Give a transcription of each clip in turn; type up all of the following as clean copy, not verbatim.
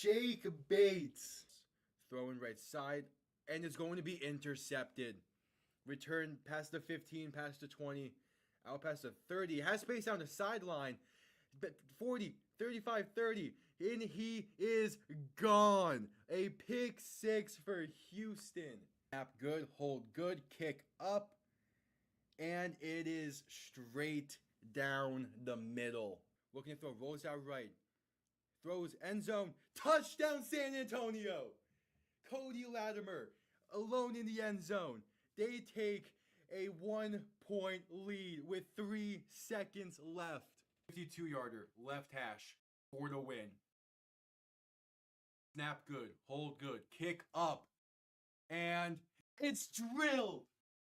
Jake Bates. Throwing right side, and it's going to be intercepted. Return past the 15, past the 20, out past the 30. Has space down the sideline. 40, 35, 30. And he is gone. A pick six for Houston. Snap good, hold good, kick up. And it is straight down the middle. Looking to throw, rolls out right. Throws end zone. Touchdown San Antonio. Cody Latimer alone in the end zone. They take a 1-point lead with 3 seconds left. 52-yarder, left hash for the win. Snap good, hold good, kick up, and it's drilled.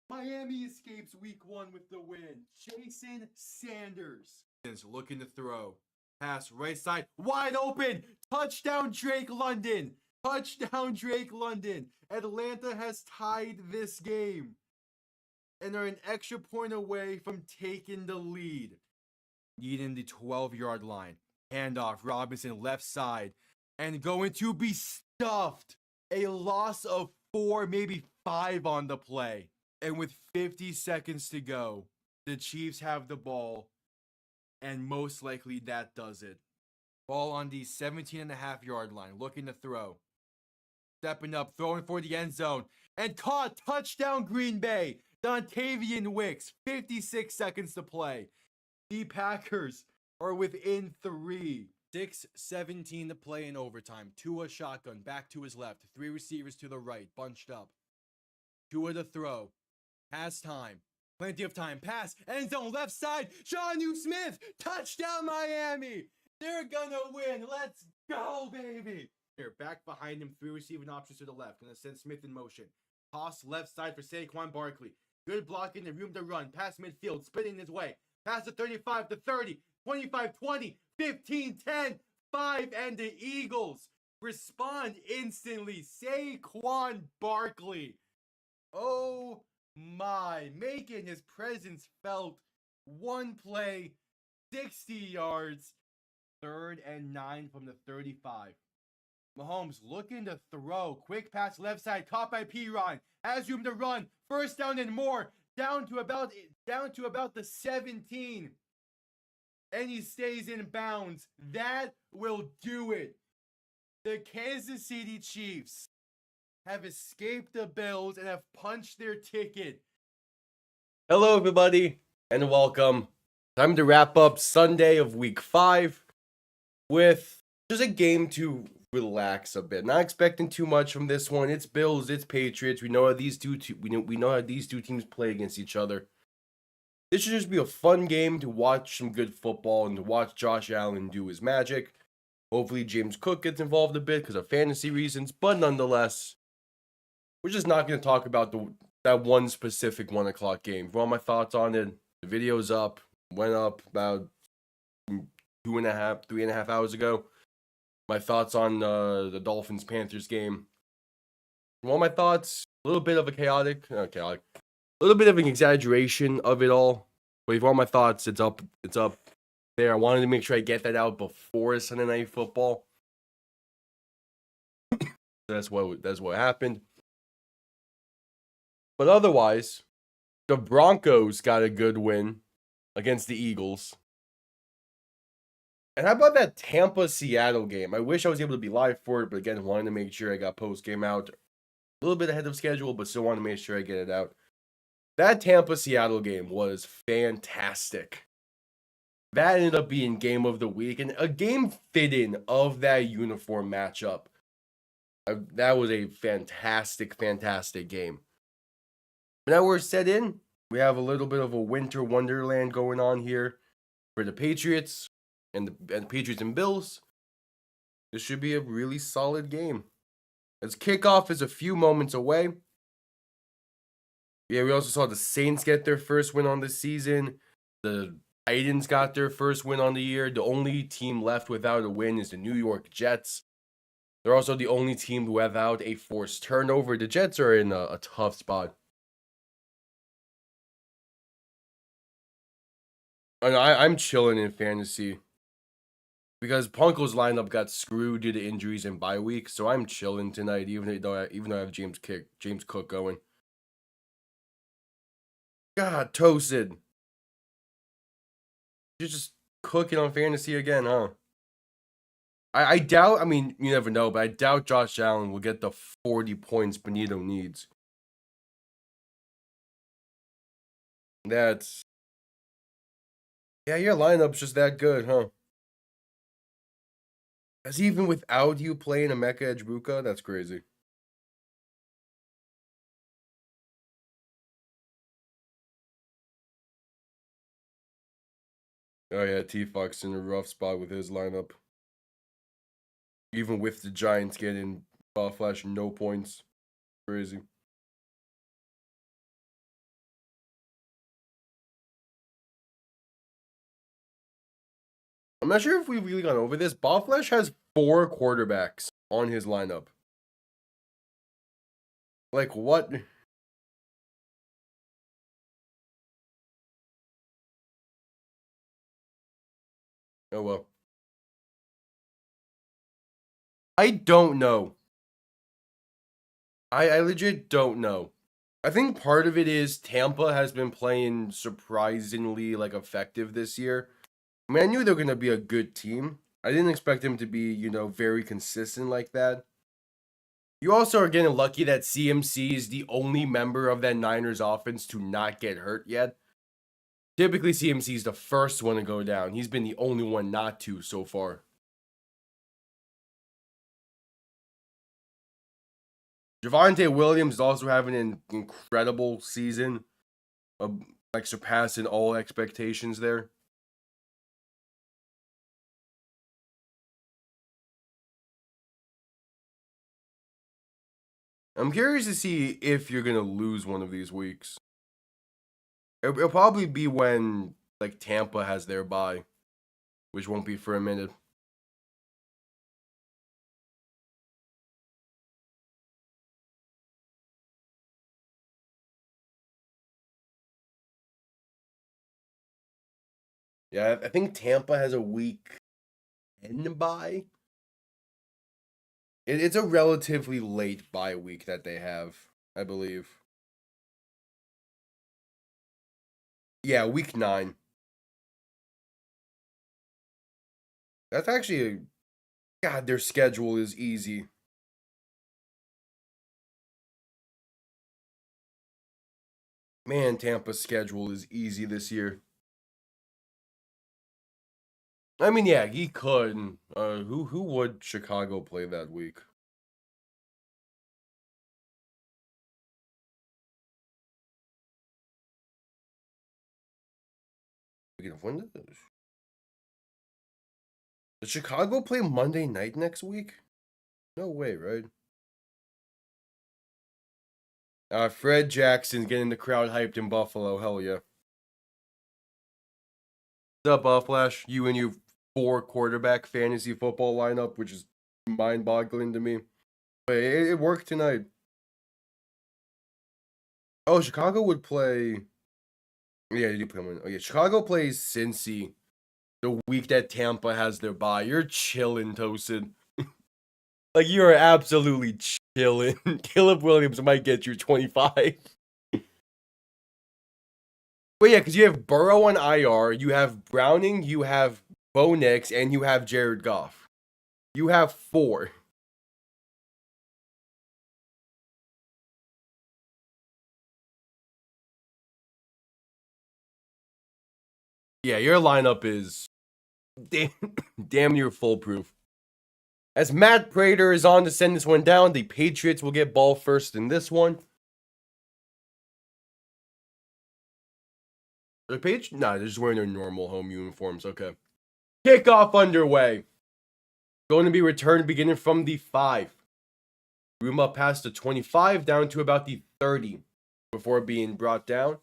Miami escapes week 1 with the win. Jason Sanders is looking to throw. Pass right side, wide open. Touchdown Drake London. Touchdown Drake London. Atlanta has tied this game and are an extra point away from taking the lead. Needing the 12-yard line. Handoff, Robinson left side. And going to be stuffed. A loss of 4, maybe 5 on the play. And with 50 seconds to go, the Chiefs have the ball. And most likely that does it. Ball on the 17.5-yard line. Looking to throw. Stepping up, throwing for the end zone. And caught. Touchdown Green Bay. Dontavian Wicks. 56 seconds to play. The Packers are within 3. 6:17 to play in overtime. Tua shotgun, back to his left. 3 receivers to the right, bunched up. Tua to throw. Pass time. Plenty of time. Pass. End zone left side. Jonnu Smith. Touchdown Miami. They're gonna win. Let's go, baby. Here, back behind him. 3 receiving options to the left. Gonna send Smith in motion. Toss left side for Saquon Barkley. Good blocking and room to run. Pass midfield. Spinning his way. Pass to 35 to 30. 25, 20, 15, 10, 5, and the Eagles respond instantly. Saquon Barkley. Oh my, making his presence felt. 1 play, 60 yards, 3rd and 9 from the 35. Mahomes looking to throw. Quick pass left side, caught by Piron. Has room to run. First down and more. Down to about the 17. And he stays in bounds. That will do it. The Kansas City Chiefs have escaped the Bills and have punched their ticket. Hello, everybody, and welcome. Time to wrap up Sunday of Week 5 with just a game to relax a bit. Not expecting too much from this one. It's Bills, it's Patriots. We know how these two teams play against each other. This should just be a fun game to watch some good football and to watch Josh Allen do his magic. Hopefully James Cook gets involved a bit because of fantasy reasons, but nonetheless, we're just not going to talk about that one specific 1 o'clock game. For all my thoughts on it, the video's up. Went up about 3.5 hours ago. My thoughts on the Dolphins-Panthers game. For all my thoughts, a little bit of a little bit of an exaggeration of it all. But for all my thoughts, it's up there. I wanted to make sure I get that out before Sunday Night Football. That's what happened. But otherwise, the Broncos got a good win against the Eagles. And how about that Tampa-Seattle game? I wish I was able to be live for it, but again, wanted to make sure I got post-game out. A little bit ahead of schedule, but still want to make sure I get it out. That Tampa-Seattle game was fantastic. That ended up being game of the week and a game fitting of that uniform matchup. That was a fantastic, fantastic game. Now we're set in. We have a little bit of a winter wonderland going on here for the Patriots and the Patriots and Bills. This should be a really solid game. As kickoff is a few moments away. Yeah, we also saw the Saints get their first win on the season. The Titans got their first win on the year. The only team left without a win is the New York Jets. They're also the only team without a forced turnover. The Jets are in a tough spot. And I'm chilling in fantasy. because Punko's lineup got screwed due to injuries and bye week, so I'm chilling tonight, even though I have James Cook going. God, toasted. You're just cooking on fantasy again, huh? I doubt, I mean, you never know, but I doubt Josh Allen will get the 40 points Benito needs. That's... Yeah, your lineup's just that good, huh? That's even without you playing a Mecha Ejbuka? That's crazy. Oh yeah, T-Fox in a rough spot with his lineup. Even with the Giants getting Flash no points. Crazy. I'm not sure if we've really gone over this. Flash has 4 quarterbacks on his lineup. Like, what? Oh, well. I don't know. I legit don't know. I think part of it is Tampa has been playing surprisingly, like, effective this year. I mean, I knew they were going to be a good team. I didn't expect them to be, you know, very consistent like that. You also are getting lucky that CMC is the only member of that Niners offense to not get hurt yet. Typically, CMC is the first one to go down. He's been the only one not to so far. Javonte Williams is also having an incredible season, like surpassing all expectations there. I'm curious to see if you're going to lose one of these weeks. It'll probably be when, like, Tampa has their bye, which won't be for a minute. Yeah, I think Tampa has a week 10 bye. It's a relatively late bye week that they have, I believe. Yeah, week 9. That's actually God, their schedule is easy. Man, Tampa's schedule is easy this year. I mean, yeah, he could. Who would Chicago play that week? When does Chicago play Monday night next week? No way, right? Fred Jackson getting the crowd hyped in Buffalo. Hell yeah. What's up, Flash? You and your 4 quarterback fantasy football lineup, which is mind-boggling to me. But it worked tonight. Oh, Chicago would play. Yeah, they do play one. Oh yeah, Chicago plays Cincy the week that Tampa has their bye. You're chilling, Toasted. Like, you are absolutely chilling. Caleb Williams might get you 25. But yeah, because you have Burrow on IR, you have Browning, you have Bo Nix, and you have Jared Goff. You have 4. Yeah, your lineup is damn near foolproof. As Matt Prater is on to send this one down, the Patriots will get ball first in this one. The Patriots? Nah, they're just wearing their normal home uniforms. Okay. Kickoff underway. Going to be returned beginning from the 5. Room up past the 25 down to about the 30 before being brought down.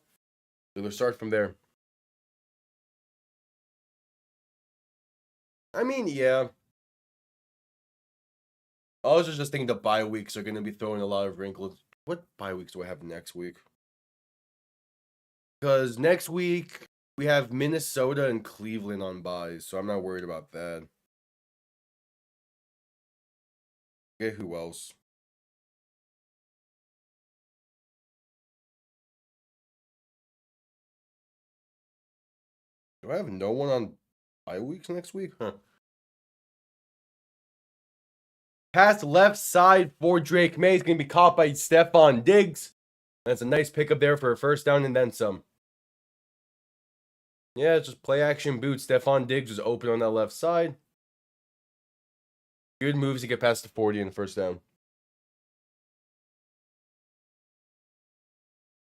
So they'll start from there. I mean, yeah. I was just thinking the bye weeks are going to be throwing a lot of wrinkles. What bye weeks do I have next week? Because next week we have Minnesota and Cleveland on byes, so I'm not worried about that. Okay, who else? Do I have no one on bye weeks next week? Huh. Pass left side for Drake May. He's going to be caught by Stephon Diggs. That's a nice pickup there for a first down and then some. Yeah, it's just play action boot. Stephon Diggs was open on that left side. Good moves to get past the 40 in the first down.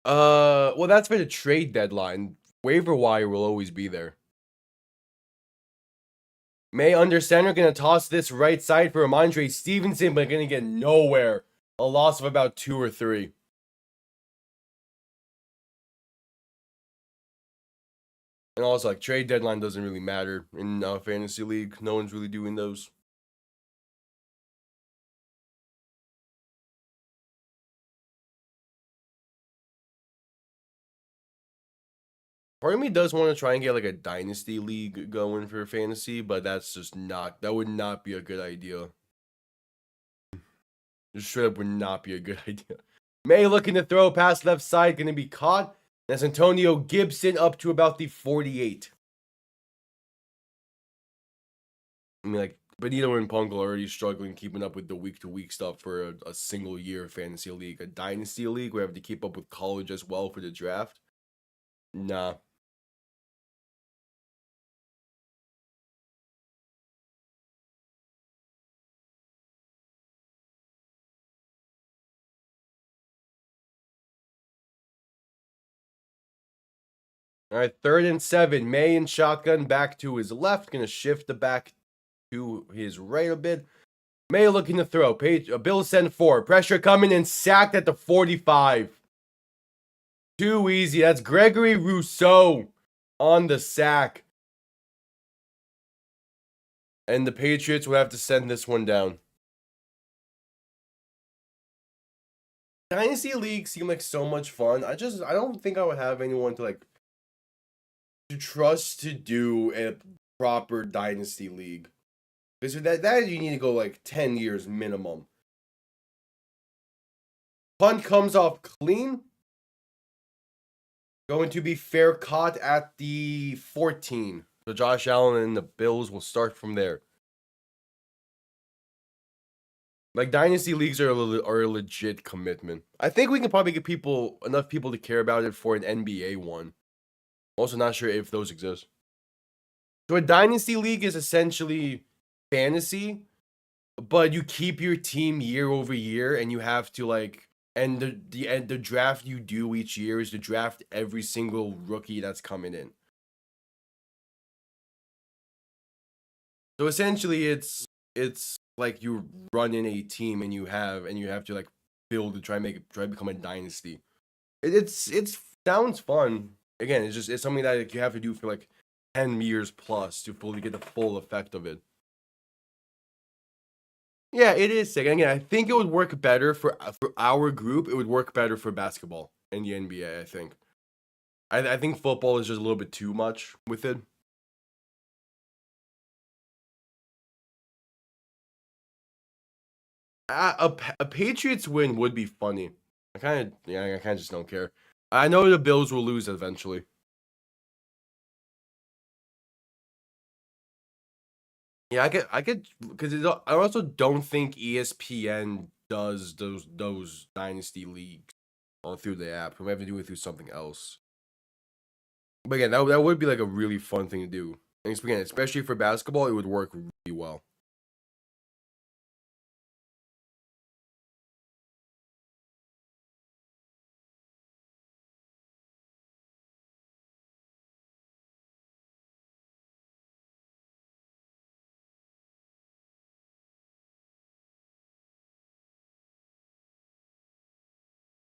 Well, that's for the trade deadline. Waiver wire will always be there. May under center going to toss this right side for Ramondre Stevenson, but going to get nowhere. A loss of about 2 or 3. And also, like, trade deadline doesn't really matter in fantasy league. No one's really doing those. Part of me does want to try and get like a dynasty league going for fantasy, but that's just not, that would not be a good idea. Just straight up would not be a good idea. May looking to throw past left side, going to be caught. That's Antonio Gibson up to about the 48. I mean, like, Benito and Punk are already struggling keeping up with the week-to-week stuff for a single year fantasy league. A dynasty league where I have to keep up with college as well for the draft. Nah. All right, 3rd and 7. May in shotgun back to his left. Going to shift the back to his right a bit. May looking to throw. Bill send 4. Pressure coming and sacked at the 45. Too easy. That's Gregory Rousseau on the sack. And the Patriots will have to send this one down. Dynasty leagues seem like so much fun. I don't think I would have anyone to trust to do a proper dynasty league. Because that you need to go like 10 years minimum. Punt comes off clean. Going to be fair caught at the 14. So Josh Allen and the Bills will start from there. Like, dynasty leagues are a legit commitment. I think we can probably get enough people to care about it for an NBA one. Also not sure if those exist. So a dynasty league is essentially fantasy, but you keep your team year over year, and you have to and the draft you do each year is to draft every single rookie that's coming in. So essentially, it's like you're running a team, and you have to build to try to become a dynasty. It sounds fun. Again, it's something that you have to do for 10 years plus to fully get the full effect of it. Yeah, it is sick. And again, I think it would work better for our group. It would work better for basketball and the NBA, I think. I think football is just a little bit too much with it. A Patriots win would be funny. I kind of just don't care. I know the Bills will lose eventually. Yeah, I could because I also don't think ESPN does those dynasty leagues all through the app. We have to do it through something else. But again, that would be a really fun thing to do. And again, especially for basketball, it would work really well.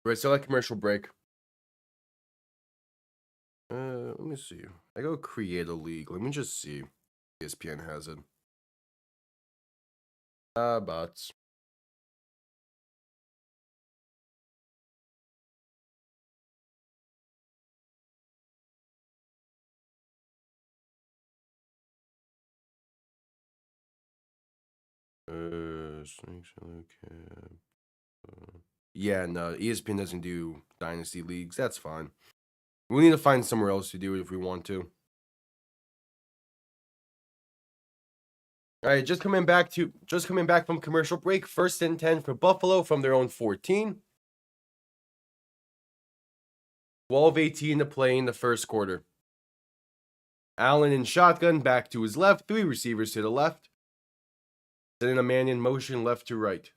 Right, so commercial break. Let me see. I go create a league. Let me just see. ESPN has it. Bots. Yeah, no, ESPN doesn't do dynasty leagues. That's fine. We need to find somewhere else to do it if we want to. All right, just coming back from commercial break. 1st and 10 for Buffalo from their own 14. 12-18 to play in the first quarter. Allen in shotgun, back to his left. 3 receivers to the left. Sending a man in motion left to right.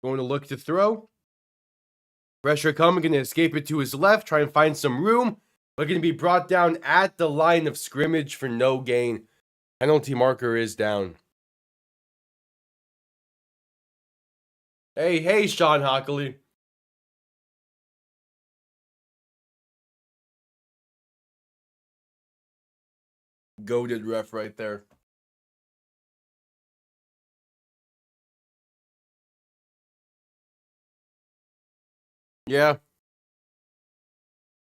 Going to look to throw. Pressure coming, going to escape it to his left. Try and find some room. But going to be brought down at the line of scrimmage for no gain. Penalty marker is down. Hey, Sean Hockley. Goated ref right there. Yeah.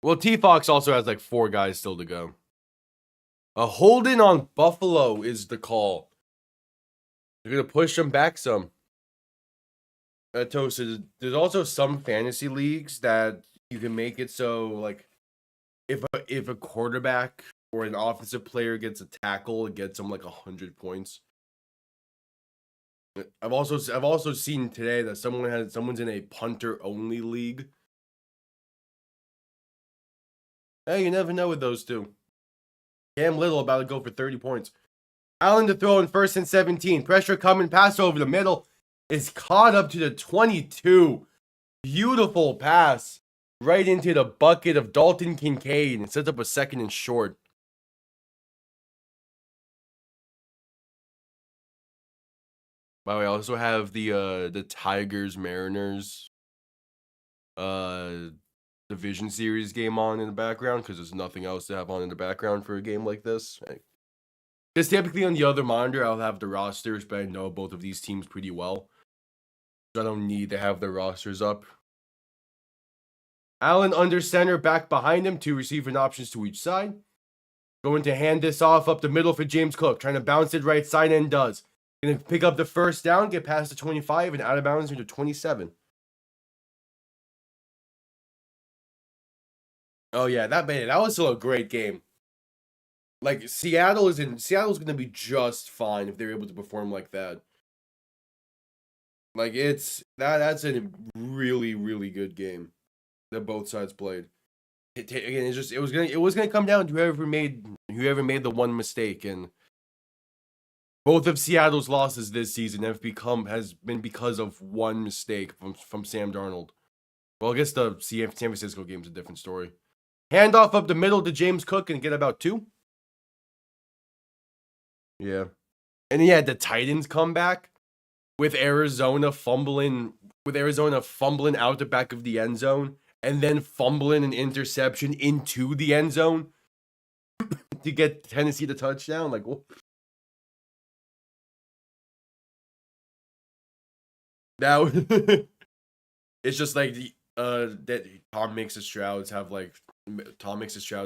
Well, T-Fox also has like 4 guys still to go. A holding on Buffalo is the call. They're going to push them back some. Toasted, there's also some fantasy leagues that you can make it so, like, if a quarterback or an offensive player gets a tackle, it gets them like 100 points. I've also seen today that someone's in a punter only league. Hey, you never know with those two. Cam Little about to go for 30 points. Allen to throw in 1st and 17. Pressure coming, pass over the middle. Is caught up to the 22. Beautiful pass. Right into the bucket of Dalton Kincaid and sets up a 2nd and short. By the way, I also have the Tigers Mariners division series game on in the background because there's nothing else to have on in the background for a game like this. Because typically on the other monitor, I'll have the rosters, but I know both of these teams pretty well. So I don't need to have their rosters up. Allen under center, back behind him, 2 receiving options to each side. Going to hand this off up the middle for James Cook. Trying to bounce it right side and does. Going to pick up the 1st down, get past the 25, and out of bounds into 27. Oh yeah, that was still a great game. Like Seattle's going to be just fine if they're able to perform like that. Like that's a really, really good game that both sides played. Again, it was gonna come down to whoever made the one mistake, and both of Seattle's losses this season has been because of one mistake from Sam Darnold. Well, I guess the San Francisco game's a different story. Handoff up the middle to James Cook and get about 2. Yeah. And he had the Titans come back with Arizona fumbling out the back of the end zone and then fumbling an interception into the end zone to get Tennessee the touchdown. Like, what? Now it's just like that Tom Mix's Strouds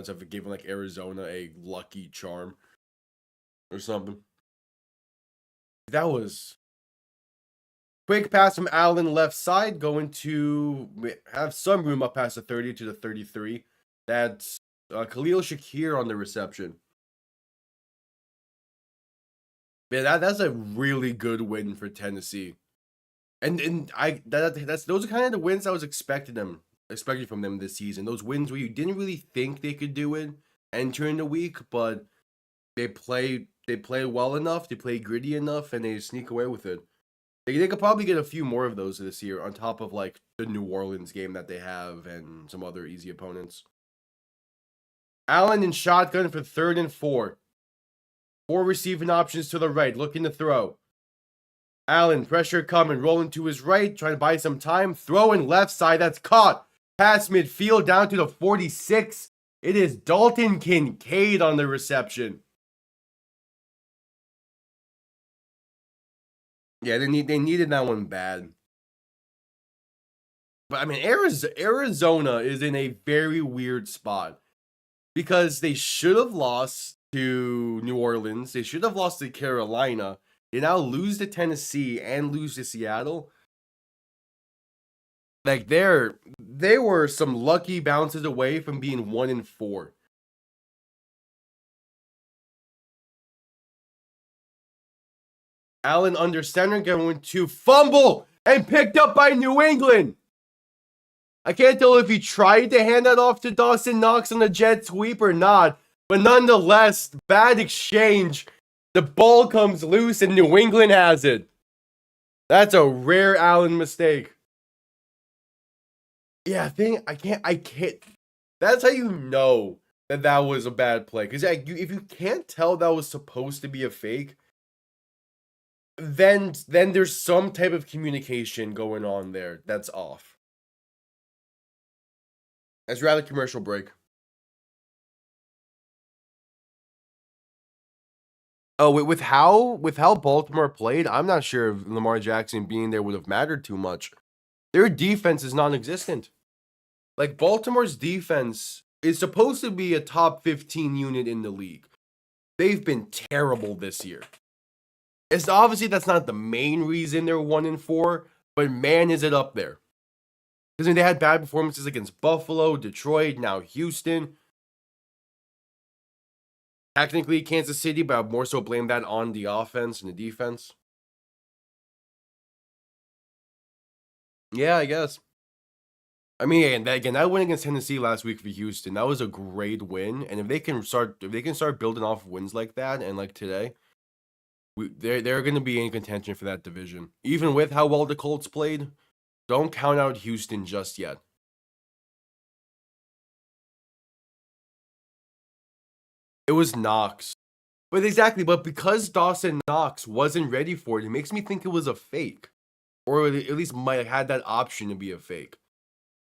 have given like Arizona a lucky charm or something. That was quick pass from Allen left side, going to have some room up past the 30 to the 33. That's Khalil Shakir on the reception. Man, that's a really good win for Tennessee. And those are kind of the wins I was expecting from them this season. Those wins where you didn't really think they could do it entering the week, but they play well enough, they play gritty enough, and they sneak away with it. They could probably get a few more of those this year on top of like the New Orleans game that they have and some other easy opponents. Allen in shotgun for 3rd and 4. 4 receiving options to the right, looking to throw. Allen, pressure coming, rolling to his right, trying to buy some time. Throwing left side, that's caught. Pass midfield down to the 46. It is Dalton Kincaid on the reception. Yeah, they needed that one bad. But I mean, Arizona is in a very weird spot because they should have lost to New Orleans. They should have lost to Carolina. They now lose to Tennessee and lose to Seattle. Like they were some lucky bounces away from being 1-4. Allen under center going to fumble and picked up by New England. I can't tell if he tried to hand that off to Dawson Knox on the jet sweep or not, but nonetheless, bad exchange. The ball comes loose and New England has it. That's a rare Allen mistake. Yeah, I can't. That's how you know that was a bad play. Because if you can't tell that was supposed to be a fake, then there's some type of communication going on there that's off. Let's rather commercial break. Oh, with how Baltimore played, I'm not sure if Lamar Jackson being there would have mattered too much. Their defense is non-existent. Like, Baltimore's defense is supposed to be a top 15 unit in the league. They've been terrible this year. It's obviously that's not the main reason they're 1-4, but man, is it up there. Because they had bad performances against Buffalo, Detroit, now Houston. Technically Kansas City, but I'd more so blame that on the offense and the defense. Yeah, I guess. I mean, that win against Tennessee last week for Houston, that was a great win. And if they can start building off wins like that, and like today, they're going to be in contention for that division. Even with how well the Colts played, don't count out Houston just yet. It was Knox. But exactly, but because Dawson Knox wasn't ready for it, it makes me think it was a fake. Or at least might have had that option to be a fake.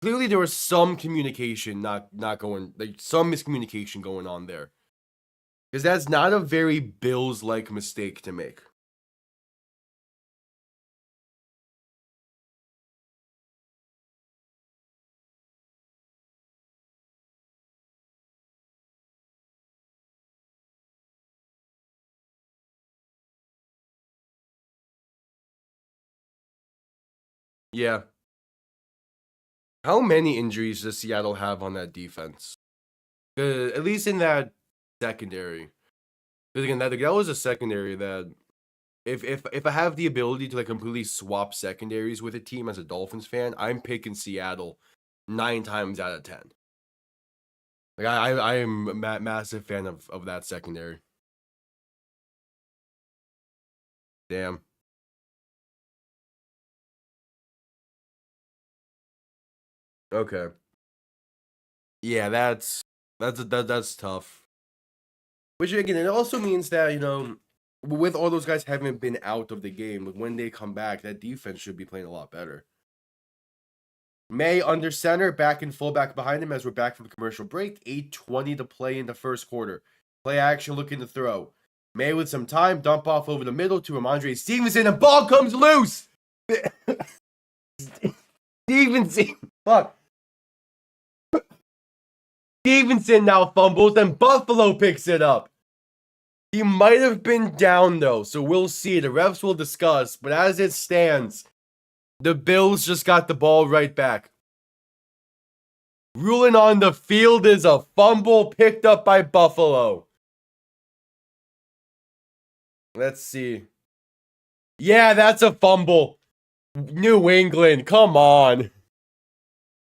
Clearly there was some communication not going, like some miscommunication going on there. Because that's not a very Bills-like mistake to make. Yeah. How many injuries does Seattle have on that defense? At least in that secondary. Because again, that was a secondary that if I have the ability to like completely swap secondaries with a team as a Dolphins fan, I'm picking Seattle 9 times out of 10. Like I am a massive fan of that secondary. Damn. Okay. Yeah, that's tough. Which again, it also means that, you know, with all those guys having been out of the game, when they come back, that defense should be playing a lot better. May under center, back and fullback behind him as we're back from the commercial break. 8:20 to play in the first quarter. Play action looking to throw. May with some time, dump off over the middle to Ramondre Stevenson, and ball comes loose! Stevenson, fuck. Stevenson now fumbles, and Buffalo picks it up. He might have been down, though, so we'll see. The refs will discuss, but as it stands, the Bills just got the ball right back. Ruling on the field is a fumble picked up by Buffalo. Let's see. Yeah, that's a fumble. New England, come on.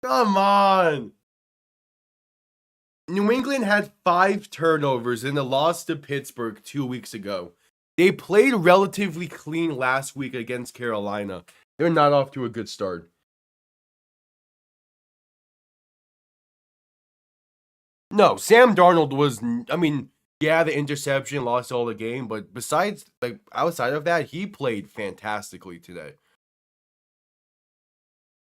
Come on. New England had 5 turnovers in the loss to Pittsburgh 2 weeks ago. They played relatively clean last week against Carolina. They're not off to a good start. No, Sam Darnold was, I mean, yeah, the interception lost all the game, but besides, like, outside of that, he played fantastically today.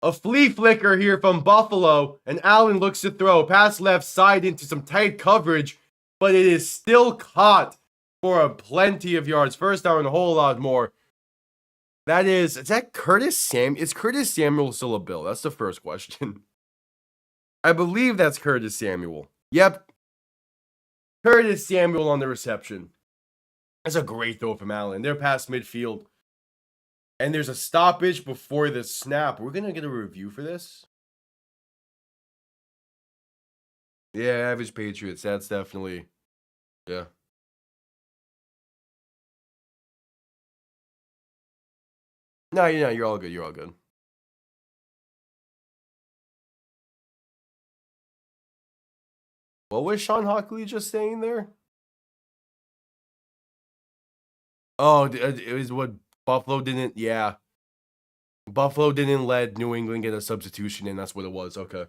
A flea flicker here from Buffalo, and Allen looks to throw. Pass left side into some tight coverage, but it is still caught for a plenty of yards. First down and a whole lot more. Is that Curtis Samuel? Is Curtis Samuel still a Bill? That's the first question. I believe that's Curtis Samuel. Yep. Curtis Samuel on the reception. That's a great throw from Allen. They're past midfield. And there's a stoppage before the snap. We're going to get a review for this. Yeah, average Patriots. That's definitely, yeah. No, you're all good. You're all good. What was Sean Hockley just saying there? Oh, it was what Buffalo didn't, yeah. Buffalo didn't let New England get a substitution in. That's what it was. Okay.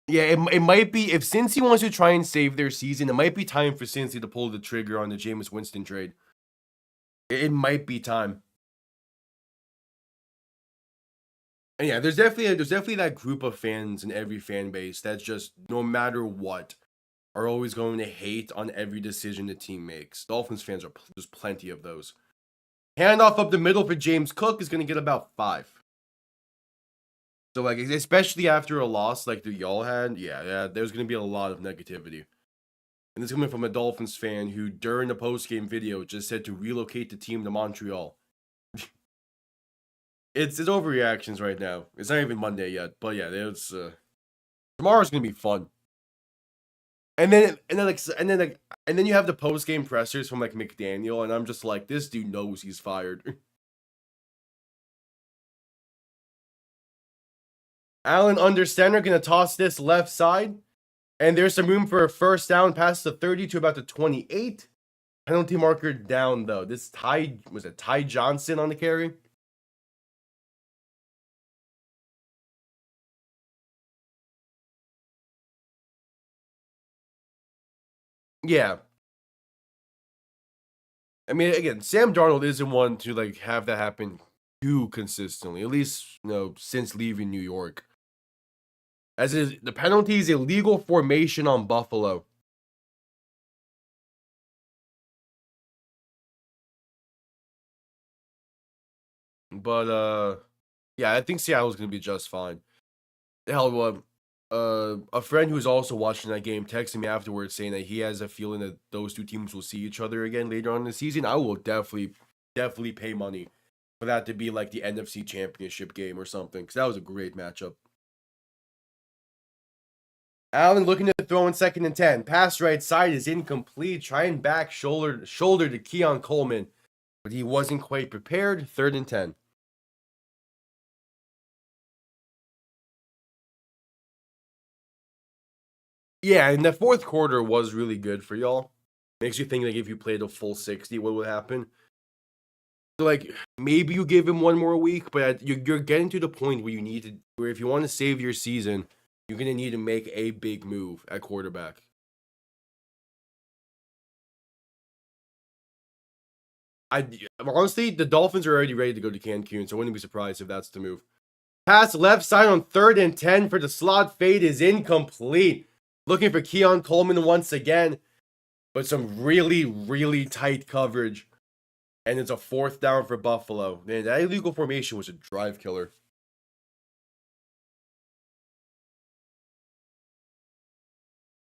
Yeah, it might be, if Cincy wants to try and save their season, it might be time for Cincy to pull the trigger on the Jameis Winston trade. It might be time. And yeah, there's definitely that group of fans in every fan base that's just, no matter what, are always going to hate on every decision the team makes. Dolphins fans there's plenty of those. Handoff up the middle for James Cook is going to get about 5. So, like, especially after a loss like the y'all had, yeah, there's going to be a lot of negativity. And this is coming from a Dolphins fan who, during the post-game video, just said to relocate the team to Montreal. It's overreactions right now. It's not even Monday yet, but yeah, tomorrow's going to be fun. And then you have the post-game pressers from like McDaniel, and I'm just like, this dude knows he's fired. Allen under center, gonna toss this left side, and there's some room for a first down past the 30 to about the 28. Penalty marker down though. This was it Ty Johnson on the carry? Yeah. I mean, again, Sam Darnold isn't one to like have that happen too consistently, at least, since leaving New York. As is, the penalty is illegal formation on Buffalo. But yeah, I think Seattle's gonna be just fine. Hell, a friend who's also watching that game texted me afterwards saying that he has a feeling that those two teams will see each other again later on in the season. I will definitely pay money for that to be like the NFC Championship game or something, because that was a great matchup. Allen looking to throw in 2nd and 10. Pass right side is incomplete. Trying back shoulder to Keon Coleman, but he wasn't quite prepared. 3rd and 10. Yeah, and the fourth quarter was really good for y'all. Makes you think like if you played a full 60, what would happen? So like maybe you give him one more week, but you're getting to the point where if you want to save your season, you're gonna need to make a big move at quarterback. Honestly, the Dolphins are already ready to go to Cancun, so I wouldn't be surprised if that's the move. Pass left side on 3rd and 10 for the slot fade is incomplete. Looking for Keon Coleman once again, but some really, really tight coverage. And it's a 4th down for Buffalo. Man, that illegal formation was a drive killer.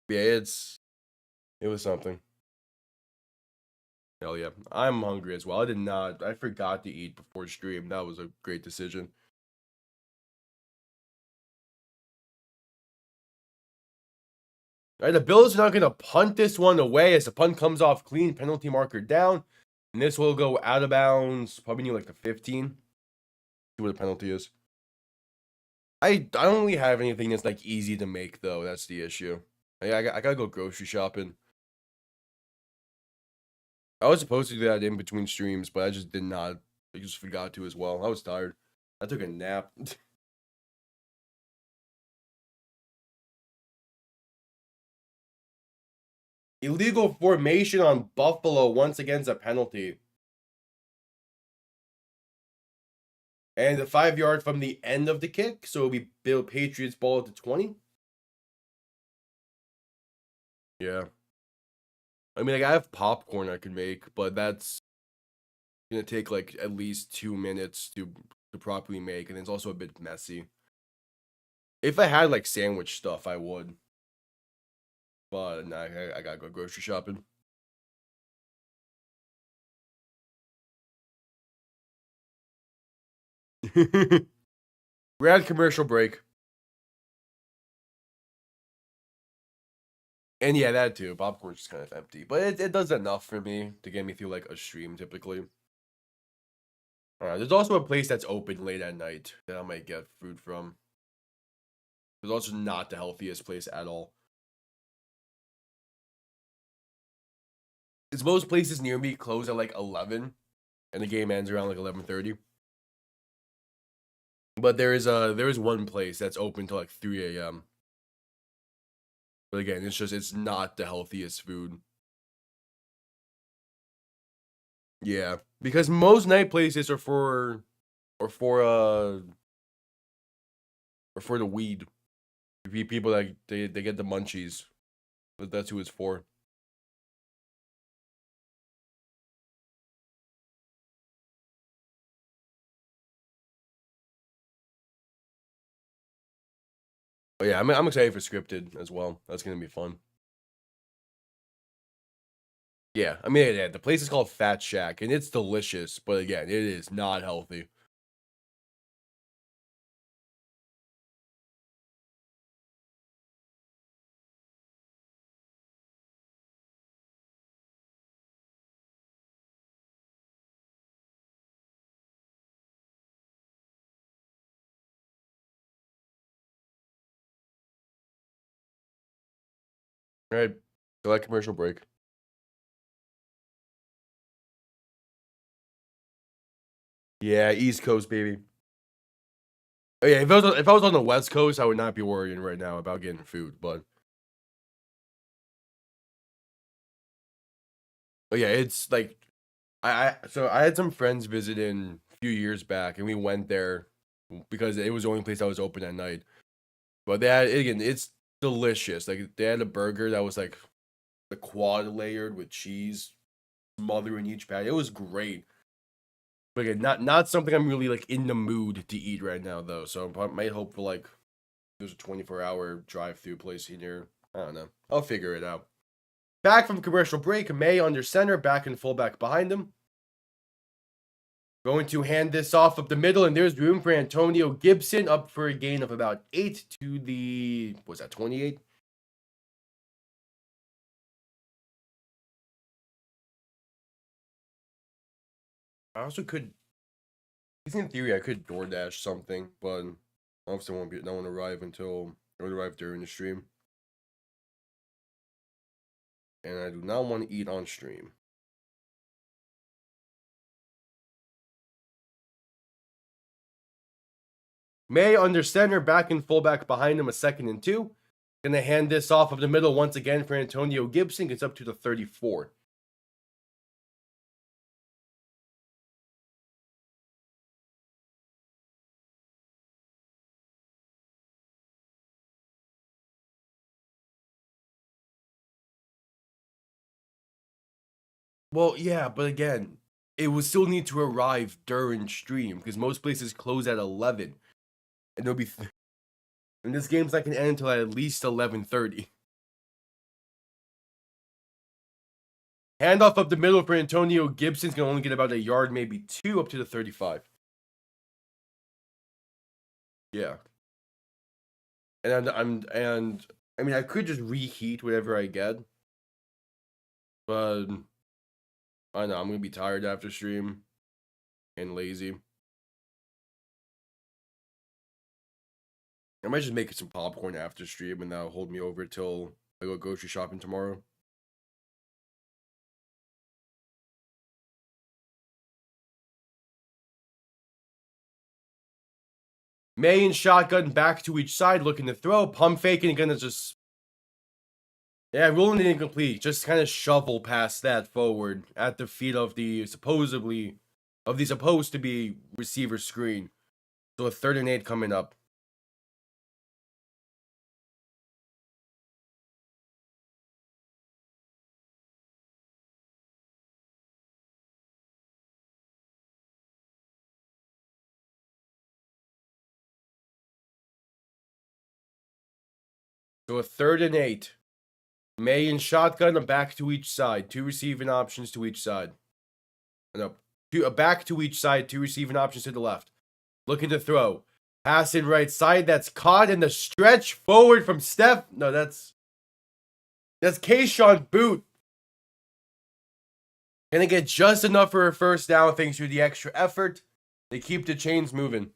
Yeah, it was something. Hell yeah. I'm hungry as well. I forgot to eat before stream. That was a great decision. All right, the Bills are not going to punt this one away as the punt comes off clean, penalty marker down. And this will go out of bounds, probably near like the 15. See what the penalty is. I don't really have anything that's like easy to make though. That's the issue. I gotta go grocery shopping. I was supposed to do that in between streams, but I just did not. I just forgot to as well. I was tired. I took a nap. Illegal formation on Buffalo once again's a penalty. And a 5-yard from the end of the kick, so it'll be Bill Patriots ball at the 20. Yeah. I mean, like, I have popcorn I could make, but that's gonna take like at least 2 minutes to properly make, and it's also a bit messy. If I had like sandwich stuff, I would. But nah, I gotta go grocery shopping. We're at commercial break. And yeah, that too. Popcorn's just kind of empty. But it does enough for me to get me through like a stream typically. There's also a place that's open late at night that I might get food from. It's also not the healthiest place at all. Because most places near me close at like 11. And the game ends around like 11:30. But there is one place that's open till like 3 a.m. But again, it's not the healthiest food. Yeah, because most night places are for the weed. People that they get the munchies. But that's who it's for. But yeah, I'm excited for scripted as well. That's gonna be fun. Yeah, I mean, yeah, the place is called Fat Shack, and it's delicious. But again, it is not healthy. All right, so that commercial break. Yeah, East Coast, baby. Oh, yeah, if I was on the West Coast, I would not be worrying right now about getting food. But yeah, it's like so I had some friends visiting a few years back, and we went there because it was the only place that was open at night. But they had, again, it's delicious. Like they had a burger that was like the quad layered with cheese smothering each patty. It was great. But again, not something I'm really like in the mood to eat right now though. So I might hope for like there's a 24-hour drive-through place here. I don't know. I'll figure it out. Back from commercial break, May under center, back and fullback behind him. Going to hand this off up the middle, and there's room for Antonio Gibson up for a gain of about 8 to the, was that 28? I also could, in theory, I could DoorDash something, but obviously no one arrive until, it would arrive during the stream. And I do not want to eat on stream. May under center, back and fullback behind him, a 2nd and 2. Gonna hand this off of the middle once again for Antonio Gibson. Gets up to the 34. Well, yeah, but again, it will still need to arrive during stream because most places close at 11, and it'll be. And this game's not gonna end until at least 11:30. Handoff up the middle for Antonio Gibson's gonna only get about a yard, maybe 2, up to the 35. Yeah. And I mean I could just reheat whatever I get, but I know I'm gonna be tired after stream and lazy. I might just make some popcorn after stream, and that'll hold me over till I go grocery shopping tomorrow. May and shotgun back to each side, looking to throw. Pump faking, gonna just. Yeah, rolling it incomplete. Just kind of shovel past that forward at the feet of the supposed to be receiver screen. So a 3rd and 8 coming up. So a 3rd and 8. May and shotgun, a back to each side. 2 receiving options to each side. No, a back to each side, 2 receiving options to the left. Looking to throw. Pass in right side. That's caught in the stretch forward from Steph. No, that's Keyshawn Boot. Gonna get just enough for a first down thanks to the extra effort. They keep the chains moving.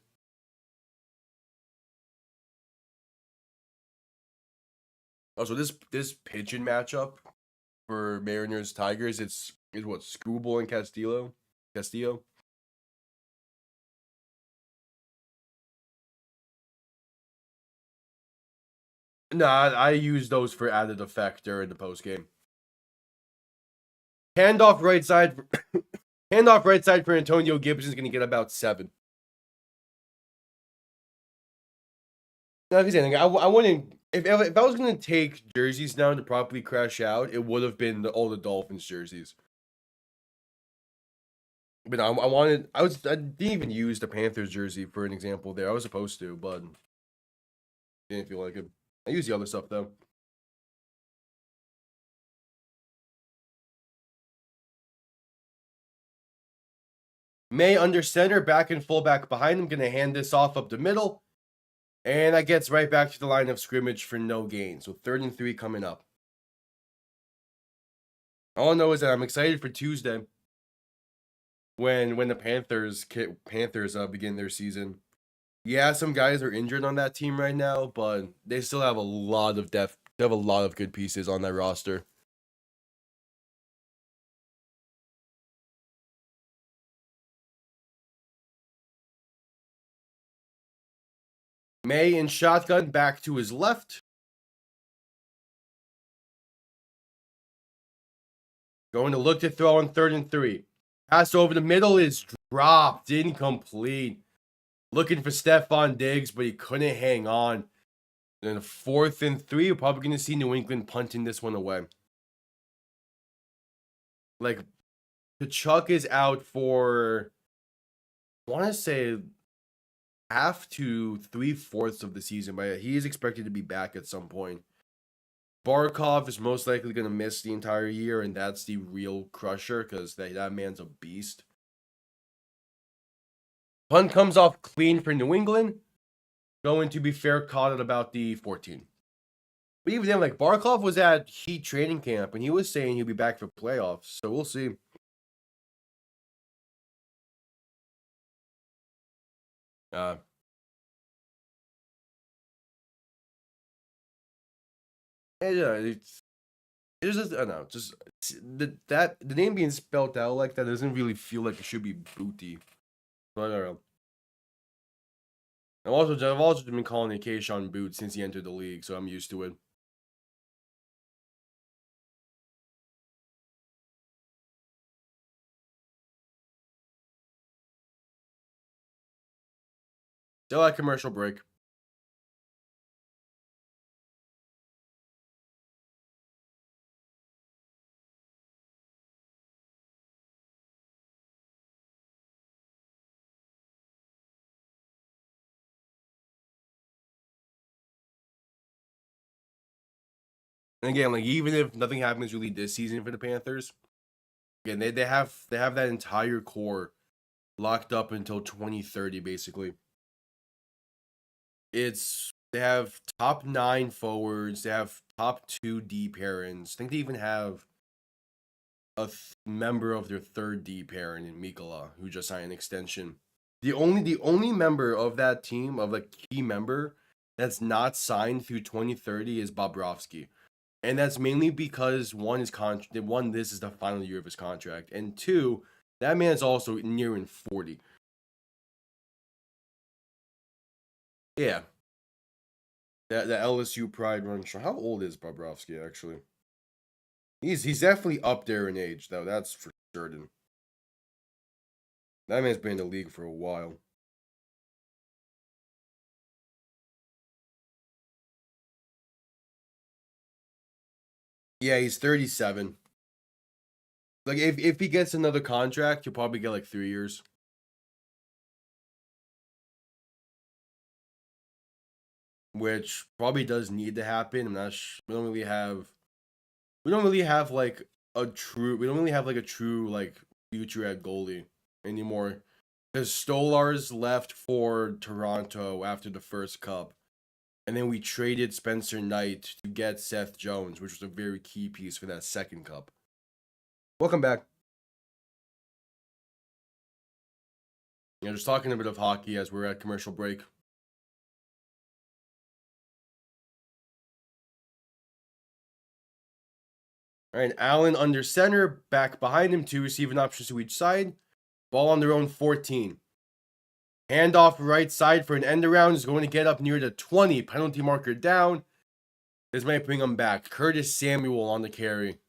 Also, this pitching matchup for Mariners Tigers, it's what, Screwball and Castillo? Nah, I use those for added effect during the post game. Handoff right side. Handoff right side for Antonio Gibson is going to get about 7. Now, if he's anything, I wouldn't. If I was going to take jerseys down to properly crash out, it would have been all the Dolphins jerseys. But I didn't even use the Panthers jersey for an example there. I was supposed to, but didn't feel like it. I use the other stuff though. May under center, back and fullback behind him, gonna hand this off up the middle. And that gets right back to the line of scrimmage for no gain. So 3rd and 3 coming up. All I know is that I'm excited for Tuesday when the Panthers begin their season. Yeah, some guys are injured on that team right now, but they still have a lot of depth. They have a lot of good pieces on that roster. May in shotgun, back to his left. Going to look to throw on 3rd and 3. Pass over the middle is dropped, incomplete. Looking for Stephon Diggs, but he couldn't hang on. Then 4th and 3, we're probably going to see New England punting this one away. Like, Kachuk is out for, I want to say, half to 3/4 of the season, but he is expected to be back at some point. Barkov is most likely going to miss the entire year, and that's the real crusher because that man's a beast. Punt comes off clean for New England. Going to be fair, caught at about the 14. But even then, like, Barkov was at Heat training camp, and he was saying he'll be back for playoffs, so we'll see. Yeah, it's just, I don't know, just the name being spelled out like that doesn't really feel like it should be Booty. So I don't know. I've also been calling it Keyshawn Boot since he entered the league, so I'm used to it. Still at commercial break. And again, like, even if nothing happens really this season for the Panthers, again, they have that entire core locked up until 2030, basically. They have top 9 forwards, they have top 2 D pairings. I think they even have a member of their 3rd D pairing in Mikola, who just signed an extension. The only member of that team, of like key member, that's not signed through 2030 is Bobrovsky. And that's mainly because one, this is the final year of his contract, and 2, that man's also nearing 40. Yeah. The LSU pride run. How old is Bobrovsky actually? He's definitely up there in age though. That's for certain. That man's been in the league for a while. Yeah, he's 37. Like, if he gets another contract, he'll probably get like 3 years. Which probably does need to happen. I'm not. We don't really have. We don't really have like a true. We don't really have like a true like future at goalie anymore. The Stolars left for Toronto after the first cup. And then we traded Spencer Knight to get Seth Jones, which was a very key piece for that second cup. Welcome back. Just talking a bit of hockey as we're at commercial break. All right, Allen under center, back behind him, 2 receiving options to each side. Ball on their own 14. Handoff right side for an end around is going to get up near the 20. Penalty marker down. This might bring him back. Curtis Samuel on the carry.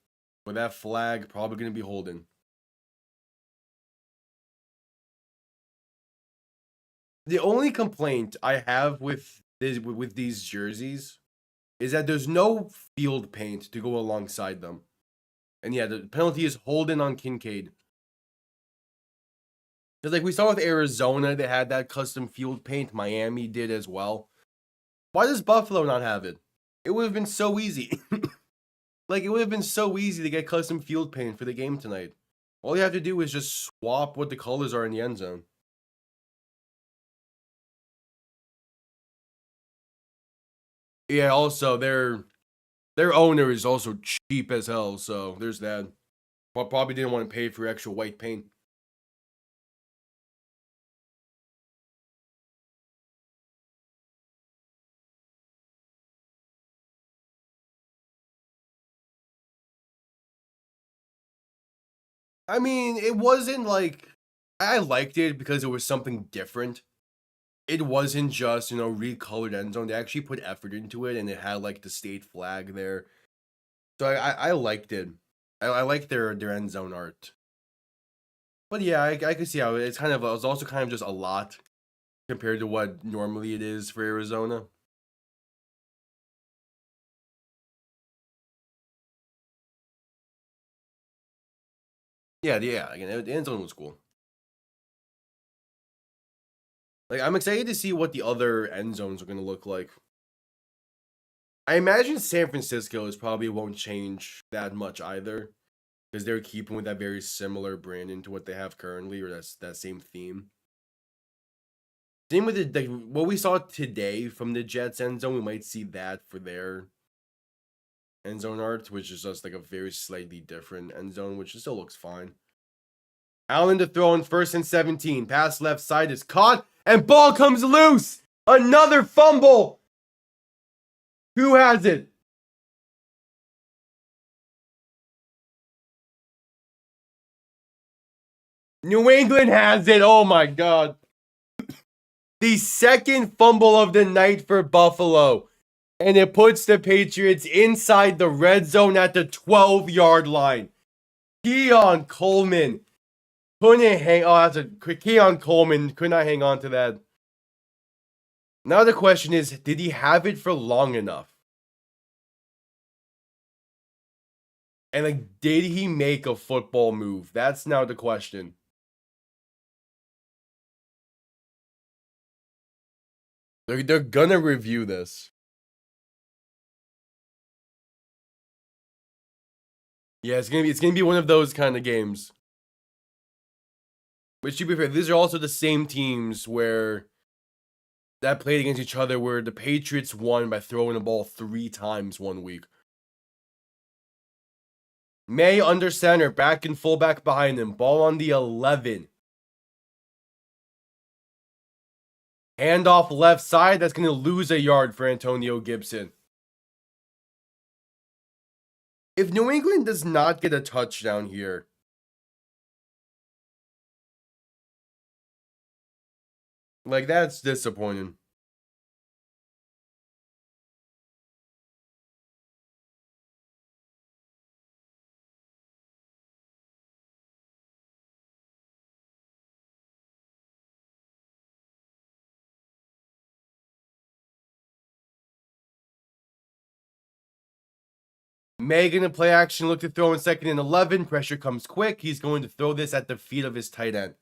With that flag, probably going to be holding. The only complaint I have with these jerseys is that there's no field paint to go alongside them. And yeah, the penalty is holding on Kincaid. Because like we saw with Arizona, they had that custom field paint. Miami did as well. Why does Buffalo not have it? It would have been so easy. Like, it would have been so easy to get custom field paint for the game tonight. All you have to do is just swap what the colors are in the end zone. Yeah, also, their owner is also cheap as hell, so there's that. Probably didn't want to pay for extra white paint. I mean, it wasn't like... I liked it because it was something different. It wasn't just, recolored end zone. They actually put effort into it, and it had, like, the state flag there. So I liked it. I liked their end zone art. But yeah, I could see how it was also kind of just a lot compared to what normally it is for Arizona. Yeah, again, the end zone was cool. Like, I'm excited to see what the other end zones are going to look like. I imagine San Francisco probably won't change that much either, because they're keeping with that very similar branding to what they have currently, or that same theme. Same with what we saw today from the Jets end zone, we might see that for their end zone art, which is just like a very slightly different end zone, which still looks fine. Allen to throw in 1st and 17. Pass left side is caught, and ball comes loose. Another fumble. Who has it? New England has it. Oh my God. The second fumble of the night for Buffalo. And it puts the Patriots inside the red zone at the 12-yard line. Keon Coleman couldn't hang on. That's a quick. Keon Coleman could not hang on to that. Now the question is, did he have it for long enough? And like, did he make a football move? That's now the question. They're gonna review this. Yeah, it's gonna be one of those kind of games. Which, to be fair, these are also the same teams that played against each other, where the Patriots won by throwing the ball 3 times one week. May under center, back and fullback behind him. Ball on the 11. Handoff left side. That's going to lose a yard for Antonio Gibson. If New England does not get a touchdown here, like, that's disappointing. May gonna play action, look to throw in 2nd and 11. Pressure comes quick. He's going to throw this at the feet of his tight end.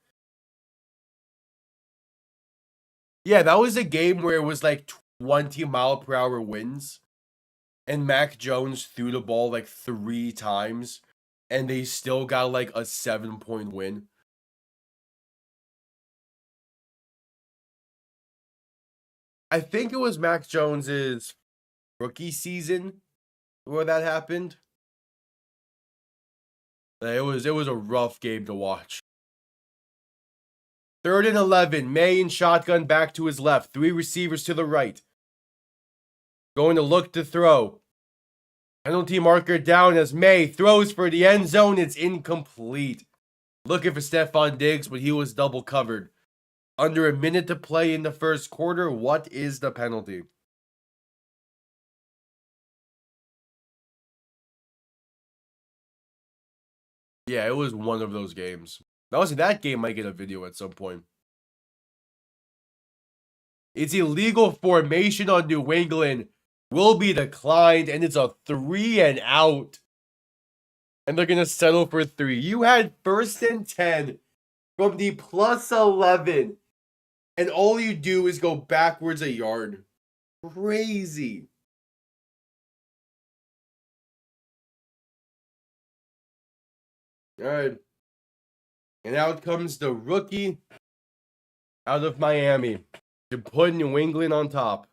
Yeah, that was a game where it was like 20-mile-per-hour winds. And Mac Jones threw the ball like 3 times. And they still got like a 7-point win. I think it was Mac Jones's rookie season where that happened. It was a rough game to watch. 3rd and 11. May in shotgun back to his left. 3 receivers to the right. Going to look to throw. Penalty marker down as May throws for the end zone. It's incomplete. Looking for Stephon Diggs, but he was double covered. Under a minute to play in the first quarter. What is the penalty? Yeah, it was one of those games. Honestly, that game might get a video at some point. It's illegal formation on New England. Will be declined, and it's a 3 and out. And they're going to settle for 3. You had 1st and 10 from the +11. And all you do is go backwards a yard. Crazy. All right. And out comes the rookie out of Miami to put New England on top.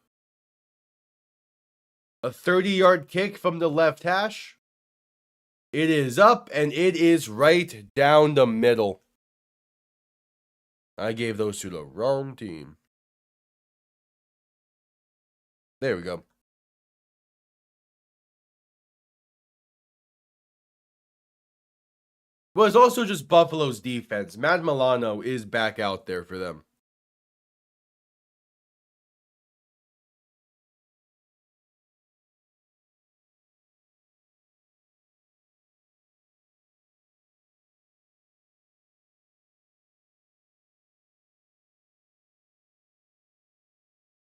A 30-yard kick from the left hash. It is up, and it is right down the middle. I gave those to the wrong team. There we go. Well, it's also just Buffalo's defense. Matt Milano is back out there for them.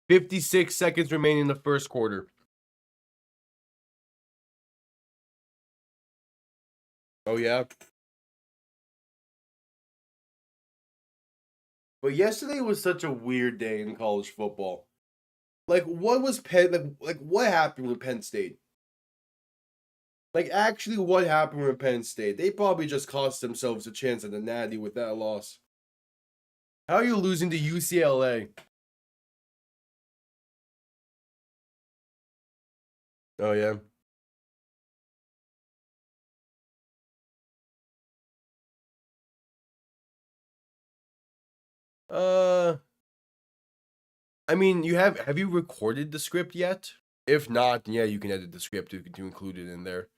"56 seconds remaining in the first quarter." Oh, yeah? But yesterday was such a weird day in college football. Like, what was Penn... Like, what happened with Penn State? Like, actually, what happened with Penn State? They probably just cost themselves a chance at the Natty with that loss. How are you losing to UCLA? Oh, yeah? I mean, have you recorded the script yet? If not, yeah, you can edit the script to include it in there.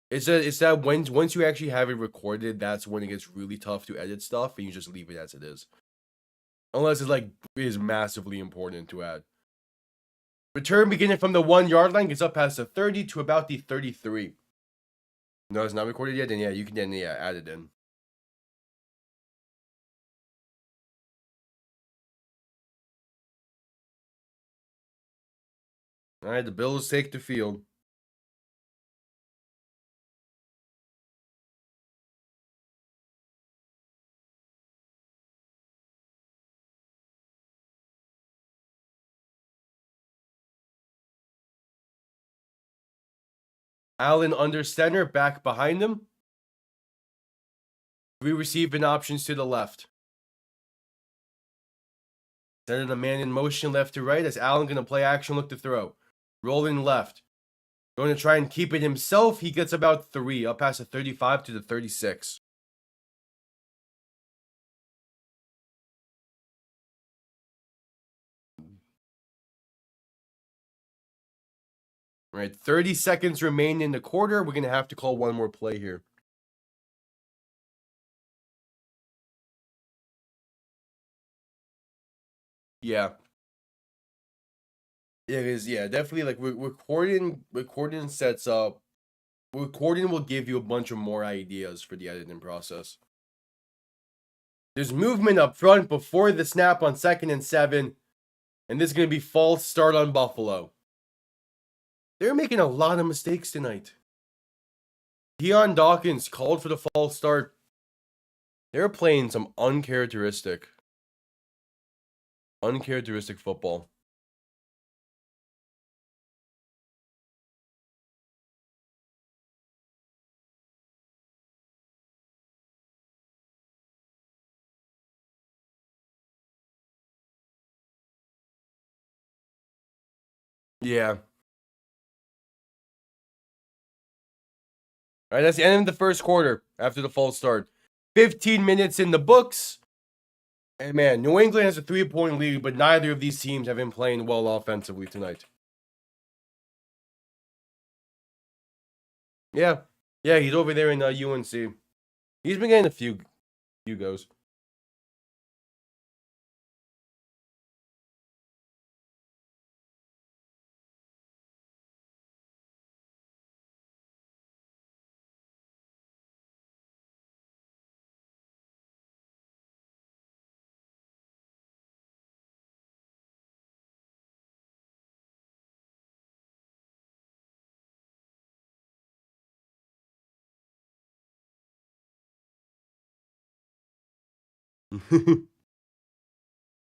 It's that once you actually have it recorded, that's when it gets really tough to edit stuff, and you just leave it as it is. Unless is massively important to add. Return beginning from the 1-yard line gets up past the 30 to about the 33. No, it's not recorded yet. Then yeah, you can add it in. All right, the Bills take the field. Allen under center, back behind him. We receive an options to the left. Sending a man in motion left to right as Allen going to play action, look to throw. Rolling left. Going to try and keep it himself. He gets about 3, up past the 35 to the 36. All right, 30 seconds remain in the quarter. We're going to have to call one more play here. Yeah. It is, yeah, definitely. Like, recording sets up. Recording will give you a bunch of more ideas for the editing process. There's movement up front before the snap on 2nd and 7. And this is going to be false start on Buffalo. They're making a lot of mistakes tonight. Deion Dawkins called for the false start. They're playing some uncharacteristic football. Yeah. All right, that's the end of the first quarter after the false start. 15 minutes in the books. And man, New England has a 3-point lead, but neither of these teams have been playing well offensively tonight. Yeah. Yeah, he's over there in UNC. He's been getting a few goes.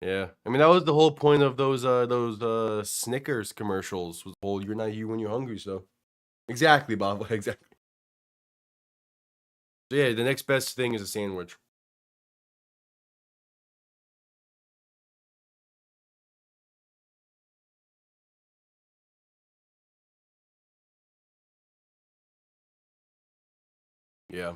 Yeah, I mean that was the whole point of those Snickers commercials. Was the whole "You're not you when you're hungry." So exactly, Bob. Exactly. So yeah, the next best thing is a sandwich. Yeah.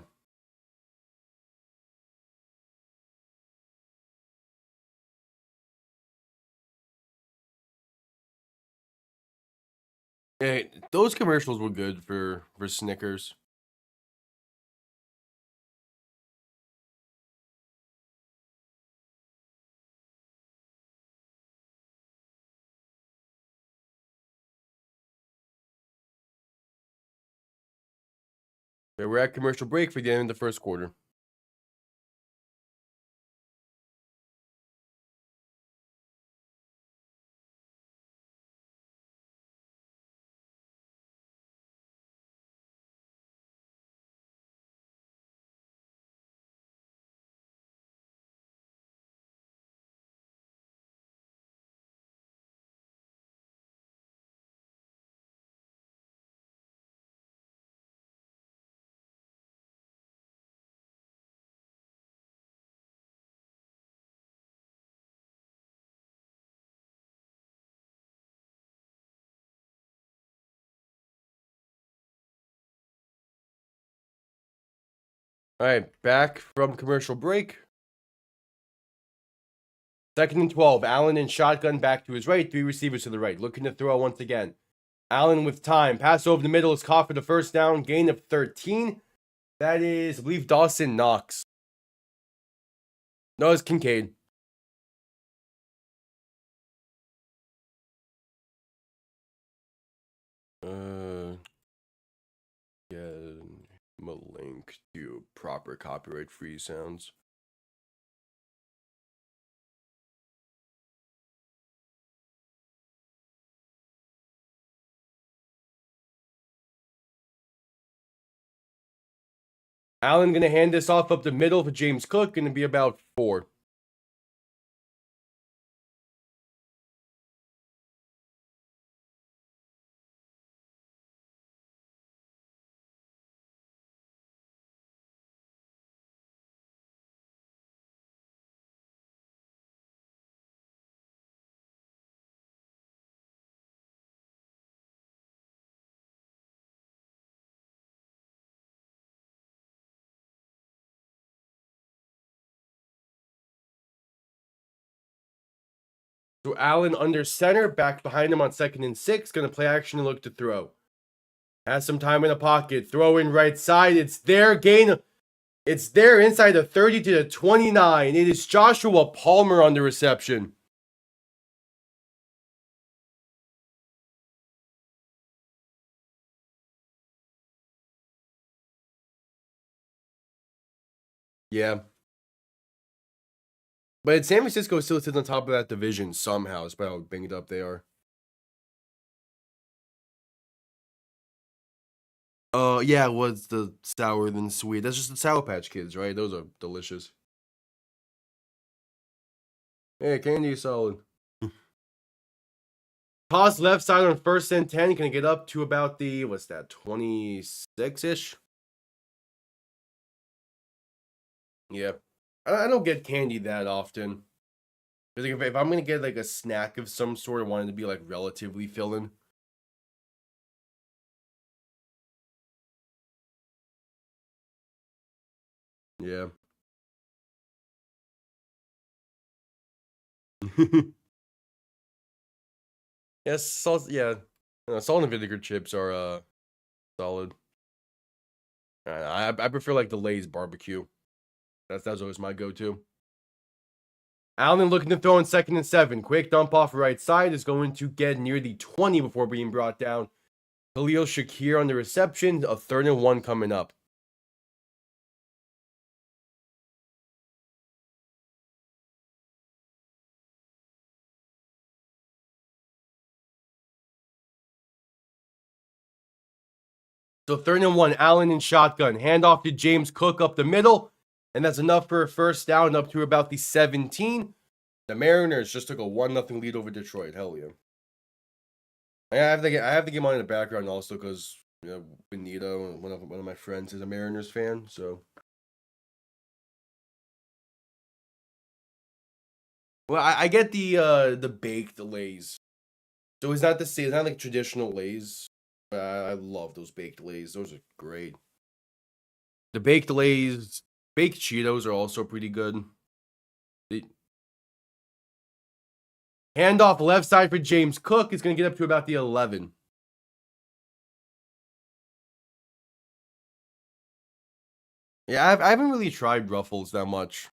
Yeah, those commercials were good for Snickers. Yeah, we're at commercial break for the end of the first quarter. All right, back from commercial break. 2nd and 12. Allen in shotgun back to his right. 3 receivers to the right. Looking to throw once again. Allen with time. Pass over the middle is caught for the first down. Gain of 13. That is, I believe, Dawson Knox. No, it's Kincaid. Get him a link to proper copyright-free sounds. Allen going to hand this off up the middle for James Cook. Going to be about 4. So Allen under center, back behind him on 2nd and 6. Going to play action and look to throw. Has some time in the pocket. Throw in right side. It's there. Gain. It's there inside the 30 to the 29. It is Joshua Palmer on the reception. Yeah. But San Francisco still sits on top of that division somehow, despite how banged up they are. Yeah, what's the sour than sweet? That's just the Sour Patch Kids, right? Those are delicious. Hey, candy is solid. Toss left side on 1st and 10. Can get up to about the, what's that, 26-ish? Yeah. I don't get candy that often. Because if I'm going to get like a snack of some sort, I want it to be like relatively filling. Yeah. Yes, salt. Yeah, salt and vinegar chips are solid. I prefer like the Lay's barbecue. That's always my go-to. Allen looking to throw in 2nd and 7. Quick dump off right side is going to get near the 20 before being brought down. Khalil Shakir on the reception. A 3rd and 1 coming up. So 3rd and 1, Allen in shotgun. Handoff to James Cook up the middle. And that's enough for a first down up to about the 17. The Mariners just took a 1-0 lead over Detroit. Hell yeah. I have the game on in the background also because Benito, one of my friends, is a Mariners fan. So, well, I get the baked Lays. So it's not the same. It's not like traditional Lays. I love those baked Lays. Those are great. The baked Lays, baked Cheetos are also pretty good. Handoff left side for James Cook is going to get up to about the 11. Yeah, I haven't really tried Ruffles that much.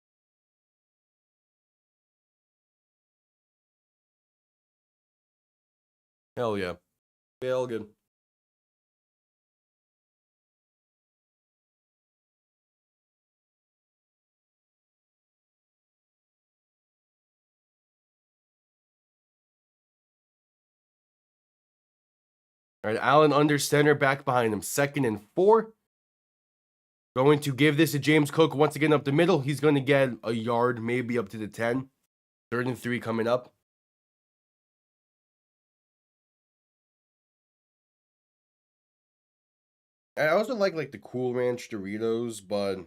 Hell yeah. Hell good. All right, Allen under center, back behind him. 2nd and 4. Going to give this to James Cook once again up the middle. He's going to get a yard, maybe up to the 10. 3rd and 3 coming up. I also like the Cool Ranch Doritos, but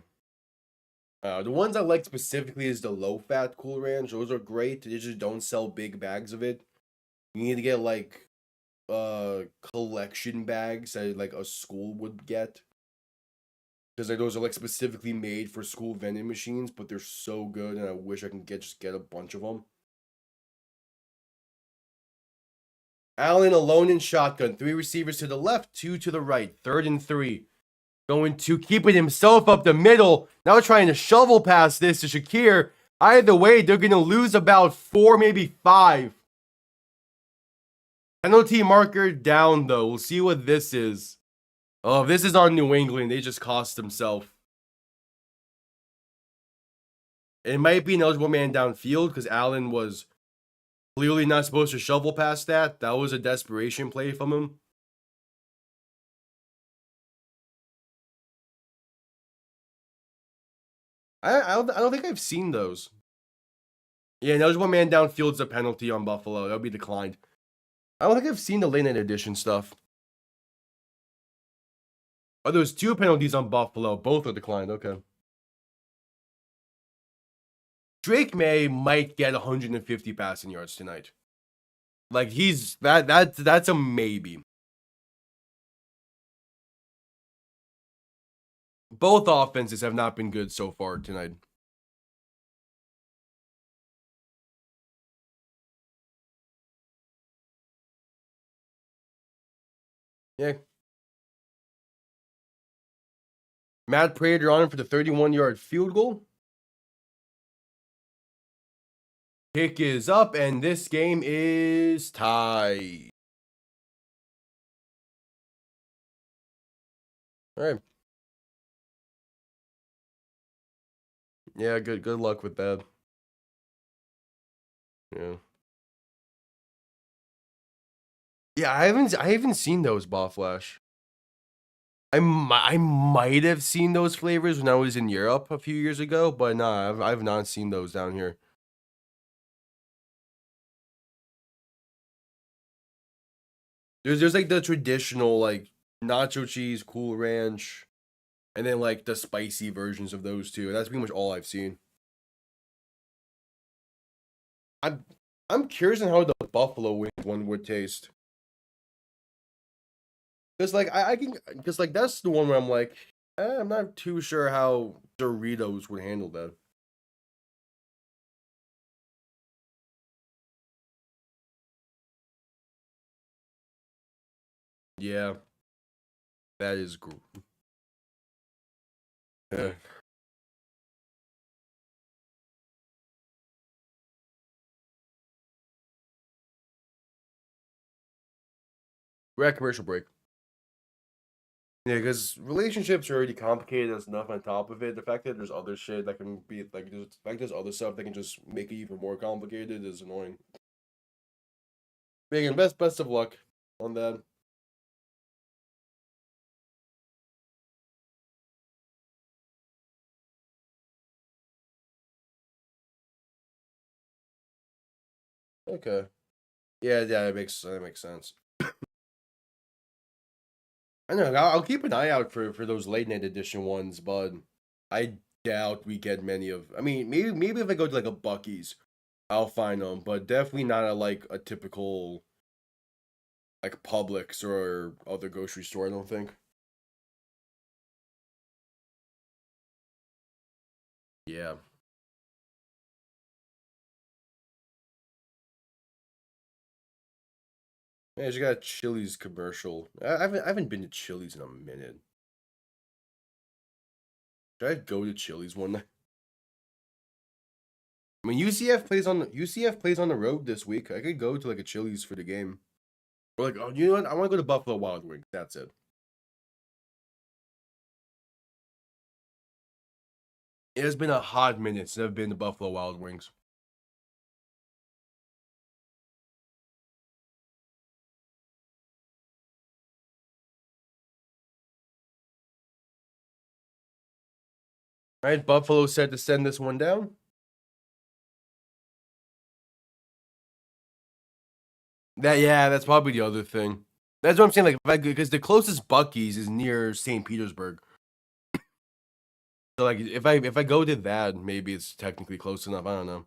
the ones I like specifically is the low-fat Cool Ranch. Those are great. They just don't sell big bags of it. You need to get collection bags that like a school would get. Because those are specifically made for school vending machines, but they're so good, and I wish I can just get a bunch of them. Allen alone in shotgun. 3 receivers to the left, 2 to the right. 3rd and 3. Going to keep it himself up the middle. Now trying to shovel past this to Shakir. Either way, they're going to lose about 4, maybe 5. Penalty marker down, though. We'll see what this is. Oh, if this is on New England, they just cost themselves. It might be an eligible man downfield because Allen was clearly not supposed to shovel past that. That was a desperation play from him. I don't think I've seen those. Yeah, eligible man downfield is a penalty on Buffalo. That'll be declined. I don't think I've seen the late night edition stuff. Oh, there's 2 penalties on Buffalo. Both are declined. Okay. Drake May might get 150 passing yards tonight. Like he's that's a maybe. Both offenses have not been good so far tonight. Yeah. Matt Prater on him for the 31-yard field goal. Kick is up, and this game is tied. All right. Yeah, good luck with that. Yeah. Yeah, I haven't seen those Baflash. I might have seen those flavors when I was in Europe a few years ago, but nah, I've not seen those down here. There's like the traditional nacho cheese, Cool Ranch, and then the spicy versions of those two. That's pretty much all I've seen. I'm curious on how the buffalo wing one would taste. Because I can, because that's the one where I'm like, I'm not too sure how Doritos would handle that. Yeah, that is uh, we're at commercial break. Yeah, because relationships are already complicated as enough on top of it. The fact that there's other shit that can be like, the fact there's other stuff that can just make it even more complicated is annoying. Megan, best of luck on that. Okay. Yeah, that makes sense. I know. I'll keep an eye out for those late night edition ones, but I doubt we get many of. I mean, maybe if I go to like a Bucky's, I'll find them, but definitely not at like a typical like Publix or other grocery store. I don't think. Yeah. Yeah, she got a Chili's commercial. I haven't been to Chili's in a minute. Should I go to Chili's one night? I mean, UCF plays on the road this week. I could go to like a Chili's for the game. Or like, oh, you know what? I want to go to Buffalo Wild Wings. That's it. It has been a hot minute since I've been to Buffalo Wild Wings. All right, Buffalo said to send this one down. That's probably the other thing. That's what I'm saying. Like, because the closest Bucky's is near St. Petersburg. So like, if I go to that, maybe it's technically close enough. I don't know.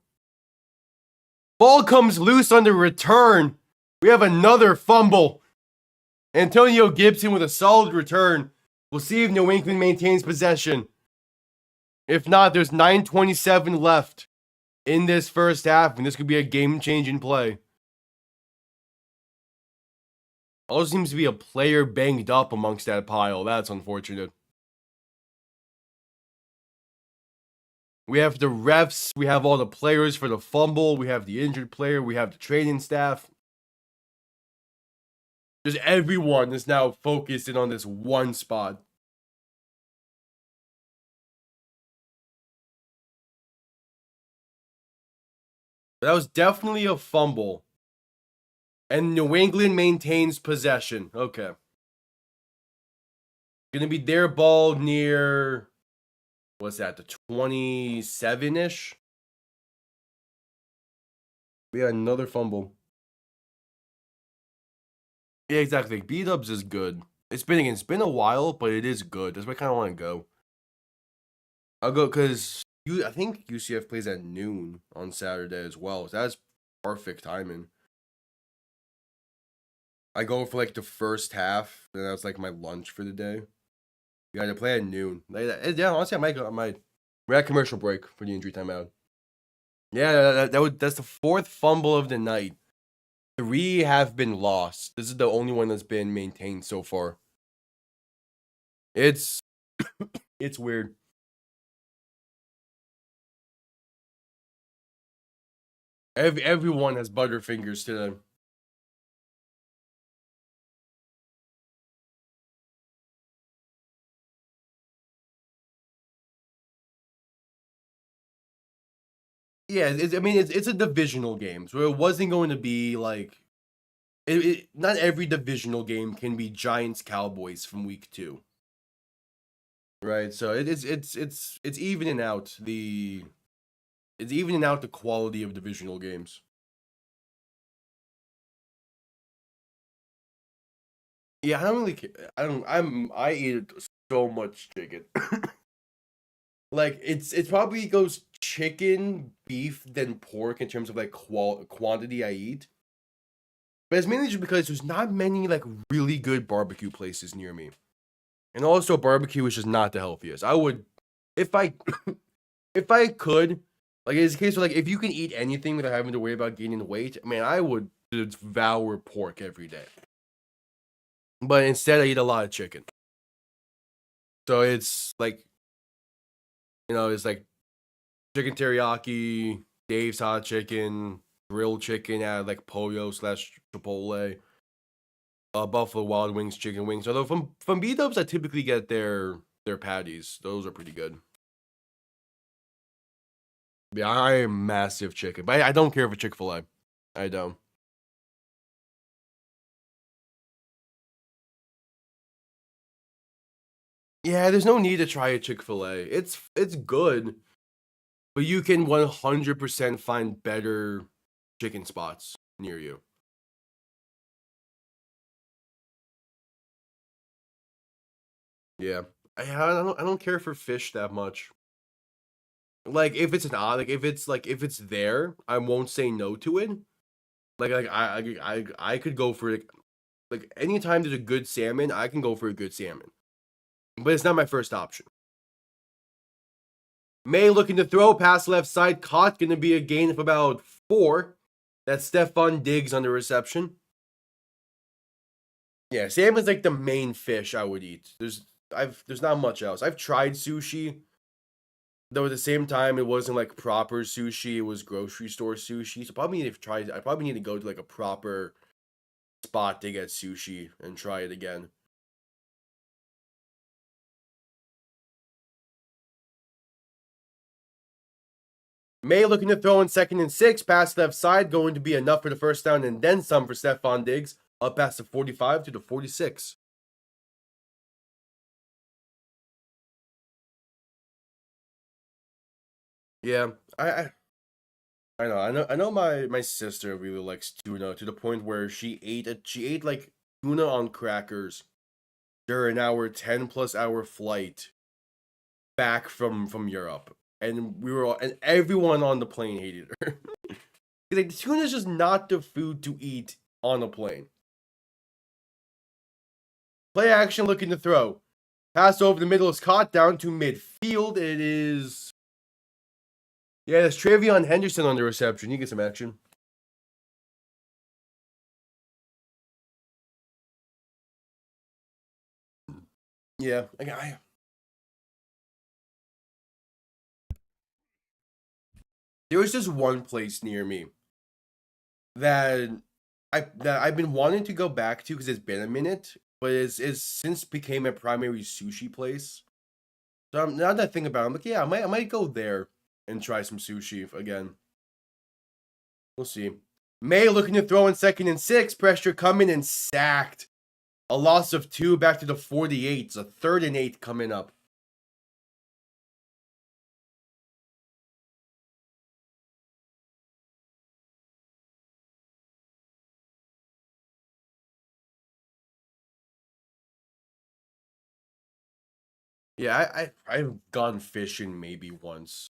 Ball comes loose on the return. We have another fumble. Antonio Gibson with a solid return. We'll see if New England maintains possession. If not, there's 9:27 left in this first half, and this could be a game-changing play. Also seems to be a player banged up amongst that pile. That's unfortunate. We have the refs. We have all the players for the fumble. We have the injured player. We have the training staff. Just everyone is now focused in on this one spot. That was definitely a fumble. And New England maintains possession. Okay. Gonna be their ball near, what's that, the 27-ish? We had another fumble. Yeah, exactly. B-dubs is good. It's been a while, but it is good. That's why I kind of want to go. I'll go because I think UCF plays at noon on Saturday as well. So that's perfect timing. I go for like the first half, and that's like my lunch for the day. You got to play at noon. Yeah, honestly, I might go. We're at commercial break for the injury timeout. Yeah, that's the fourth fumble of the night. 3 have been lost. This is the only one that's been maintained so far. It's it's weird. Everyone has butterfingers today. Yeah, I mean it's a divisional game, so it wasn't going to be like not every divisional game can be Giants Cowboys from week 2, right? So it's evening out the quality of divisional games. Yeah, I don't really care. I eat so much chicken. Like it's probably goes chicken, beef, then pork in terms of like quantity I eat. But it's mainly just because there's not many like really good barbecue places near me. And also, barbecue is just not the healthiest. I would, if I, if I could, like, it's a case of, like, if you can eat anything without having to worry about gaining weight, man, I would devour pork every day. But instead, I eat a lot of chicken. So it's like, it's like chicken teriyaki, Dave's hot chicken, grilled chicken at like Pollo / Chipotle, Buffalo Wild Wings chicken wings. Although from B-Dubs, I typically get their patties. Those are pretty good. Yeah, I am massive chicken, but I don't care for Chick-fil-A. I don't. Yeah, there's no need to try a Chick-fil-A. It's good, but you can 100% find better chicken spots near you. Yeah, I don't care for fish that much. Like if it's if it's there, I won't say no to it. I could go for like anytime there's a good salmon, I can go for a good salmon. But it's not my first option. May looking to throw, pass left side, caught, gonna be a gain of about 4. That's Stephon Diggs on the reception. Yeah, salmon's like the main fish I would eat. There's not much else. I've tried sushi, though at the same time it wasn't like proper sushi, it was grocery store sushi. So I probably need to go to like a proper spot to get sushi and try it again. May looking to throw in 2nd and 6, pass left side, going to be enough for the first down and then some for Stephon Diggs, up past the 45 to the 46. Yeah, I know my sister really likes tuna to the point where she ate like tuna on crackers during our 10+ hour flight back from Europe. And everyone on the plane hated her. Like tuna is just not the food to eat on a plane. Play action looking to throw. Pass over the middle is caught down to midfield. It is. Yeah, there's Travion Henderson on the reception. You get some action. Yeah, there was just one place near me that I've been wanting to go back to because it's been a minute, but it's since became a primary sushi place. So now that I think about it, I'm like, yeah, I might go there and try some sushi again. We'll see. May looking to throw in 2nd and 6, pressure coming and sacked. A loss of 2 back to the 48. It's a 3rd and 8 coming up. Yeah, I've gone fishing maybe once.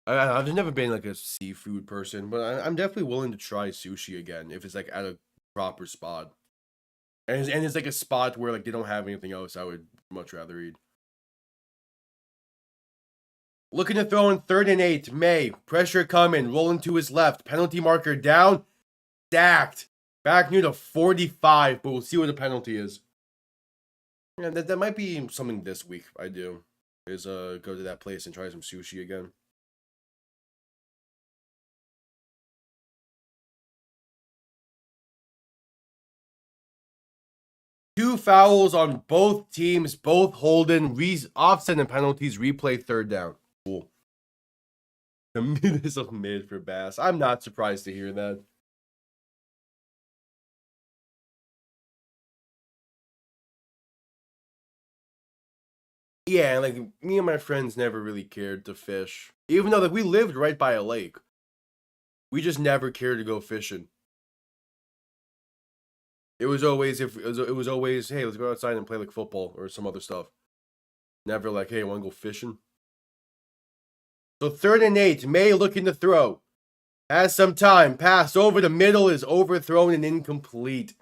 I've never been like a seafood person, but I'm definitely willing to try sushi again if it's like at a proper spot. And it's like a spot where like they don't have anything else I would much rather eat. Looking to throw in 3rd and 8. May. Pressure coming. Rolling to his left. Penalty marker down. Stacked. Back near the 45, but we'll see what the penalty is. Yeah, that might be something this week I do. Is go to that place and try some sushi again. Two fouls on both teams, both holding, offset and penalties, replay 3rd down. Cool. The mid is a mid for Bass. I'm not surprised to hear that. Yeah, like me and my friends never really cared to fish. Even though like we lived right by a lake. We just never cared to go fishing. It was always hey, let's go outside and play like football or some other stuff. Never like, hey, want to go fishing? So 3rd and 8, May looking to throw. Has some time. Pass over the middle is overthrown and incomplete.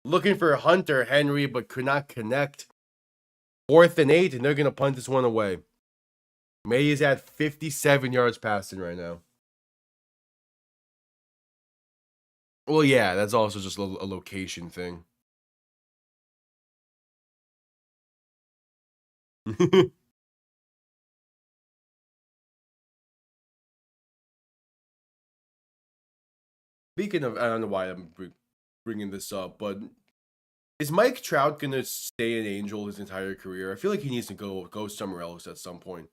Looking for Hunter Henry, but could not connect. 4th and 8, and they're going to punt this one away. May is at 57 yards passing right now. Well, yeah, that's also just a location thing. Speaking of, I don't know why I'm bringing this up, but is Mike Trout going to stay an Angel his entire career? I feel like he needs to go somewhere else at some point.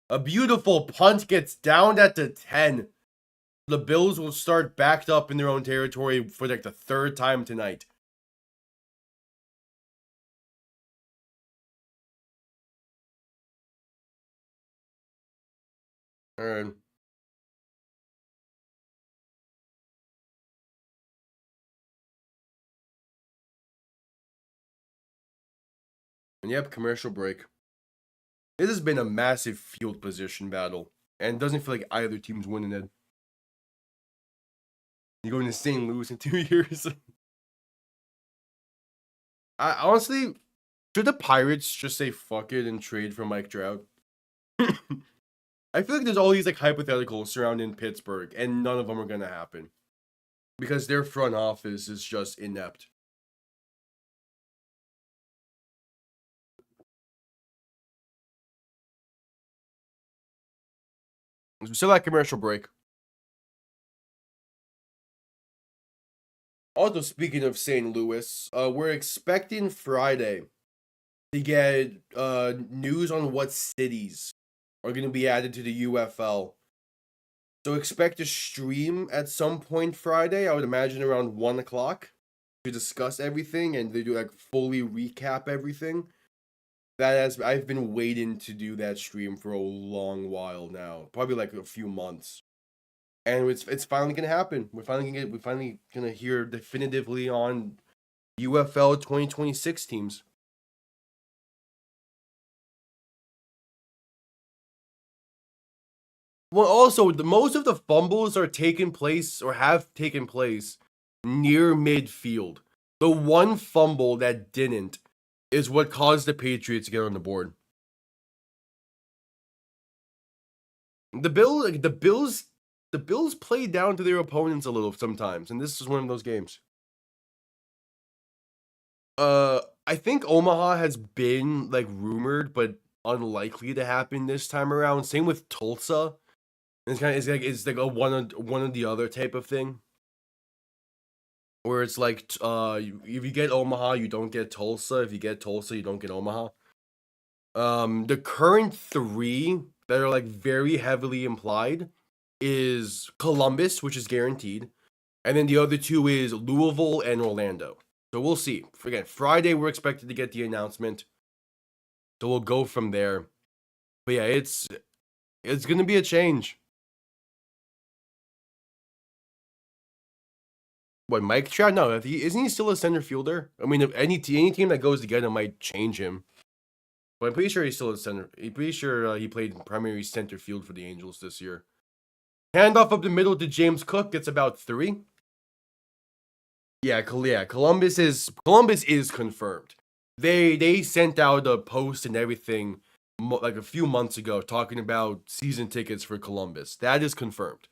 A beautiful punt gets downed at the 10. The Bills will start backed up in their own territory for like the 3rd time tonight. And yep, commercial break. This has been a massive field position battle, and it doesn't feel like either team's winning it. You're going to St. Louis in 2 years. I honestly, should the Pirates just say fuck it and trade for Mike Trout? I feel like there's all these like hypotheticals surrounding Pittsburgh, and none of them are gonna happen because their front office is just inept. Still at commercial break. Also, speaking of St. Louis, we're expecting Friday to get news on what cities are going to be added to the UFL. So expect a stream at some point Friday. I would imagine around 1 o'clock to discuss everything and they do like fully recap everything. I've been waiting to do that stream for a long while now, probably like a few months. And it's finally gonna happen. We're finally gonna hear definitively on UFL 2026 teams. Well, also most of the fumbles are taking place or have taken place near midfield. The one fumble that didn't is what caused the Patriots to get on the board. The Bills play down to their opponents a little sometimes, and this is one of those games. I think Omaha has been like rumored, but unlikely to happen this time around. Same with Tulsa. It's like a one or the other type of thing. Where it's like if you get Omaha, you don't get Tulsa. If you get Tulsa, you don't get Omaha. The current 3 that are like very heavily implied is Columbus, which is guaranteed, and then the other 2 is Louisville and Orlando. So we'll see. Again, Friday we're expected to get the announcement, so we'll go from there. But yeah, it's gonna be a change. What, Mike Trout? No, isn't he still a center fielder? I mean, if any team that goes together might change him. But I'm pretty sure he's still a center. I'm pretty sure he played primary center field for the Angels this year. Handoff up the middle to James Cook. Gets about 3. Yeah, Columbus is confirmed. They sent out a post and everything like a few months ago talking about season tickets for Columbus. That is confirmed.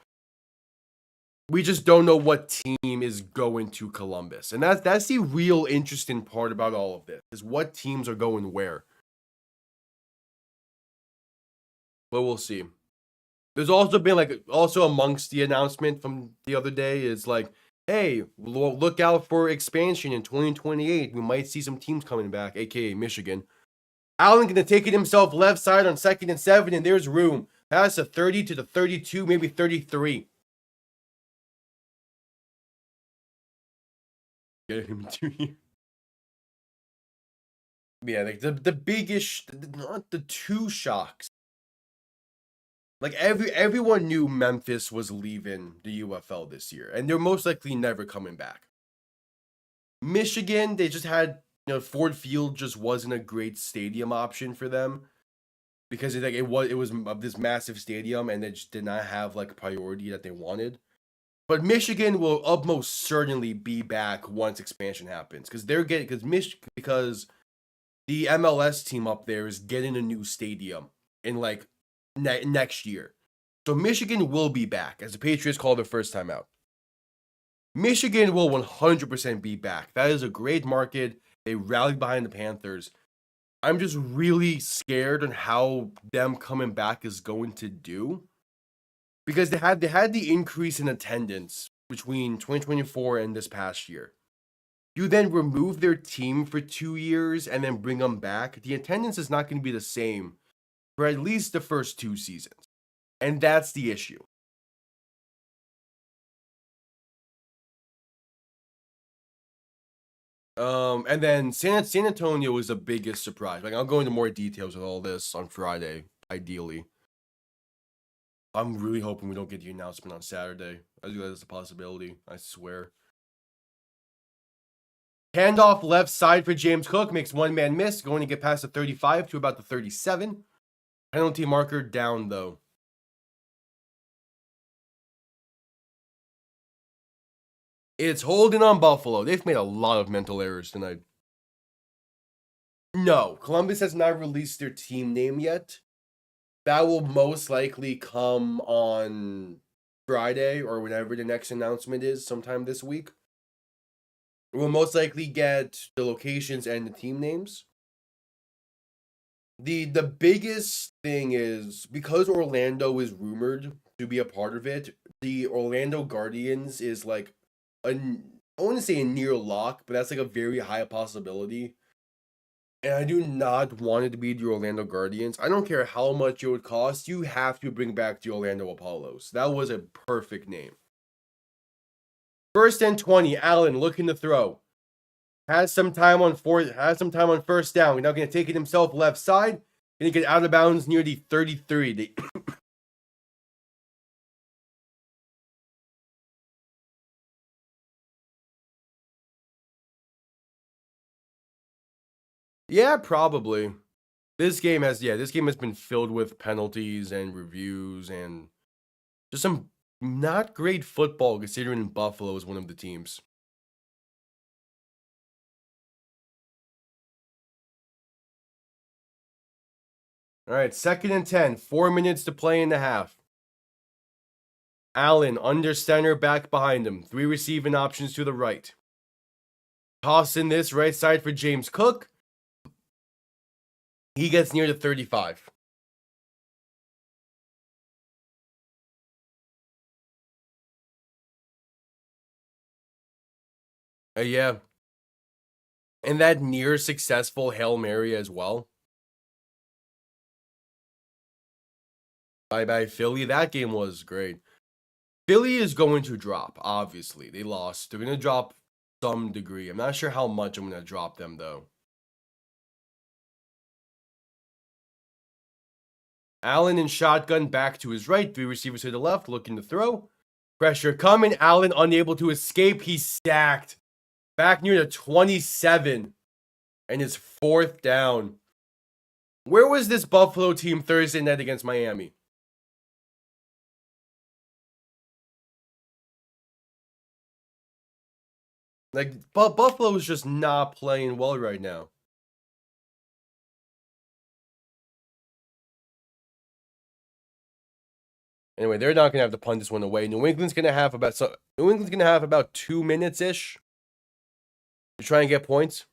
We just don't know what team is going to Columbus. And that's the real interesting part about all of this, is what teams are going where. But we'll see. There's also been also amongst the announcement from the other day is like, hey, look out for expansion in 2028. We might see some teams coming back, aka Michigan. Allen gonna take it himself left side on 2nd and 7, and there's room. Pass a 30 to the 32, maybe 33. Get him to here. Yeah, like the biggest, not the 2 shocks. Like everyone knew Memphis was leaving the UFL this year, and they're most likely never coming back. Michigan, they just had Ford Field just wasn't a great stadium option for them because it was this massive stadium and it just did not have like priority that they wanted. But Michigan will utmost certainly be back once expansion happens because the MLS team up there is getting a new stadium in like next year. So Michigan will be back, as the Patriots call their first time out. Michigan will 100% be back. That is a great market. They rallied behind the Panthers. I'm just really scared on how them coming back is going to do. Because they had the increase in attendance between 2024 and this past year. You then remove their team for 2 years and then bring them back. The attendance is not going to be the same for at least the first 2 seasons. And that's the issue. And then San Antonio was the biggest surprise. Like, I'll go into more details with all this on Friday, ideally. I'm really hoping we don't get the announcement on Saturday. I think that's a possibility, I swear. Handoff left side for James Cook, makes one man miss, going to get past the 35 to about the 37. Penalty marker down, though. It's holding on Buffalo. They've made a lot of mental errors tonight. No, Columbus has not released their team name yet. That will most likely come on Friday or whenever the next announcement is, sometime this week. We'll most likely get the locations and the team names. The biggest thing is, because Orlando is rumored to be a part of it, the Orlando Guardians is like I want to say a near lock, but that's like a very high possibility. And I do not want it to be the Orlando Guardians. I don't care how much it would cost. You have to bring back the Orlando Apollos. That was a perfect name. 1st and 20. Allen looking to throw. Has some time on first down. He's now going to take it himself left side. Going to get out of bounds near the 33. Yeah, probably. This game has been filled with penalties and reviews and just some not great football, considering Buffalo is one of the teams. All right, 2nd and 10. 4 minutes to play in the half. Allen under center, back behind him. 3 receiving options to the right. Toss in this right side for James Cook. He gets near the 35. Yeah. And that near successful Hail Mary as well. Bye-bye, Philly. That game was great. Philly is going to drop, obviously. They lost. They're going to drop some degree. I'm not sure how much I'm going to drop them, though. Allen in shotgun, back to his right. 3 receivers to the left, looking to throw. Pressure coming. Allen unable to escape. He's stacked. Back near the 27. And it's 4th down. Where was this Buffalo team Thursday night against Miami? Like, Buffalo is just not playing well right now. Anyway, they're not gonna have to punt this one away. New England's gonna have about 2 minutes ish to try and get points.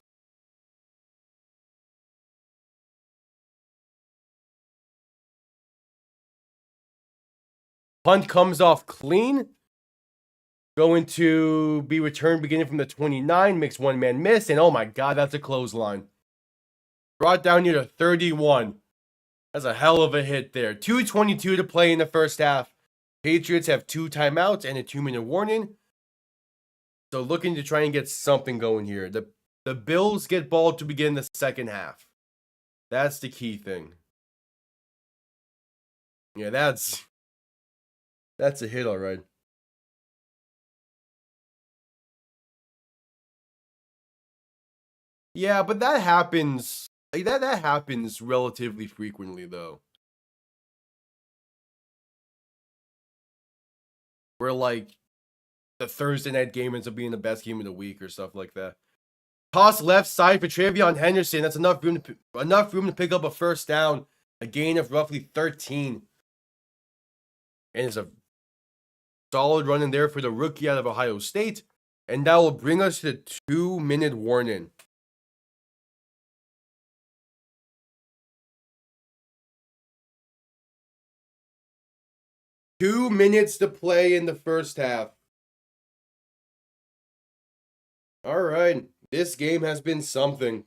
Punt comes off clean. Going to be returned beginning from the 29. Makes one man miss. And oh my God, that's a clothesline. Brought down near the 31. That's a hell of a hit there. 2:22 to play in the first half. Patriots have 2 timeouts and a 2-minute warning. So looking to try and get something going here. The Bills get ball to begin the second half. That's the key thing. Yeah, that's a hit, all right. Yeah, but that happens. Like, that happens relatively frequently, though. Where, like, the Thursday night game ends up being the best game of the week or stuff like that. Toss left side for Travion Henderson. That's enough room to pick up a first down. A gain of roughly 13. And it's a solid run in there for the rookie out of Ohio State. And that will bring us to the 2-minute warning. Two minutes to play in the first half. All right. This game has been something.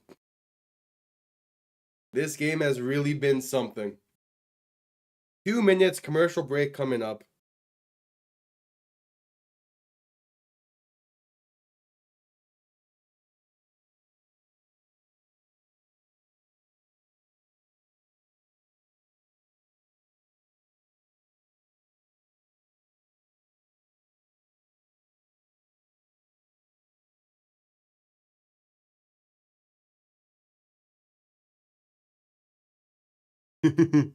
This game has really been something. 2 minutes, commercial break coming up. Man,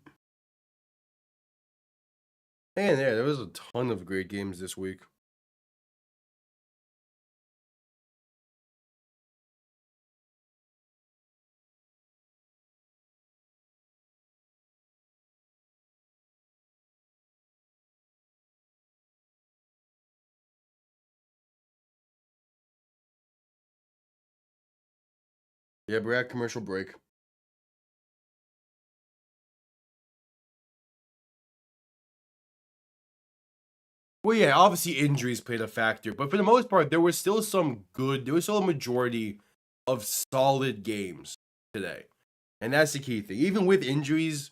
there was a ton of great games this week. Yeah, we're at commercial break. Well, yeah, obviously injuries played a factor, but for the most part, there was still a majority of solid games today. And that's the key thing. Even with injuries,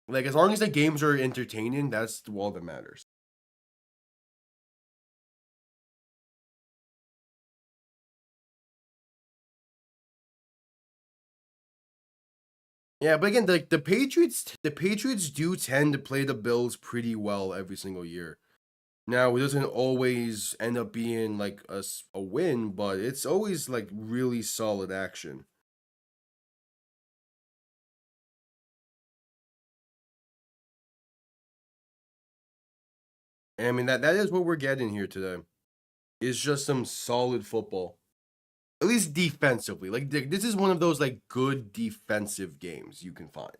like, as long as the games are entertaining, that's all that matters. Yeah, but again, the Patriots do tend to play the Bills pretty well every single year. Now, it doesn't always end up being like a win, but it's always like really solid action. And I mean that is what we're getting here today. It's just some solid football. At least defensively. Like, this is one of those like good defensive games you can find.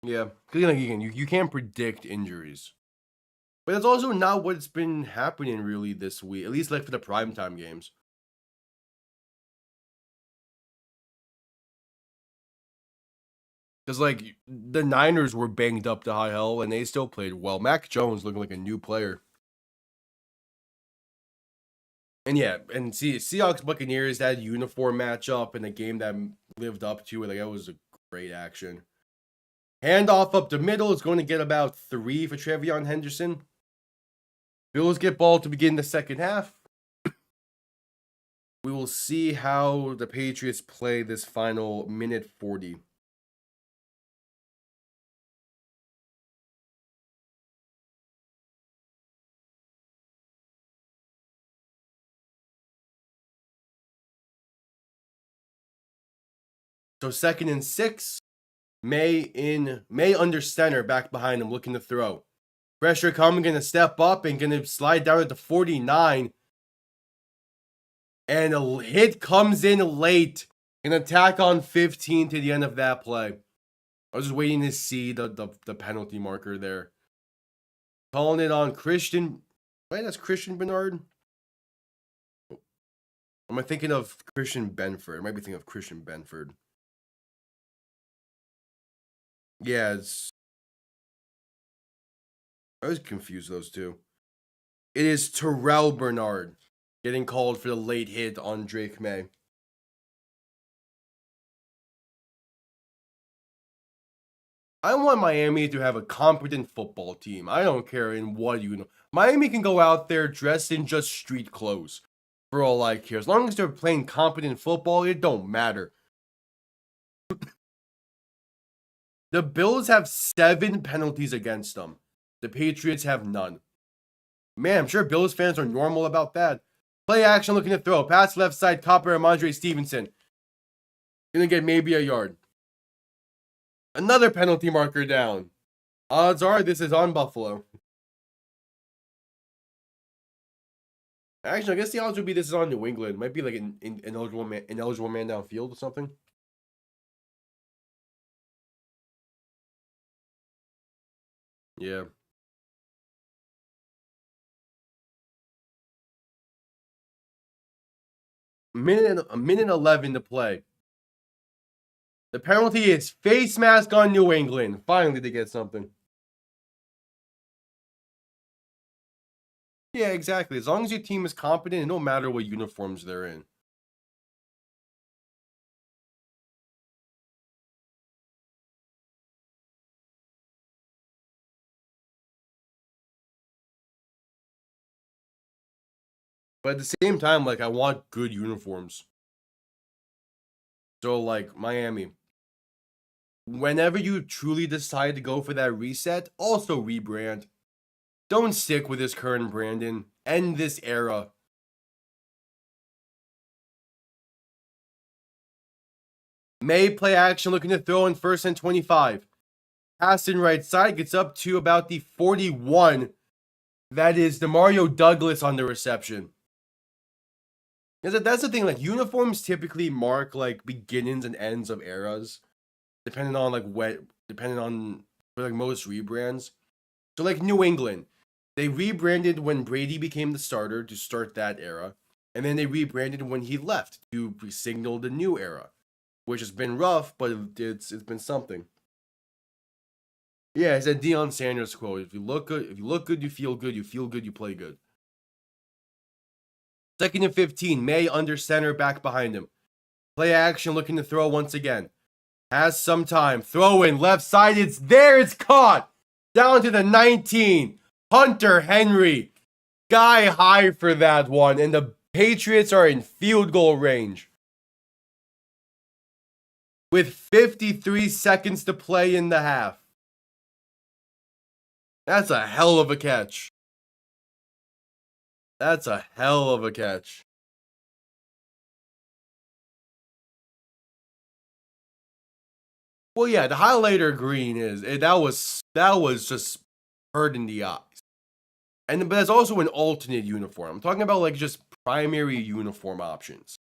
Yeah, because again, you can't predict injuries. But that's also not what's been happening really this week, at least like for the primetime games. Because like the Niners were banged up to high hell and they still played well. Mac Jones looking like a new player. And yeah, and see Seahawks Buccaneers, that uniform matchup and the game that lived up to it, like that was a great action. Handoff up the middle is going to get about 3 for Travion Henderson. Bills get ball to begin the second half. We will see how the Patriots play this final minute 40. So 2nd and 6. May under center, back behind him, looking to throw. Pressure coming, gonna step up and gonna slide down at the 49. And a hit comes in late. An attack on 15 to the end of that play. I was just waiting to see the penalty marker there. Calling it on Christian. Wait, that's Christian Bernard? Am I thinking of Christian Benford? I might be thinking of Christian Benford. Yeah, I was confused those two. It is Terrell Bernard getting called for the late hit on Drake May. I want Miami to have a competent football team. I don't care in what Miami can go out there dressed in just street clothes for all I care. As long as they're playing competent football, it don't matter. The Bills have 7 penalties against them. The Patriots have none. Man, I'm sure Bills fans are normal about that. Play action looking to throw. Pass left side. Copper and Ramondre Stevenson. Gonna get maybe a yard. Another penalty marker down. Odds are this is on Buffalo. Actually, I guess the odds would be this is on New England. Might be like an ineligible man downfield or something. Yeah. A minute 11 to play. The penalty is face mask on New England. Finally, they get something. Yeah, exactly. As long as your team is competent, it don't matter what uniforms they're in. But at the same time, like, I want good uniforms. So, like, Miami. Whenever you truly decide to go for that reset, also rebrand. Don't stick with this current Brandon. End this era. May play action looking to throw in 1st and 25. Pass in right side gets up to about the 41. That is Demario Douglas on the reception. That's the thing, like, uniforms typically mark like beginnings and ends of eras, depending on for like most rebrands. So like New England, they rebranded when Brady became the starter to start that era, and then they rebranded when he left to signal the new era, which has been rough, but it's been something. Yeah, it's a Deion Sanders quote. If you look good, you feel good. You feel good, you play good. 2nd and 15. May under center, back behind him. Play action, looking to throw once again. Has some time. Throw in left side. It's there. It's caught. Down to the 19. Hunter Henry. Guy high for that one. And the Patriots are in field goal range. With 53 seconds to play in the half. That's a hell of a catch. That's a hell of a catch. Well, yeah, the highlighter green that was just hurting the eyes. But there's also an alternate uniform. I'm talking about like just primary uniform options.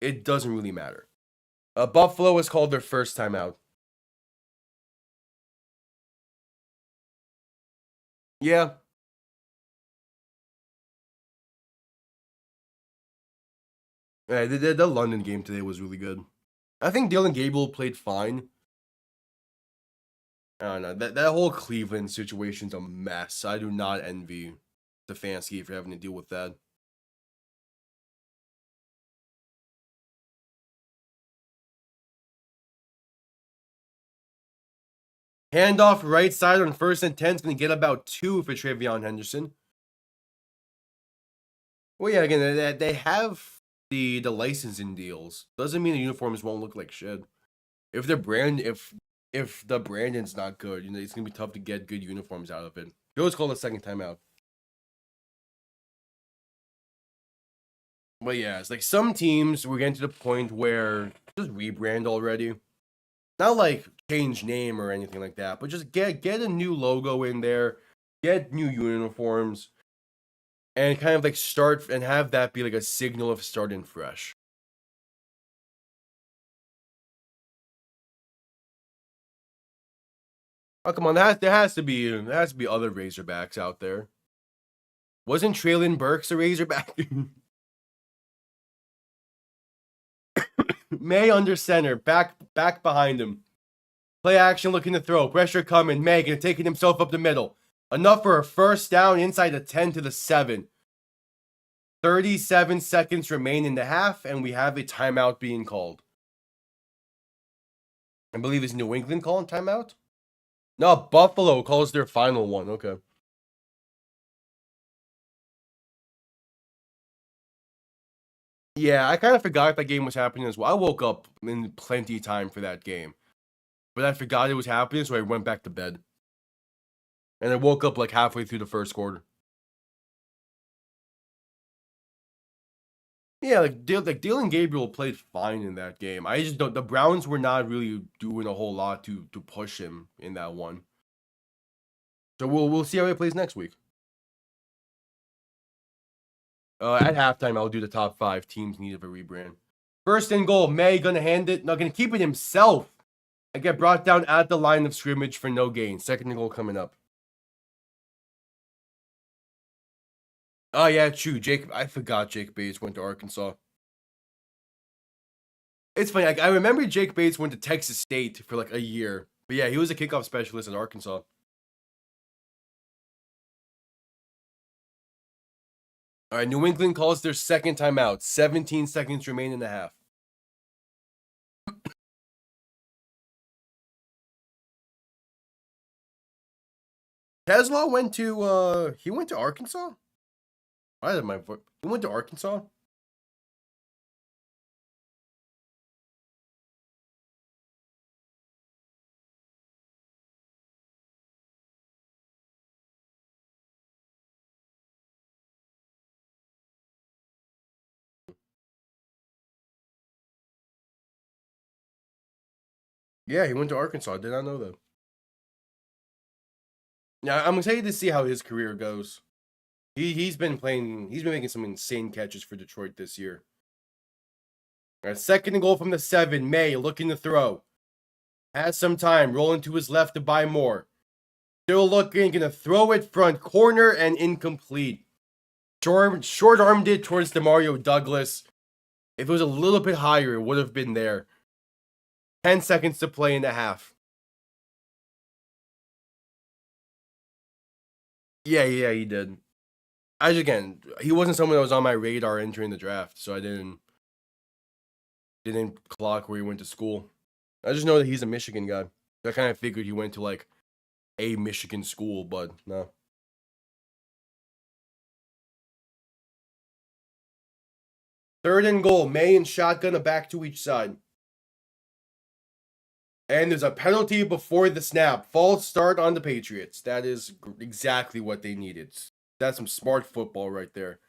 It doesn't really matter. Buffalo has called their first time out. Yeah. Yeah, the London game today was really good. I think Dylan Gable played fine. I don't know. That whole Cleveland situation's a mess. I do not envy Stefanski for having to deal with that. Handoff right side on 1st and 10 is going to get about 2 for Travion Henderson. Well, yeah, again, they have the licensing deals. Doesn't mean the uniforms won't look like shit. If the branding's not good, it's gonna be tough to get good uniforms out of it. Joe's called a second timeout. But yeah, it's like some teams we're getting to the point where just rebrand already. Not like change name or anything like that, but just get a new logo in there, get new uniforms. And kind of like start and have that be like a signal of starting fresh. Oh, come on. There has to be other Razorbacks out there. Wasn't Traylon Burks a Razorback? May under center, back behind him. Play action looking to throw. Pressure coming. May taking himself up the middle. Enough for a first down inside the 10 to the 7. 37 seconds remain in the half, and we have a timeout being called. I believe it's New England calling timeout? No, Buffalo calls their final one. Okay. Yeah, I kind of forgot that game was happening as well. I woke up in plenty of time for that game. But I forgot it was happening, so I went back to bed. And I woke up like halfway through the first quarter. Yeah, like Dylan Gabriel played fine in that game. I just don't. The Browns were not really doing a whole lot to push him in that one. So we'll see how he plays next week. At halftime, I'll do the top 5 teams need of a rebrand. First and goal, May gonna hand it. Not gonna keep it himself. I get brought down at the line of scrimmage for no gain. Second and goal coming up. Oh yeah, true. I forgot Jake Bates went to Arkansas. It's funny. I remember Jake Bates went to Texas State for like a year. But yeah, he was a kickoff specialist at Arkansas. All right, New England calls their second timeout. 17 seconds remain in the half. Tesla went to he went to Arkansas? I had my foot. He went to Arkansas? Yeah, he went to Arkansas. I did not know that. Yeah, I'm excited to see how his career goes. He's been making some insane catches for Detroit this year. All right, second and goal from the 7. May looking to throw. Has some time, rolling to his left to buy more. Still looking, gonna throw it front corner and incomplete. Short armed it towards Demario Douglas. If it was a little bit higher, it would have been there. 10 seconds to play in the half. Yeah, he did. Again, he wasn't someone that was on my radar entering the draft, so I didn't clock where he went to school. I just know that he's a Michigan guy. I kind of figured he went to like a Michigan school, but no. Third and goal, May and shotgun, a back to each side. And there's a penalty before the snap. False start on the Patriots. That is exactly what they needed. That's some smart football right there.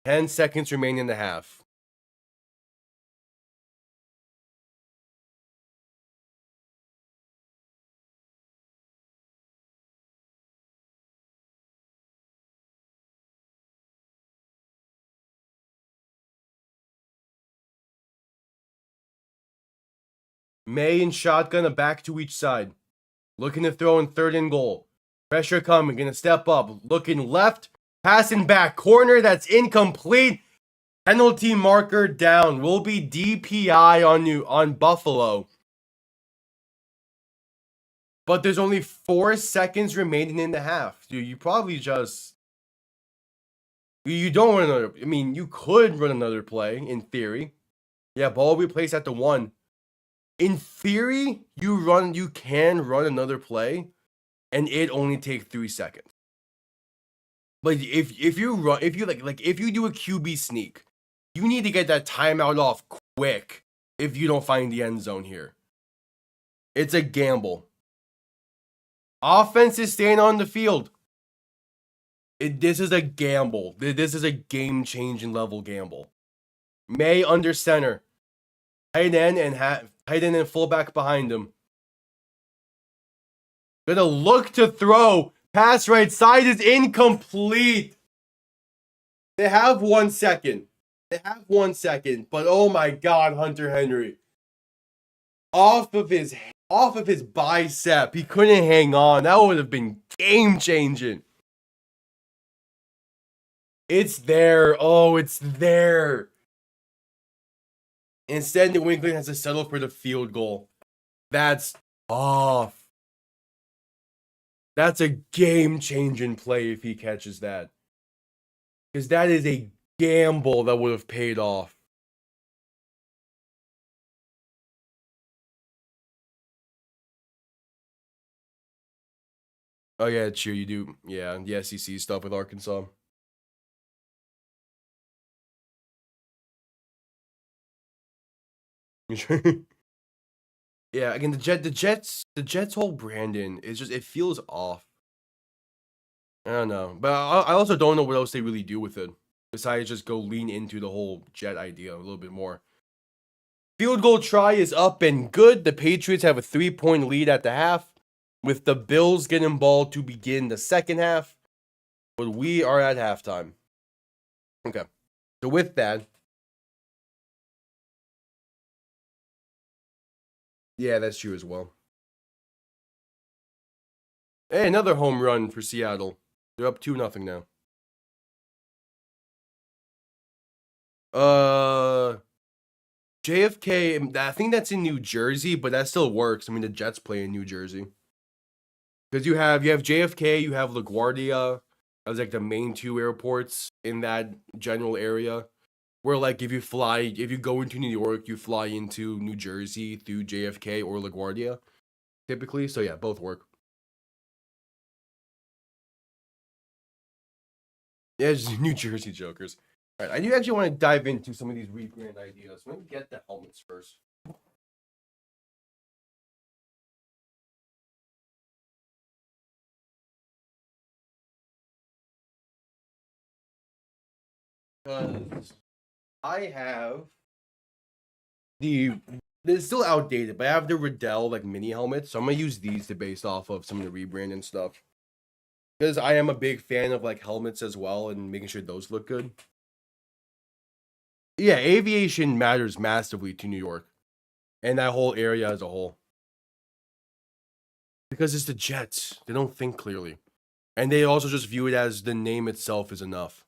Ten seconds remaining in the half. May and shotgun, a back to each side. Looking to throw in third and goal. Pressure coming, gonna step up. Looking left, passing back. Corner, that's incomplete. Penalty marker down. Will be DPI on Buffalo. But there's only 4 seconds remaining in the half. Dude, you probably just... You don't run another... I mean, you could run another play, in theory. Yeah, ball will be placed at the 1. In theory, you can run another play, and it only takes 3 seconds. But if you do a QB sneak, you need to get that timeout off quick if you don't find the end zone here. It's a gamble. Offense is staying on the field. This is a gamble. This is a game-changing level gamble. May under center. Tight end and fullback behind him. Gonna look to throw. Pass right side is incomplete. They have 1 second. But oh my God, Hunter Henry. Off of his bicep. He couldn't hang on. That would have been game-changing. It's there. Oh, it's there. Instead, New England has to settle for the field goal. That's off. That's a game-changing play if he catches that. Because that is a gamble that would have paid off. Oh, yeah, true. You do. Yeah, the SEC stuff with Arkansas. Yeah, again, the Jets whole Brandon is just, it feels off. I don't know, but I also don't know what else they really do with it besides just go lean into the whole Jet idea a little bit more. Field goal try is up and good. The Patriots have a 3-point lead at the half, with the Bills getting ball to begin the second half. But we are at halftime. Okay, so with that, yeah, that's true as well. Hey, another home run for Seattle. They're up 2-0 now. JFK, I think that's in New Jersey, but that still works. I mean, the Jets play in New Jersey. Because you have JFK, you have LaGuardia as like the main two airports in that general area. Where like if you go into New York, you fly into New Jersey through JFK or LaGuardia, typically. So yeah, both work. Yeah, just New Jersey Jokers. All right, I do actually want to dive into some of these rebrand ideas. Let me get the helmets first. Because I have it's still outdated, but I have the Riddell like mini helmets, so I'm gonna use these to base off of some of the rebrand and stuff. Because I am a big fan of like helmets as well and making sure those look good. Yeah, aviation matters massively to New York and that whole area as a whole. Because it's the Jets. They don't think clearly. And they also just view it as the name itself is enough.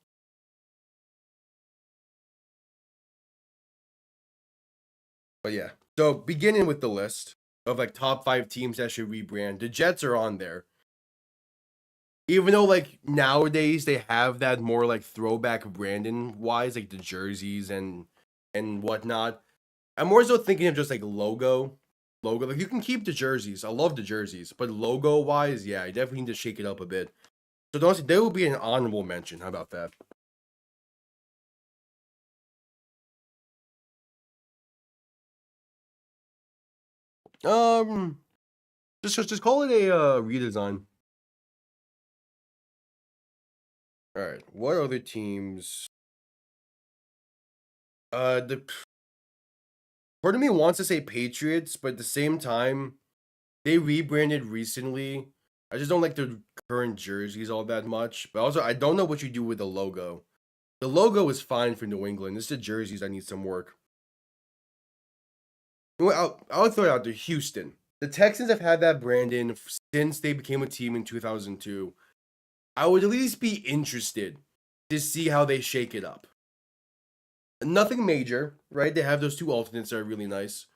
But yeah. So beginning with the list of like top 5 teams that should rebrand, the Jets are on there. Even though like nowadays they have that more like throwback Brandon wise, like the jerseys and whatnot. I'm more so thinking of just like logo. Like you can keep the jerseys. I love the jerseys, but logo wise, yeah, I definitely need to shake it up a bit. So those there will be an honorable mention. How about that? Um, just call it a redesign. All right. What other teams? The part of me wants to say Patriots, but at the same time, they rebranded recently. I just don't like their current jerseys all that much. But also, I don't know what you do with the logo. The logo is fine for New England. It's the jerseys that need some work. You know what, I'll throw it out there. Houston. The Texans have had that branding since they became a team in 2002. I would at least be interested to see how they shake it up. Nothing major, right? They have those 2 alternates that are really nice.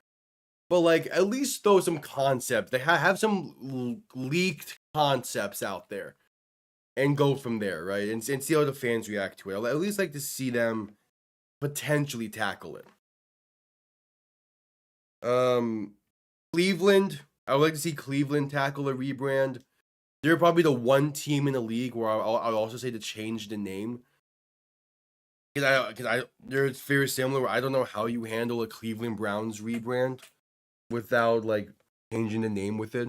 But like at least throw some concepts. They have some leaked concepts out there and go from there, right? And see how the fans react to it. I'll at least like to see them potentially tackle it. Cleveland. I would like to see Cleveland tackle a rebrand. They're probably the one team in the league where I'll also say to change the name. Because they're very similar. I don't know how you handle a Cleveland Browns rebrand without like changing the name with it.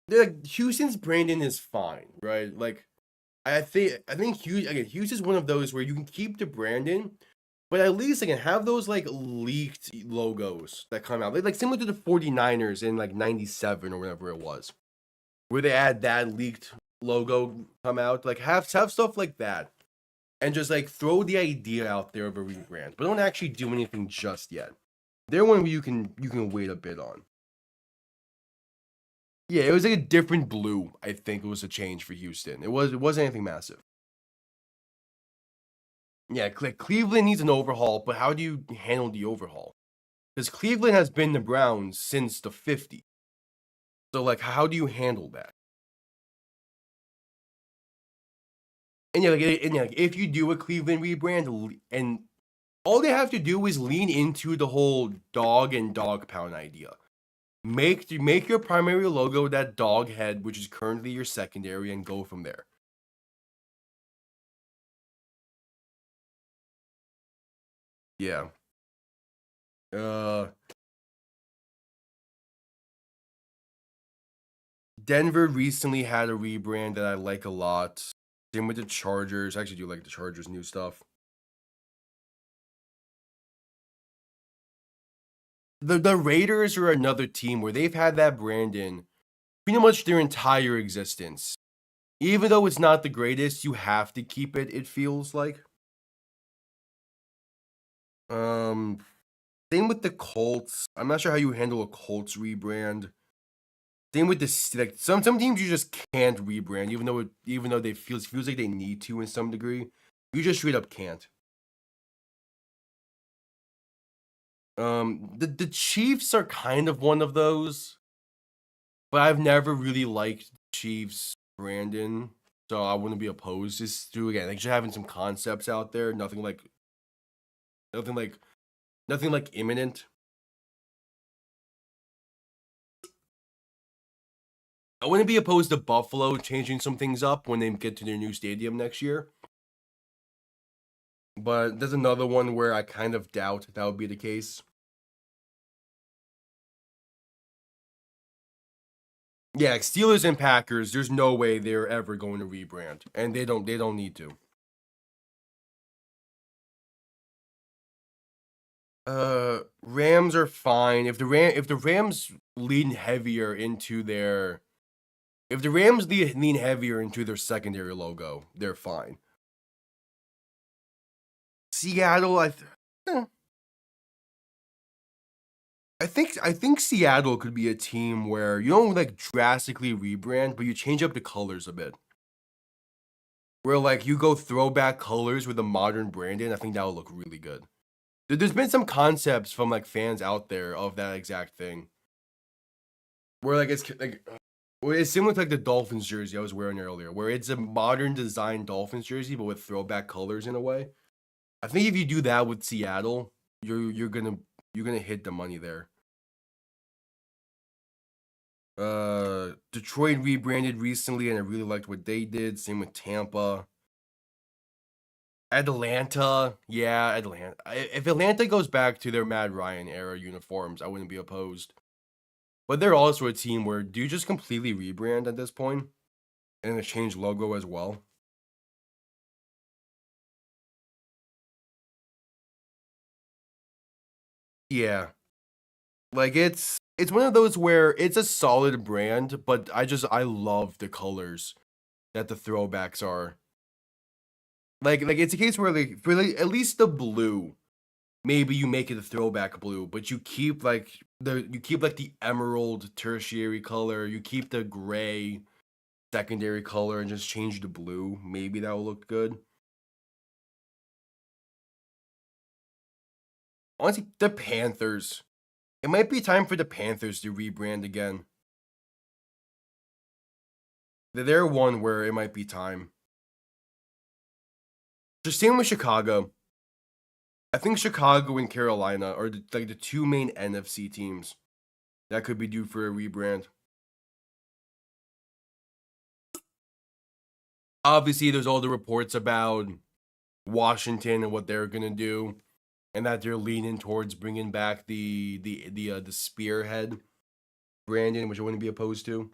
Like Houston's branding is fine, right? Like I think Houston's one of those where you can keep the branding, but at least again have those like leaked logos that come out. Like similar to the 49ers in like 97 or whatever it was. Where they had that leaked logo come out. Like have stuff like that. And just like throw the idea out there of a rebrand. But don't actually do anything just yet. They're one where you can wait a bit on. Yeah, it was like a different blue. I think it was a change for Houston. It wasn't anything massive. Yeah, like Cleveland needs an overhaul, but how do you handle the overhaul? Because Cleveland has been the Browns since the 50s. So like how do you handle that? And yeah, if you do a Cleveland rebrand and all they have to do is lean into the whole dog and dog pound idea. Make your primary logo that dog head, which is currently your secondary, and go from there. Yeah. Uh, Denver recently had a rebrand that I like a lot. Same with the Chargers. I actually do like the Chargers' new stuff. The Raiders are another team where they've had that brand in pretty much their entire existence. Even though it's not the greatest, you have to keep it, it feels like. Same with the Colts. I'm not sure how you handle a Colts rebrand. Same with this, like some teams you just can't rebrand, even though they feels like they need to in some degree. You just straight up can't. The Chiefs are kind of one of those, but I've never really liked Chiefs Brandon, so I wouldn't be opposed to again like just having some concepts out there. Nothing like nothing like imminent. I wouldn't be opposed to Buffalo changing some things up when they get to their new stadium next year. But there's another one where I kind of doubt that would be the case. Yeah, like Steelers and Packers, there's no way they're ever going to rebrand, and they don't need to. Rams are fine. If the Rams lean heavier into their lean heavier into their secondary logo, they're fine. Seattle, I think Seattle could be a team where you don't like drastically rebrand, but you change up the colors a bit. Where like you go throwback colors with a modern branding, I think that would look really good. There's been some concepts from like fans out there of that exact thing. Where like it's similar to like the Dolphins jersey I was wearing earlier, where it's a modern design Dolphins jersey but with throwback colors in a way. I think if you do that with Seattle, you're gonna hit the money there. Detroit rebranded recently, and I really liked what they did. Same with Tampa. Atlanta, yeah, Atlanta. If Atlanta goes back to their Matt Ryan era uniforms, I wouldn't be opposed. But they're also a team where do you just completely rebrand at this point and a change logo as well? Yeah, like it's one of those where it's a solid brand, but I love the colors that the throwbacks are. Like it's a case where like for like at least the blue, maybe you make it a throwback blue, but you keep like the emerald tertiary color, you keep the gray secondary color and just change the blue. Maybe that will look good. Honestly, the Panthers. It might be time for the Panthers to rebrand again. They're one where it might be time. Just same with Chicago. I think Chicago and Carolina are like the two main NFC teams that could be due for a rebrand. Obviously, there's all the reports about Washington and what they're gonna do, and that they're leaning towards bringing back the spearhead Brandon, which I wouldn't be opposed to.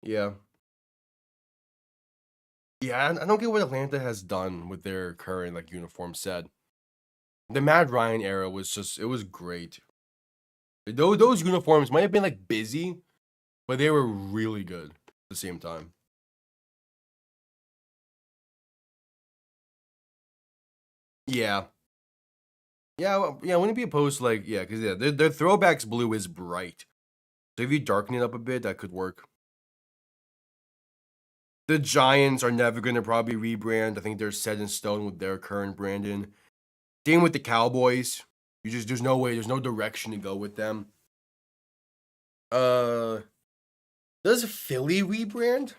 Yeah, yeah. I don't get what Atlanta has done with their current like uniform set. The Matt Ryan era was just it was great. Those uniforms might have been like busy, but they were really good at the same time. Yeah, yeah, yeah. I wouldn't be opposed to like yeah, because yeah, their throwbacks blue is bright. So if you darken it up a bit, that could work. The Giants are never going to probably rebrand. I think they're set in stone with their current branding. Same with the Cowboys. There's no way, there's no direction to go with them. Uh, does Philly rebrand?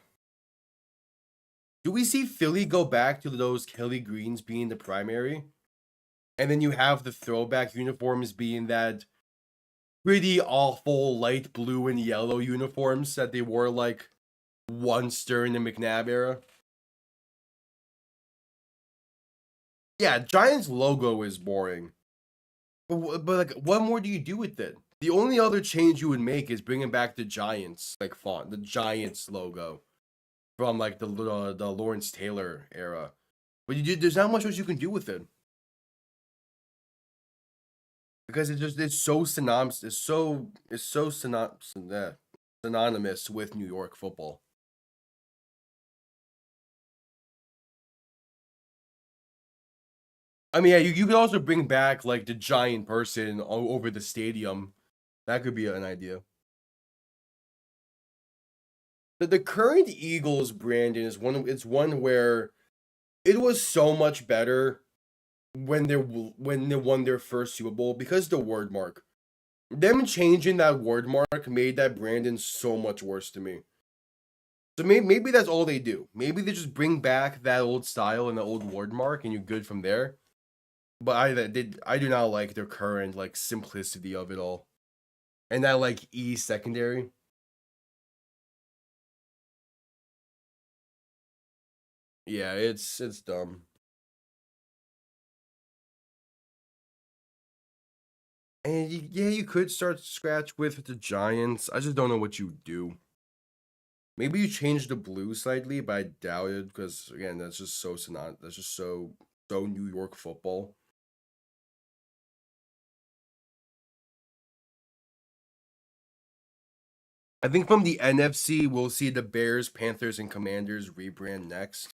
Do we see Philly go back to those Kelly Greens being the primary? And then you have the throwback uniforms being that pretty awful light blue and yellow uniforms that they wore like once during the McNabb era. Yeah, Giants logo is boring. But like, what more do you do with it? The only other change you would make is bringing back the Giants like font, the Giants logo from like the Lawrence Taylor era. But there's not much else you can do with it because it's so synonymous. It's so synonymous with New York football. I mean, yeah, you could also bring back like the giant person over the stadium. That could be an idea. The current Eagles branding is one where it was so much better when they won their first Super Bowl because the word mark. Them changing that word mark made that branding so much worse to me. So maybe that's all they do. Maybe they just bring back that old style and the old word mark, and you're good from there. But I do not like their current like simplicity of it all, and that like E secondary. Yeah, it's dumb. And yeah, you could start scratch with the Giants. I just don't know what you do. Maybe you change the blue slightly, but I doubt it because again, that's just that's just so New York football. I think from the NFC, we'll see the Bears, Panthers, and Commanders rebrand next.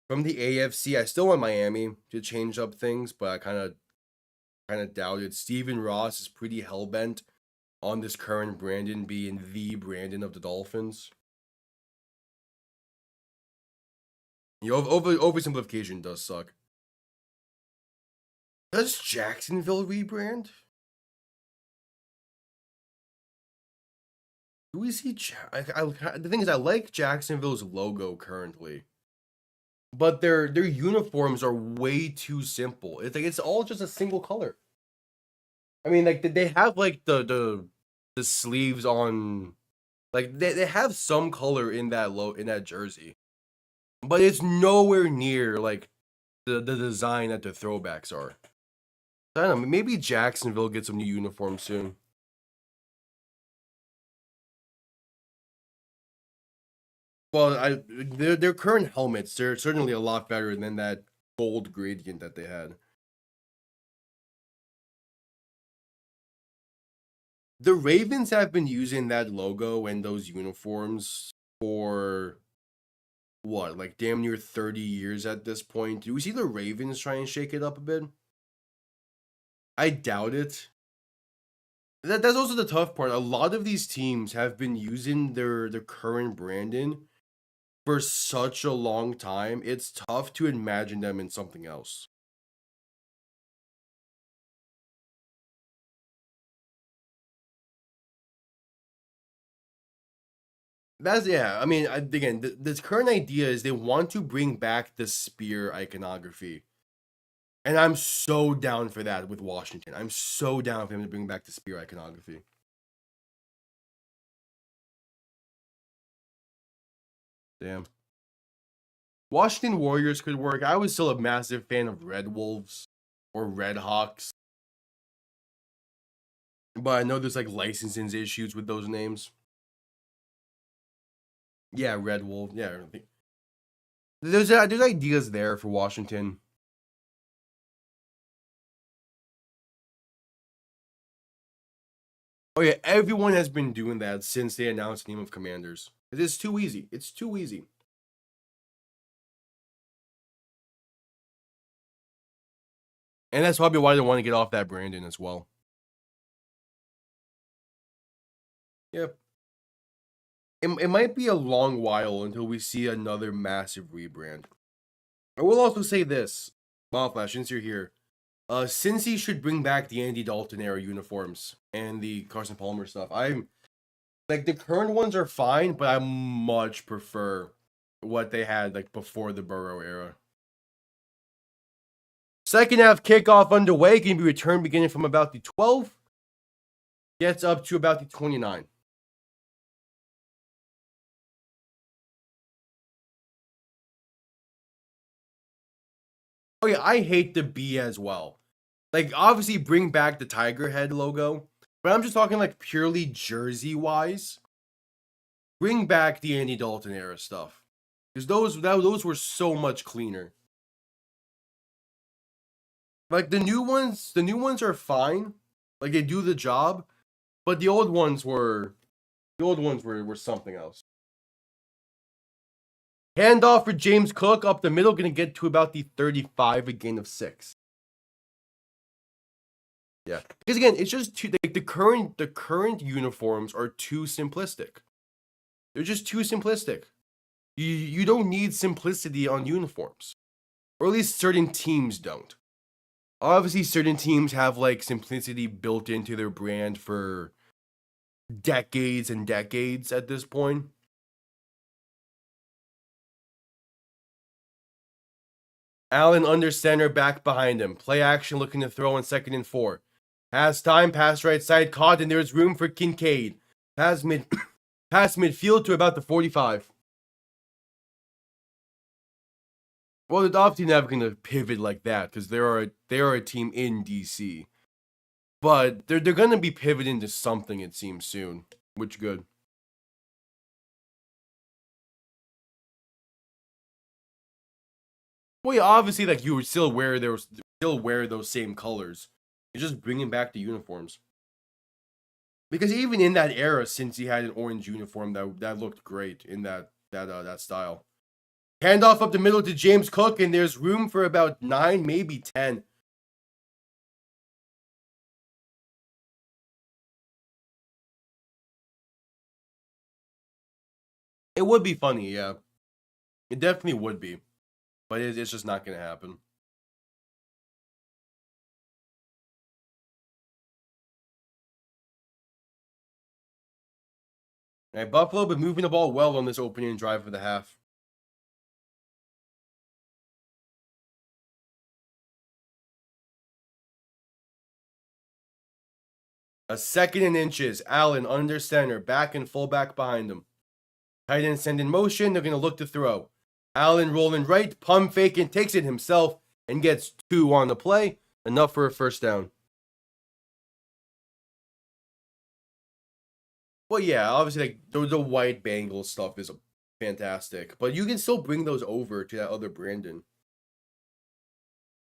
From the AFC, I still want Miami to change up things, but I kind of doubt it. Steven Ross is pretty hellbent on this current Brandon being the Brandon of the Dolphins. You know, oversimplification does suck. Does Jacksonville rebrand? Who is he? The thing is, I like Jacksonville's logo currently, but their uniforms are way too simple. It's like it's all just a single color. I mean, like they have like the sleeves on, like they have some color in that jersey, but it's nowhere near like the design that the throwbacks are. I don't know. Maybe Jacksonville gets some new uniforms soon. Well, their current helmets, they're certainly a lot better than that gold gradient that they had. The Ravens have been using that logo and those uniforms for what, like damn near 30 years at this point. Do we see the Ravens try and shake it up a bit? I doubt it. That's also the tough part. A lot of these teams have been using their current branding for such a long time. It's tough to imagine them in something else. That's yeah. I mean, again, this current idea is they want to bring back the spear iconography, and I'm so down for that with Washington. I'm so down for him to bring back the spear iconography. Damn. Washington Warriors could work. I was still a massive fan of Red Wolves or Red Hawks, but I know there's like licensing issues with those names. Yeah, Red Wolf. Yeah, there's ideas there for Washington. Oh yeah, everyone has been doing that since they announced the name of Commanders. It is too easy. It's too easy. And that's probably why they want to get off that branding as well. Yep. It might be a long while until we see another massive rebrand. I will also say this, Wildflash, since you're here. Cincy should bring back the Andy Dalton era uniforms and the Carson Palmer stuff. I'm like the current ones are fine, but I much prefer what they had like before the Burrow era. Second half kickoff underway, can be returned beginning from about the 12, gets up to about the 29. Oh yeah, I hate the B as well. Like, obviously, bring back the Tiger Head logo, but I'm just talking like purely jersey wise. Bring back the Andy Dalton era stuff, because those were so much cleaner. Like the new ones are fine, like they do the job, but the old ones were something else. Handoff for James Cook up the middle, gonna get to about the 35, a gain of 6. Yeah, because again, it's just too like the current uniforms are too simplistic. They're just too simplistic. You don't need simplicity on uniforms, or at least certain teams don't. Obviously, certain teams have like simplicity built into their brand for decades and decades at this point. Allen under center, back behind him. Play action, looking to throw on 2nd and 4. Has time, pass right side, caught, and there's room for Kincaid. Pass midfield to about the 45. Well, they're obviously never going to pivot like that because they are a team in DC. But they're going to be pivoting to something, it seems, soon. Which good. Well, yeah, obviously, like you would still wear those same colors. You're just bringing back the uniforms. Because even in that era, since he had an orange uniform, that looked great in that style. Handoff up the middle to James Cook, and there's room for about 9, maybe 10. It would be funny, yeah. It definitely would be. But it's just not going to happen. All right, Buffalo been moving the ball well on this opening drive of the half. A 2nd and inches. Allen under center, back and fullback behind him. Tight end send in motion. They're going to look to throw. Allen rolling right, pump fake, and takes it himself and gets 2 on the play. Enough for a first down. Well, yeah, obviously, like the white Bengals stuff is fantastic, but you can still bring those over to that other Brandon.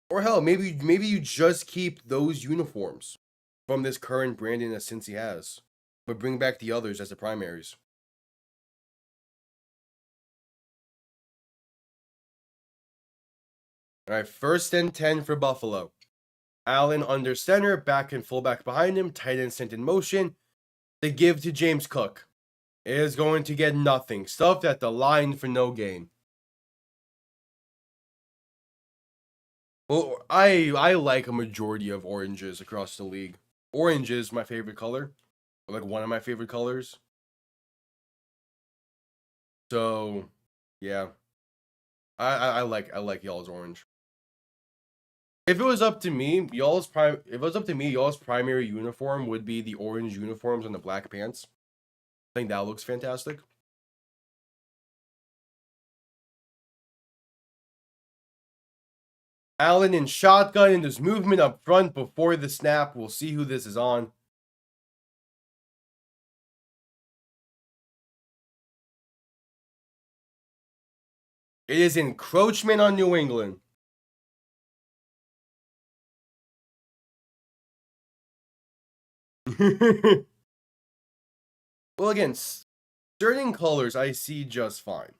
Or hell, maybe you just keep those uniforms from this current Brandon that Cincy has, but bring back the others as the primaries. All right, 1st and 10 for Buffalo. Allen under center, back and fullback behind him, tight end sent in motion. They give to James Cook. It is going to get nothing. Stuffed at the line for no gain. Well, I like a majority of oranges across the league. Orange is my favorite color. Like one of my favorite colors. So, yeah. I like y'all's orange. If it was up to me, y'all's primary uniform would be the orange uniforms and the black pants. I think that looks fantastic. Allen in shotgun, and there's movement up front before the snap. We'll see who this is on. It is encroachment on New England. Well, again, certain colors I see just fine.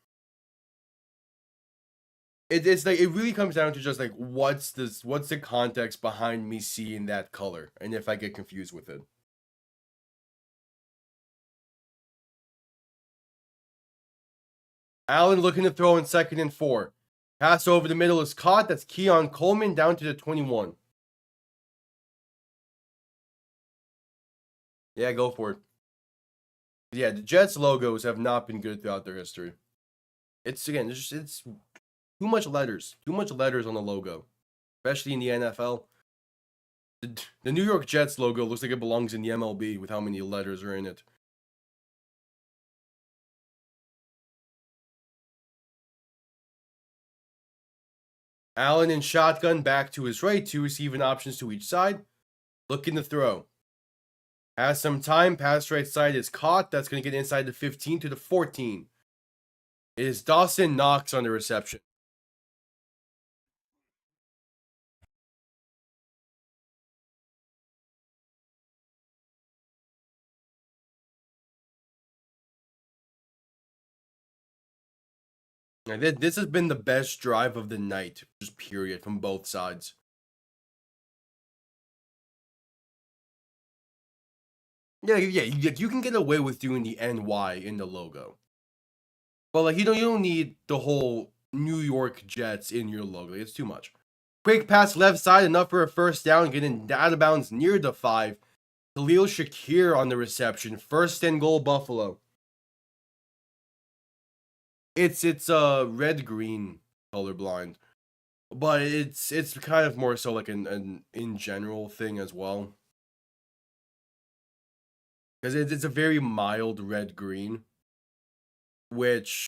It's like it really comes down to just like what's the context behind me seeing that color, and if I get confused with it. Allen looking to throw in 2nd and 4. Pass over the middle is caught. That's Keon Coleman down to the 21. Yeah, go for it. Yeah, the Jets logos have not been good throughout their history. It's too much letters. Too much letters on the logo, especially in the NFL. The New York Jets logo looks like it belongs in the MLB with how many letters are in it. Allen in shotgun back to his right, 2 receiving options to each side. Looking to throw. Has some time. Pass right side is caught. That's going to get inside the 15 to the 14. It is Dawson Knox on the reception. And this has been the best drive of the night, just period, from both sides. Yeah, you can get away with doing the NY in the logo. But like you don't need the whole New York Jets in your logo. It's too much. Quick pass left side, enough for a first down, getting out of bounds near the 5. Khalil Shakir on the reception. First and goal, Buffalo. It's red green colorblind, but it's kind of more so like an in general thing as well, because it's a very mild red green, which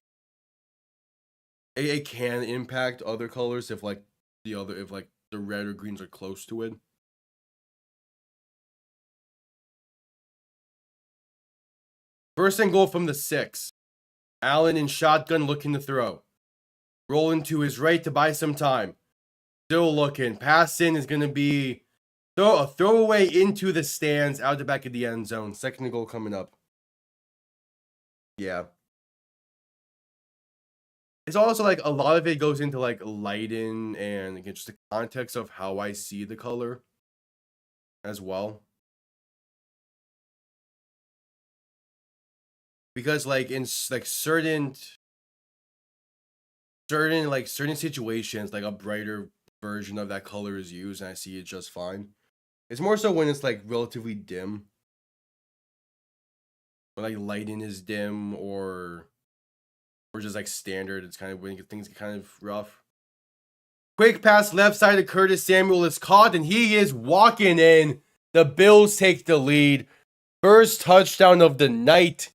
it can impact other colors if like the red or greens are close to it. First and goal from the 6. Allen in shotgun looking to throw. Rolling to his right to buy some time. Still looking. Pass in is going to be a throwaway into the stands out the back of the end zone. Second and goal coming up. Yeah. It's also like a lot of it goes into like lighting and just the context of how I see the color as well. Because like in like certain situations, like a brighter version of that color is used and I see it just fine. It's more so when it's like relatively dim. When like lighting is dim or just like standard, it's kind of when things get kind of rough. Quick pass left side to Curtis Samuel is caught and he is walking in. The Bills take the lead. First touchdown of the night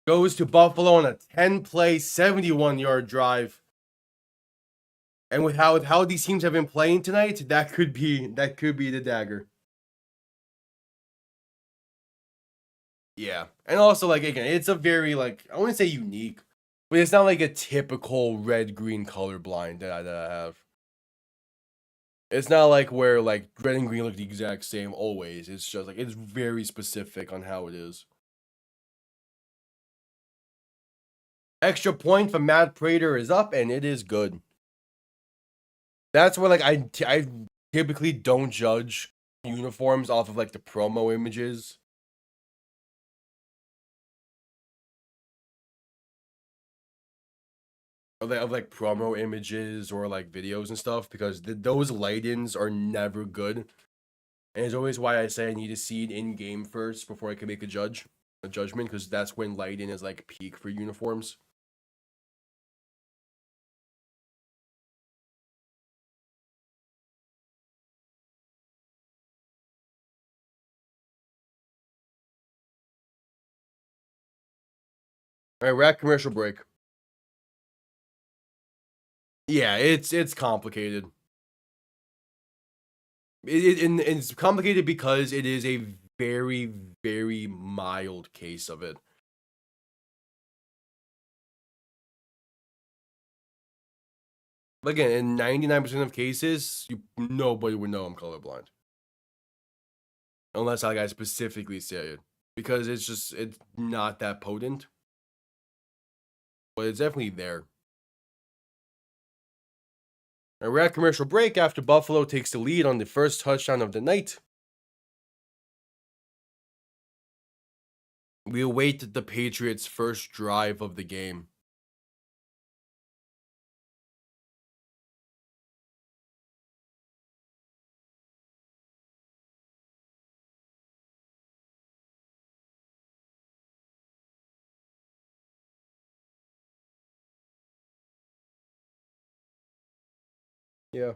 goes to Buffalo on a 10-play, 71-yard drive. And with how these teams have been playing tonight, that could be the dagger. Yeah. And also, like, again, it's a very, like, I wouldn't say unique, but it's not like a typical red-green colorblind that I have. It's not like where, like, red and green look the exact same always. It's just, like, it's very specific on how it is. Extra point from Matt Prater is up, and it is good. That's where, like, I typically don't judge uniforms off of, like, the promo images. Of like promo images or like videos and stuff, because those light-ins are never good. And it's always why I say I need to see it in game first before I can make a judgment, because that's when light-in is like peak for uniforms. All right, we're at commercial break. Yeah, it's complicated. It's complicated because it is a very, very mild case of it. But again, in 99% of cases, nobody would know I'm colorblind. Unless I specifically say it. Because it's not that potent. But it's definitely there. And we're at commercial break after Buffalo takes the lead on the first touchdown of the night. We await the Patriots' first drive of the game. Yeah.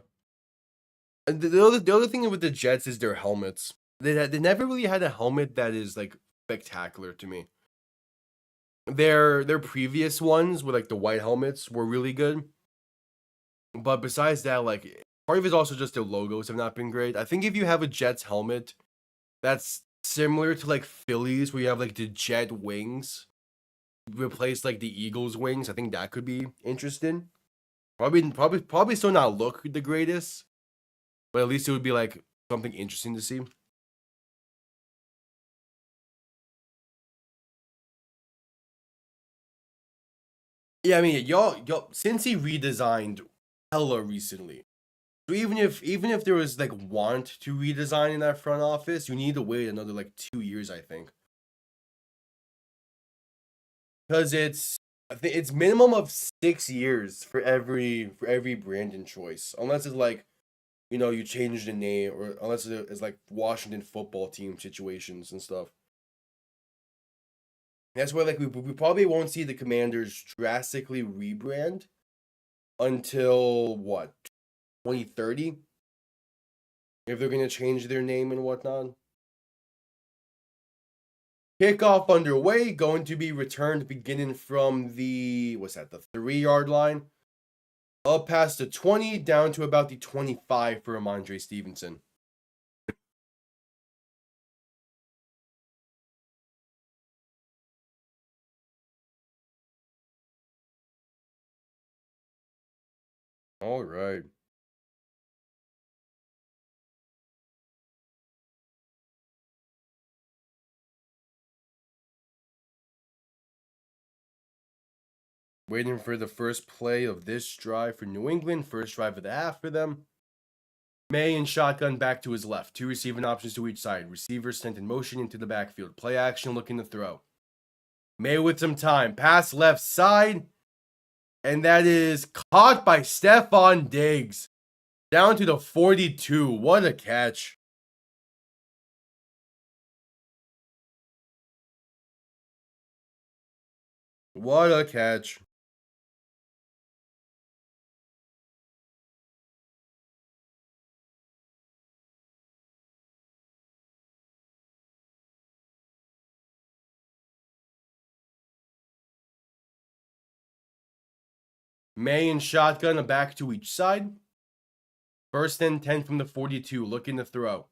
And the other thing with the Jets is their helmets. They never really had a helmet that is like spectacular to me. Their previous ones with like the white helmets were really good. But besides that, like, part of it is also just their logos have not been great. I think if you have a Jets helmet that's similar to like Phillies, where you have like the Jet wings, replace like the Eagles wings, I think that could be interesting. Probably still not look the greatest, but at least it would be like something interesting to see. Yeah, I mean, y'all, since he redesigned hella recently, so even if there was like want to redesign in that front office, you need to wait another like 2 years, I think, because I think it's minimum of 6 years for every Brandon choice, unless it's like you change the name, or unless it's like Washington football team situations and stuff. That's why like we probably won't see the Commanders drastically rebrand until what 2030 if they're gonna change their name and whatnot. Kickoff underway, going to be returned beginning from the 3-yard line, up past the 20, down to about the 25 for Ramondre Stevenson. All right. Waiting for the first play of this drive for New England. First drive of the half for them. May in shotgun back to his left. 2 receiving options to each side. Receiver sent in motion into the backfield. Play action looking to throw. May with some time. Pass left side. And that is caught by Stefon Diggs. Down to the 42. What a catch. What a catch. May in shotgun, back to each side. First and 10 from the 42, looking to throw.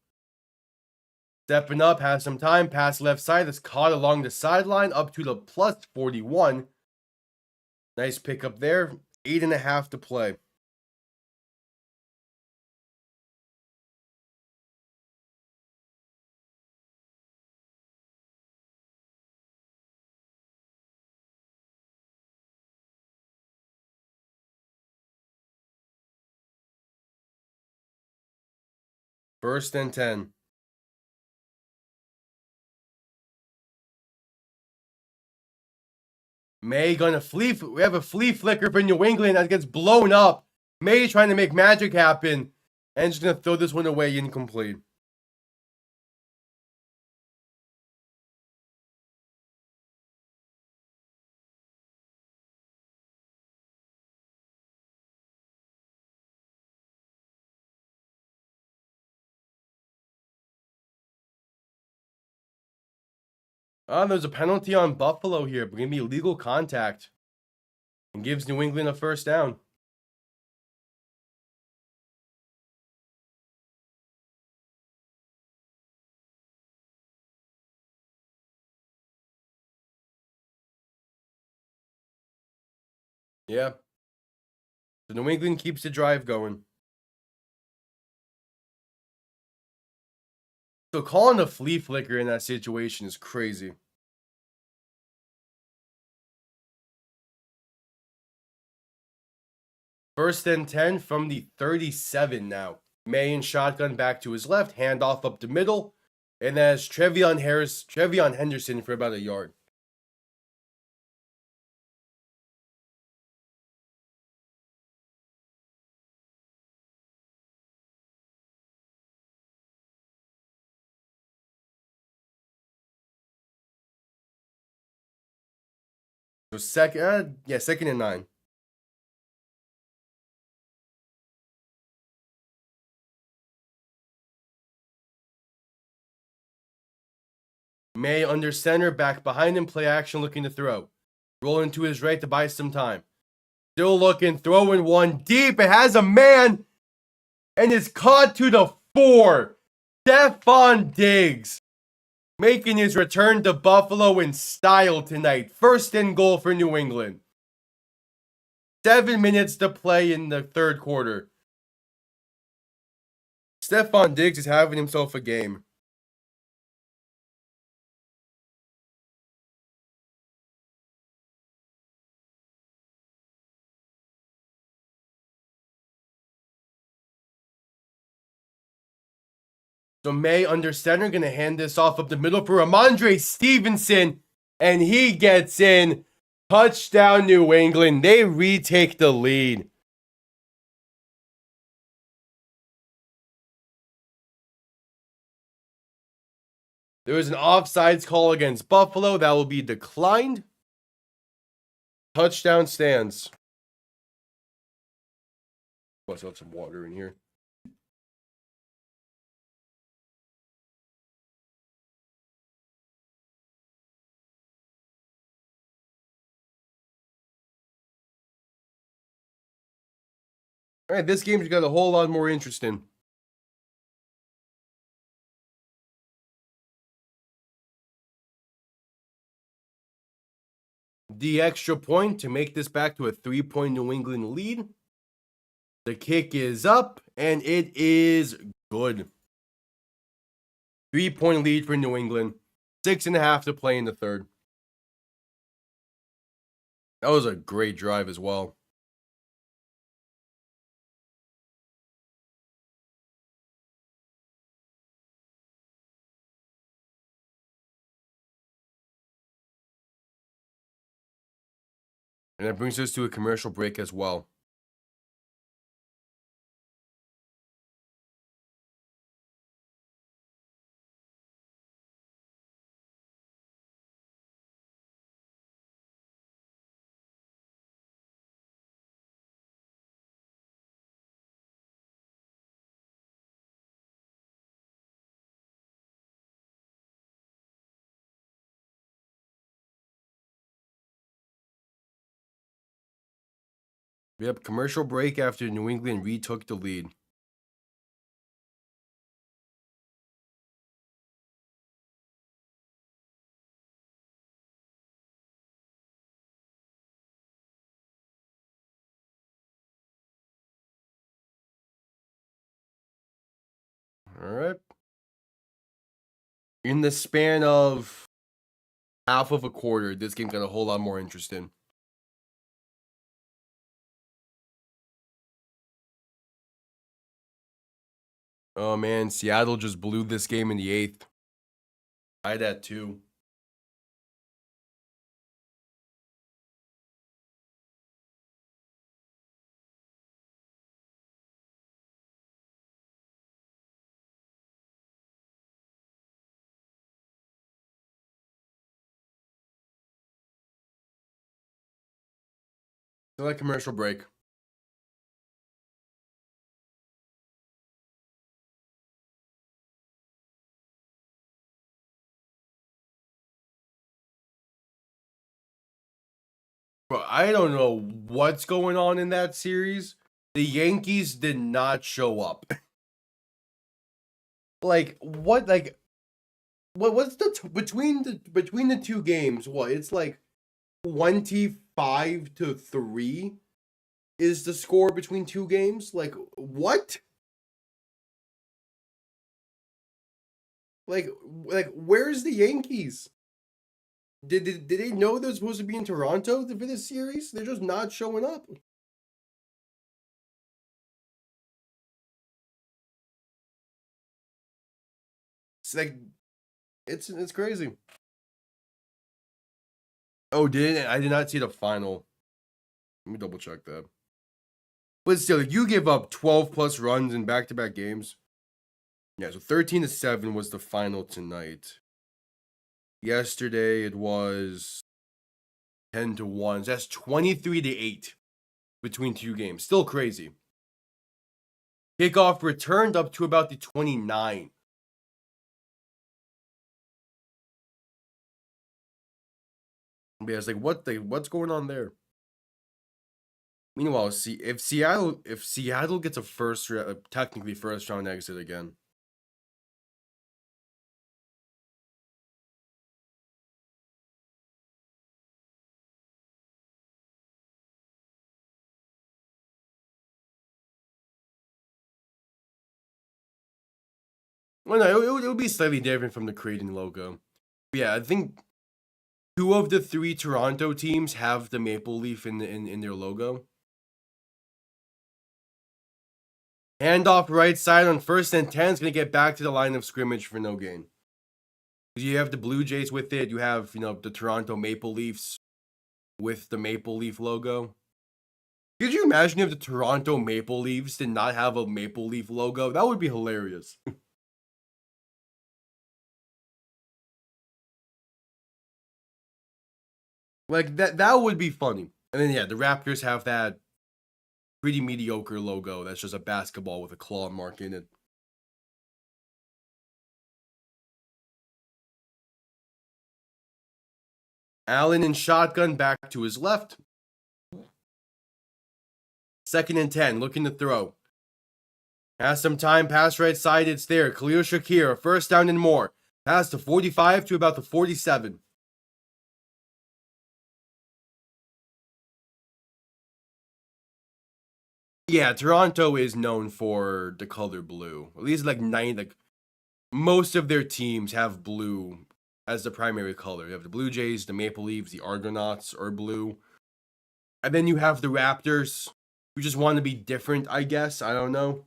Stepping up, has some time. Pass left side, that's caught along the sideline, up to the plus 41. Nice pickup there. 8.5 to play. First and 10. May gonna flea. We have a flea flicker for New England that gets blown up. May trying to make magic happen, and just gonna throw this one away incomplete. There's a penalty on Buffalo here, but gonna be illegal contact, and gives New England a first down. Yeah. So New England keeps the drive going. So calling a flea flicker in that situation is crazy. First and 10 from the 37 now. May in shotgun back to his left, handoff up the middle, and that's Trevion Henderson for about a yard. So second and 9. May under center, back behind him, play action looking to throw. Rolling to his right to buy some time. Still looking, throwing one deep. It has a man and is caught to the 4. Stefon Diggs making his return to Buffalo in style tonight. First and goal for New England. 7 minutes to play in the third quarter. Stefon Diggs is having himself a game. So May under center, going to hand this off up the middle for Ramondre Stevenson. And he gets in. Touchdown New England. They retake the lead. There was an offsides call against Buffalo. That will be declined. Touchdown stands. Let's have some water in here. All right, this game's got a whole lot more interesting. The extra point to make this back to a 3-point New England lead. The kick is up, and it is good. 3-point lead for New England. 6.5 to play in the third. That was a great drive as well. And that brings us to a commercial break as well. Yep, commercial break after New England retook the lead. All right. In the span of half of a quarter, this game got a whole lot more interesting. Oh man, Seattle just blew this game in the 8th. I had that too. So that commercial break. Bro, I don't know what's going on in that series. The Yankees did not show up. Like what? Like what's the between the two games? What? It's like 25-3 is the score between two games. Like what? Like where's the Yankees? Did they know they're supposed to be in Toronto for this series? They're just not showing up. It's like it's crazy. Oh, I did not see the final. Let me double check that. But still, you give up 12 plus runs in back-to-back games. Yeah, so 13-7 was the final tonight. Yesterday it was 10-1. So that's 23-8 between two games. Still crazy. Kickoff returned up to about the 29. Yeah, it's like what's going on there? Meanwhile, see if Seattle gets a technically first round exit again. Well, no, it would be slightly different from the Creighton logo. But yeah, I think 2 of the 3 Toronto teams have the maple leaf in their logo. Handoff right side on 1st and 10 is going to get back to the line of scrimmage for no gain. You have the Blue Jays with it. You have, the Toronto Maple Leafs with the maple leaf logo. Could you imagine if the Toronto Maple Leafs did not have a maple leaf logo? That would be hilarious. Like, that would be funny. And then, yeah, the Raptors have that pretty mediocre logo that's just a basketball with a claw mark in it. Allen in shotgun back to his left. 2nd and 10, looking to throw. Has some time, pass right side, it's there. Khalil Shakir, 1st down and more. Pass to 45 to about the 47. Yeah, Toronto is known for the color blue. At least most of their teams have blue as the primary color. You have the Blue Jays, the Maple Leafs, the Argonauts are blue. And then you have the Raptors, who just want to be different, I guess. I don't know.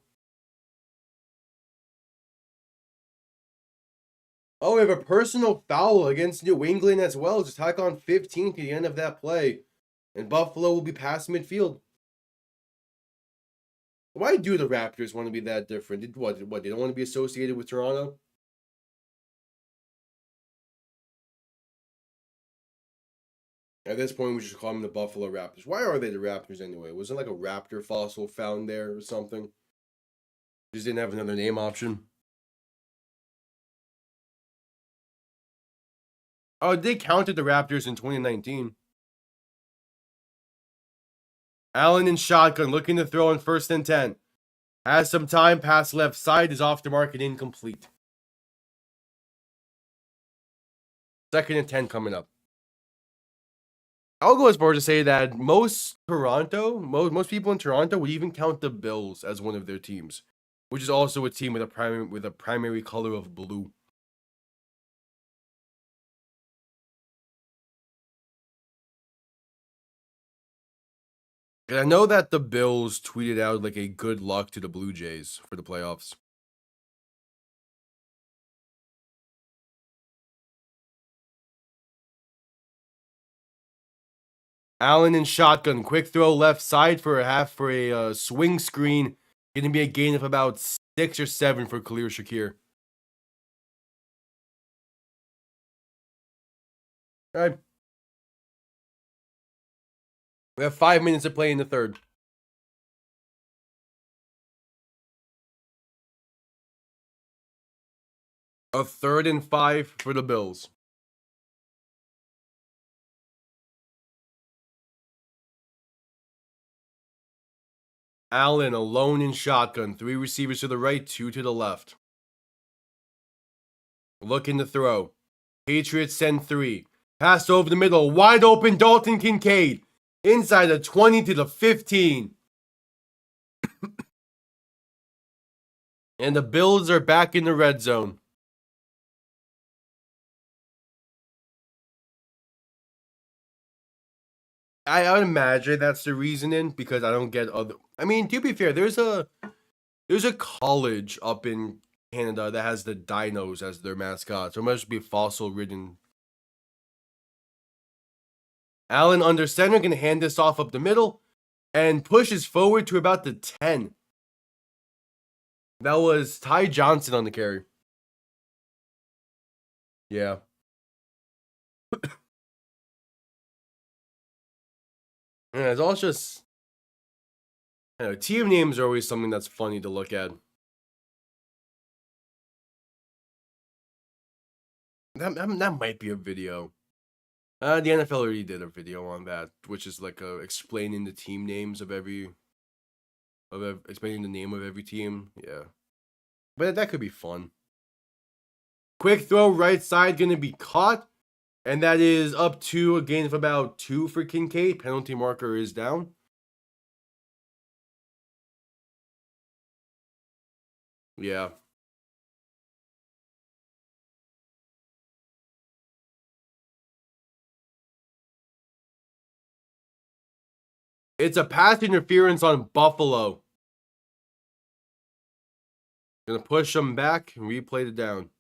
Oh, we have a personal foul against New England as well. Just tack on 15 to the end of that play. And Buffalo will be past midfield. Why do the Raptors want to be that different? What, they don't want to be associated with Toronto? At this point, we should call them the Buffalo Raptors. Why are they the Raptors anyway? Was it like a raptor fossil found there or something? Just didn't have another name option. Oh, they counted the Raptors in 2019. Allen in shotgun, looking to throw on 1st and 10. Has some time, pass left side, is off the mark and incomplete. 2nd and 10 coming up. I'll go as far as to say that most people in Toronto would even count the Bills as one of their teams, which is also a team with a primary color of blue. And I know that the Bills tweeted out like a good luck to the Blue Jays for the playoffs. Allen in shotgun, quick throw left side for a swing screen. Going to be a gain of about 6 or 7 for Khalil Shakir. All right. We have 5 minutes to play in the third. A 3rd and 5 for the Bills. Allen alone in shotgun. 3 receivers to the right, 2 to the left. Looking to throw. Patriots send 3. Pass over the middle. Wide open Dalton Kincaid. Inside the 20 to the 15. And the Bills are back in the red zone. I would imagine that's the reasoning because I don't get other. I mean, to be fair, there's a college up in Canada that has the dinos as their mascot, so it must be fossil ridden. Allen under center can hand this off up the middle and pushes forward to about the 10. That was Ty Johnson on the carry. Yeah. Yeah, it's all just, team names are always something that's funny to look at. That might be a video. The NFL already did a video on that, which is like explaining the team names of explaining the name of every team. Yeah, but that could be fun. Quick throw right side gonna be caught, and that is up to a gain of about 2 for Kincaid. Penalty marker is down. Yeah. It's a pass interference on Buffalo. Gonna push them back and replay the down.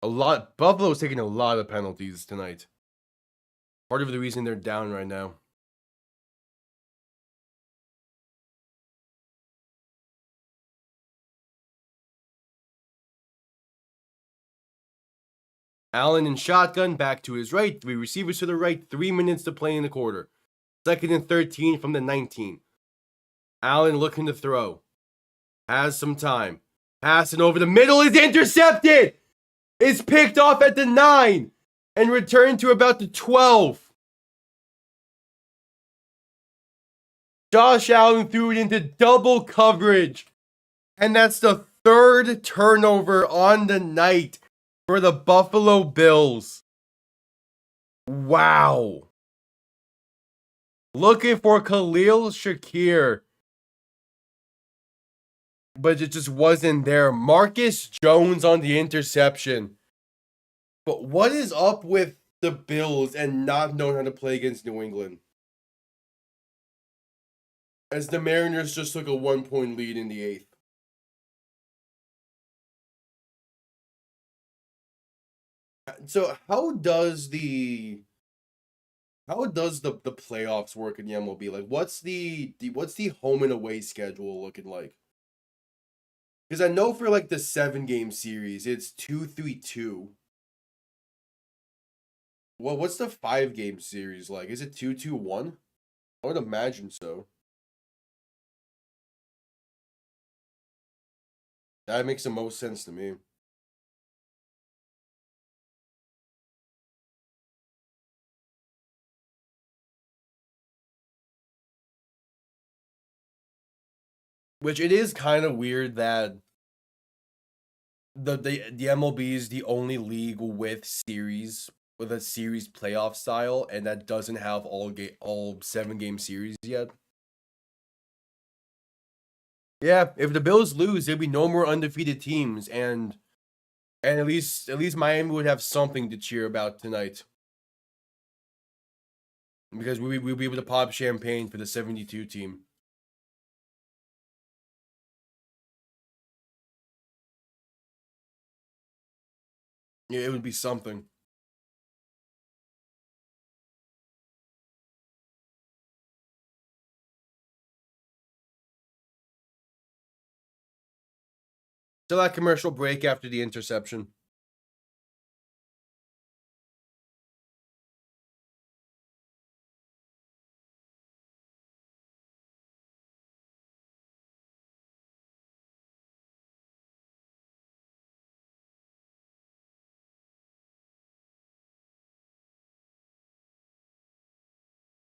Buffalo's taking a lot of penalties tonight. Part of the reason they're down right now. Allen in shotgun, back to his right. 3 receivers to the right. 3 minutes to play in the quarter. 2nd and 13 from the 19. Allen looking to throw. Has some time. Passing over the middle is intercepted. It's picked off at the 9 and returned to about the 12. Josh Allen threw it into double coverage. And that's the 3rd turnover on the night for the Buffalo Bills. Wow. Looking for Khalil Shakir, but it just wasn't there. Marcus Jones on the interception. But what is up with the Bills and not knowing how to play against New England? As the Mariners just took a 1-point lead in the 8th. So how does the playoffs work in the MLB? Like, what's the home and away schedule looking like? Because I know for like the 7-game series, it's 2-3-2. Well, what's the 5-game series like? Is it 2-2-1? I would imagine so. That makes the most sense to me. Which it is kind of weird that the MLB is the only league with a series playoff style, and that doesn't have all 7-game series yet. Yeah, if the Bills lose, there'd be no more undefeated teams, and at least Miami would have something to cheer about tonight. Because we'll be able to pop champagne for the 72 team. Yeah, it would be something. Still that commercial break after the interception.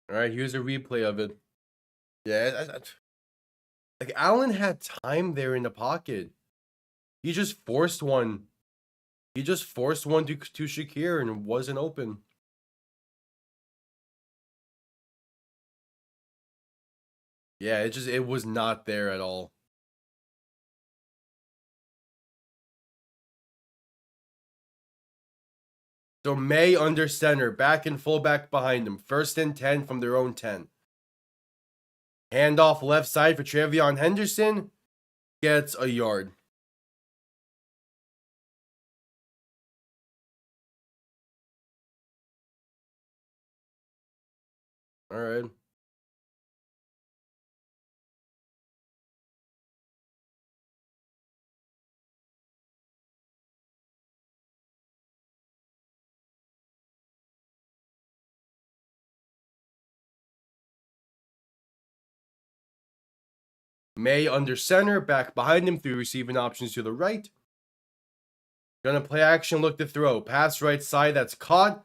All right, here's a replay of it. Yeah, like Allen had time there in the pocket. He just forced one. He just forced one to Shakir and it wasn't open. Yeah, it was not there at all. So May under center, back and fullback behind him. 1st and 10 from their own 10. Handoff left side for Trevion Henderson. Gets a yard. All right. May under center, back behind him, 3 receiving options to the right. Gonna play action, look to throw. Pass right side, that's caught.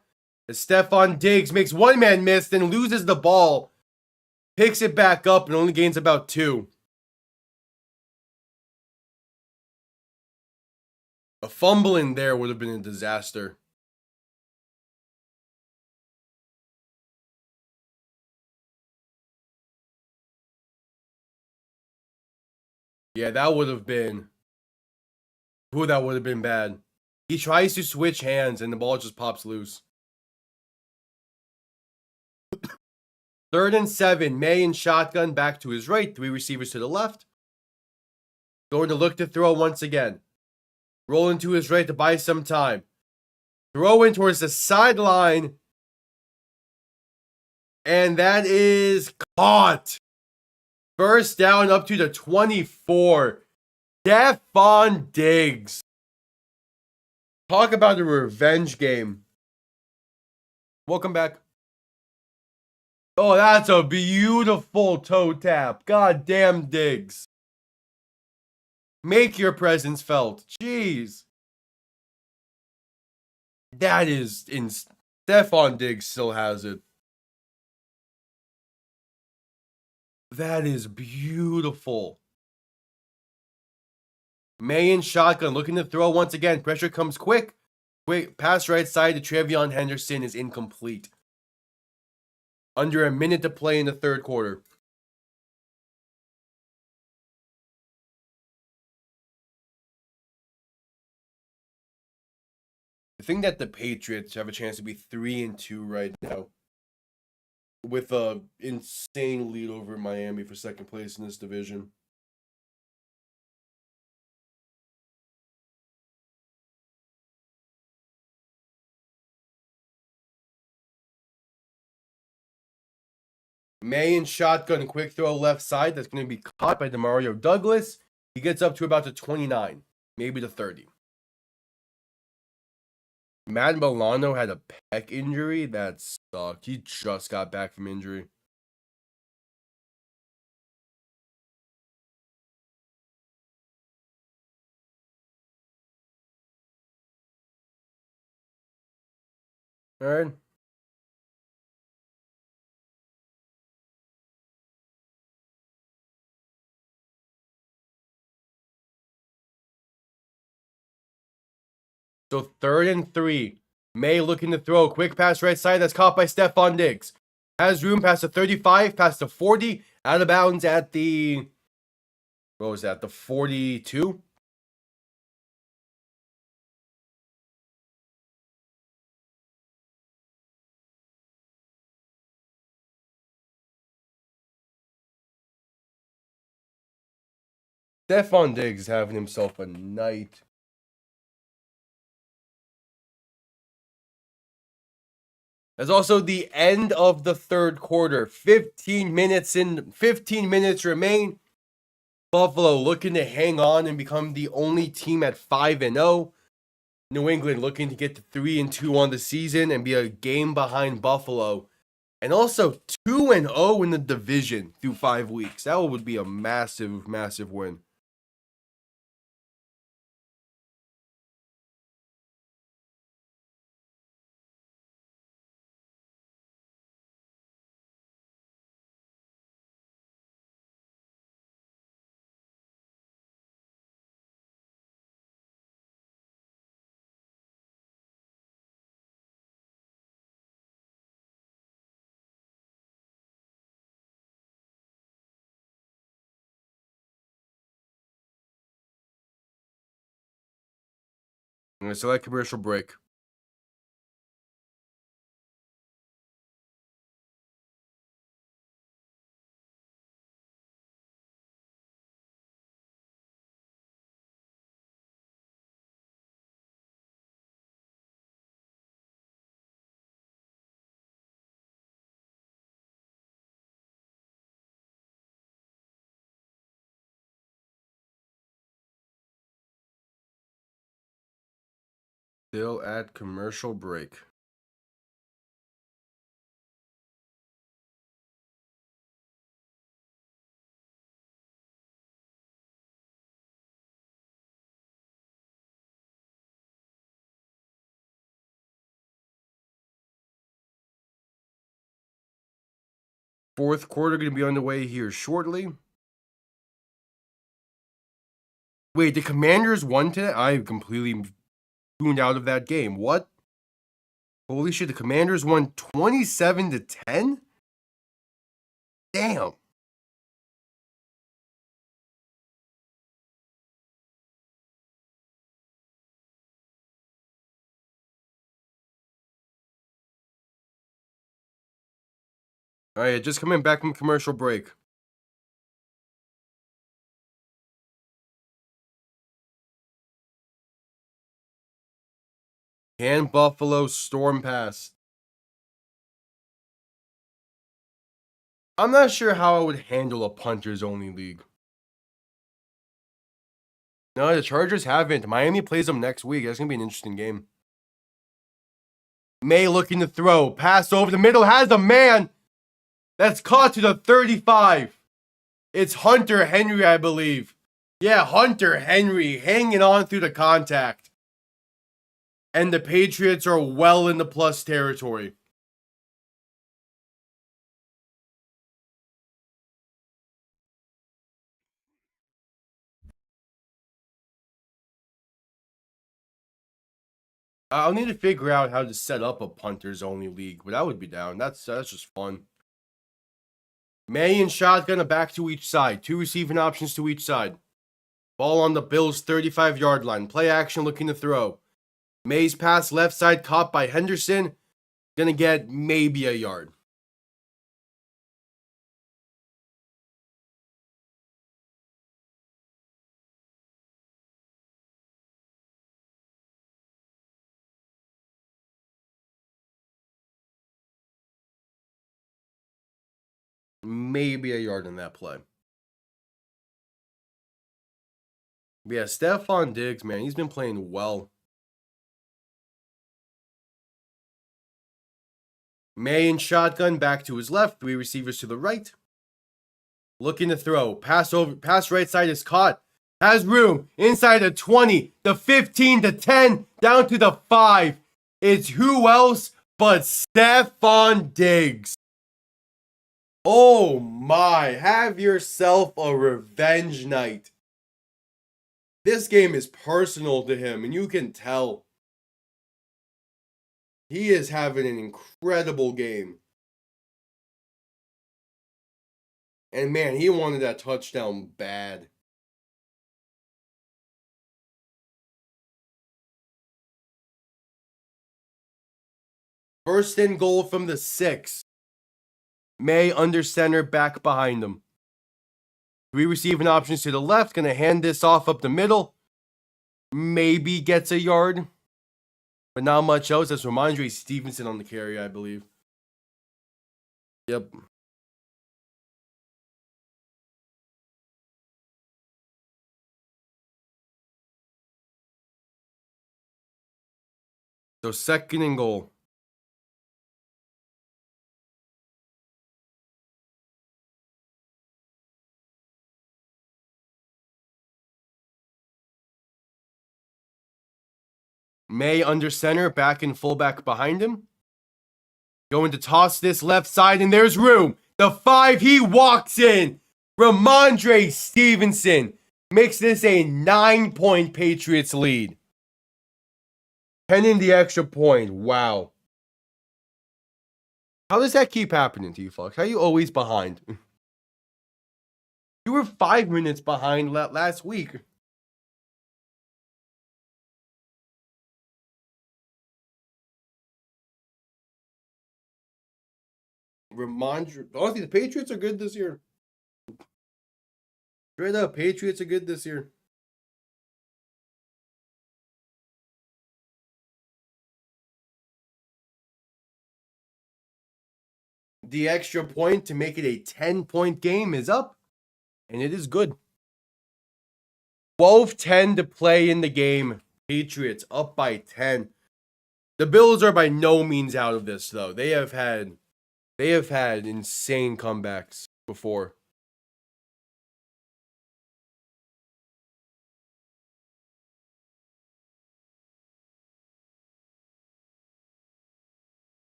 As Stephon Diggs makes one man miss, then loses the ball. Picks it back up and only gains about 2. A fumble in there would have been a disaster. Yeah, that would have been... Ooh, that would have been bad. He tries to switch hands and the ball just pops loose. 3rd and 7. May in shotgun, back to his right. 3 receivers to the left. Going to look to throw once again. Rolling to his right to buy some time. Throw in towards the sideline. And that is caught. First down up to the 24. Stephon Diggs. Talk about a revenge game. Welcome back. Oh, that's a beautiful toe tap. God damn, Diggs. Make your presence felt. Jeez. That is in Stephon Diggs still has it. That is beautiful. May in shotgun, looking to throw once again. Pressure comes quick. Quick pass right side to Trevion Henderson is incomplete. Under a minute to play in the 3rd quarter. I think that the Patriots have a chance to be 3-2 right now. With a insane lead over Miami for 2nd place in this division. May in shotgun, quick throw left side. That's going to be caught by Demario Douglas. He gets up to about the 29, maybe the 30. Matt Milano had a pec injury. That sucked. He just got back from injury. All right. So 3rd and 3. May looking to throw. Quick pass right side. That's caught by Stephon Diggs. Has room past the 35, past the 40. Out of bounds at the... What was that? The 42? Stephon Diggs is having himself a night. That's also the end of the 3rd quarter. 15 minutes remain. Buffalo looking to hang on and become the only team at 5-0. New England looking to get to 3-2 on the season and be a game behind Buffalo. And also 2-0 in the division through 5 weeks. That would be a massive, massive win. I'm going to select commercial break. Still at commercial break. fourth quarter going to be underway here shortly. Wait, the Commanders won today? I completely tuned out of that game. What? Holy shit, the Commanders won 27-10? Damn. All right, just coming back from commercial break. Can Buffalo storm past? I'm not sure how I would handle a punters only league. No, the Chargers haven't. Miami plays them next week. That's going to be an interesting game. May looking to throw. Pass over the middle. Has a man. That's caught to the 35. It's Hunter Henry, I believe. Yeah, Hunter Henry hanging on through the contact. And the Patriots are well in the plus territory. I'll need to figure out how to set up a punters only league, but I would be down. That's just fun. May and shotgun a back to each side. 2 receiving options to each side. Ball on the Bills' 35-yard line. Play action looking to throw. May's pass left side caught by Henderson. Gonna get maybe a yard. Maybe a yard in that play. But yeah, Stephon Diggs, man, he's been playing well. May in shotgun back to his left. 3 receivers to the right. Looking to throw. Pass right side is caught. Has room. Inside the 20, the 15, the 10, down to the 5. It's who else but Stephon Diggs. Oh my, have yourself a revenge night. This game is personal to him, and you can tell. He is having an incredible game. And man, he wanted that touchdown bad. First and goal from the 6. May under center, back behind him. 3 receiving options to the left. Going to hand this off up the middle. Maybe gets a yard. But not much else. That's Ramondre Stevenson on the carry, I believe. Yep. So second and goal. May under center, back and fullback behind him. Going to toss this left side, and there's room. The 5, he walks in. Ramondre Stevenson makes this a 9-point Patriots lead. Penning the extra point. Wow. How does that keep happening to you, folks? How are you always behind? You were 5 minutes behind last week. Ramondre. Honestly, the Patriots are good this year. Straight up, Patriots are good this year. The extra point to make it a 10-point game is up, and it is good. 12-10 to play in the game. Patriots up by 10. The Bills are by no means out of this, though. They have had insane comebacks before.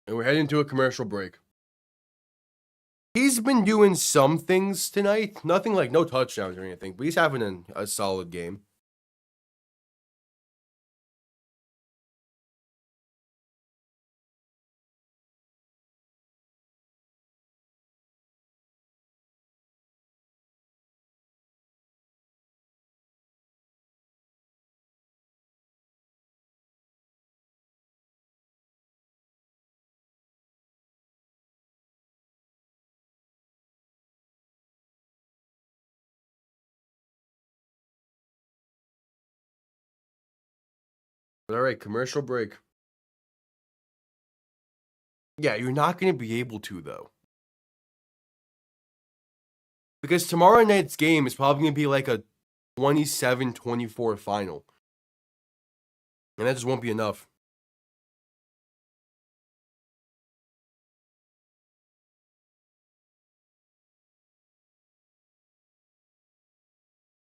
And we're heading to a commercial break. He's been doing some things tonight. Nothing like no touchdowns or anything, but he's having a solid game. But all right, commercial break. Yeah, you're not going to be able to, though. Because tomorrow night's game is probably going to be like a 27-24 final. And that just won't be enough.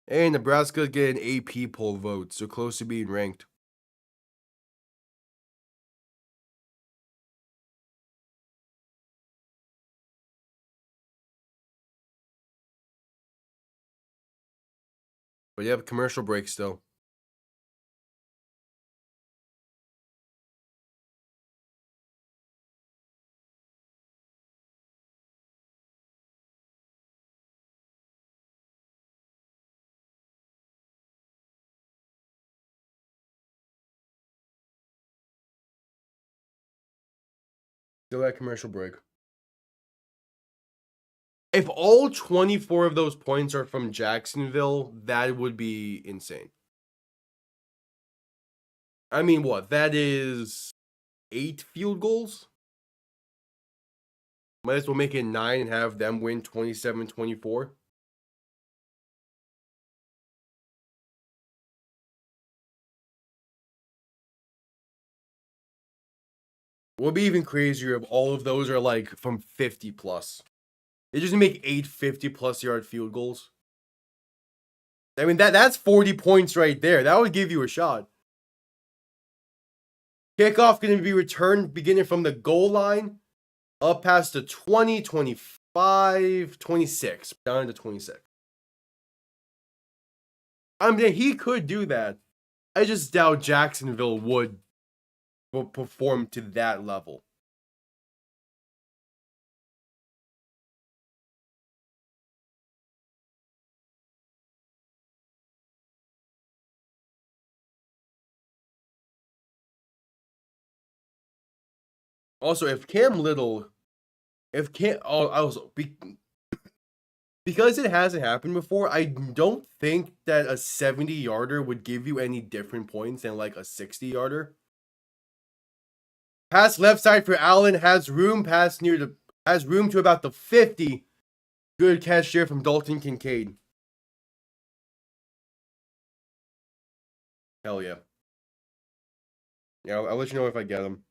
Hey, Nebraska's getting AP poll votes. So close to being ranked. But you have a commercial break still. Still at commercial break. If all 24 of those points are from Jacksonville, that would be insane. I mean, what? That is 8 field goals? Might as well make it 9 and have them win 27-24. What would be even crazier if all of those are like from 50 plus. They just make 8 50-plus yard field goals. I mean, that's 40 points right there. That would give you a shot. Kickoff going to be returned beginning from the goal line up past the 20, 25, 26, down to 26. I mean, he could do that. I just doubt Jacksonville would perform to that level. Also, if Cam Little, because it hasn't happened before, I don't think that a 70-yarder would give you any different points than like a 60-yarder. Pass left side for Allen, has room to about the 50. Good catch here from Dalton Kincaid. Hell yeah. Yeah, I'll let you know if I get him.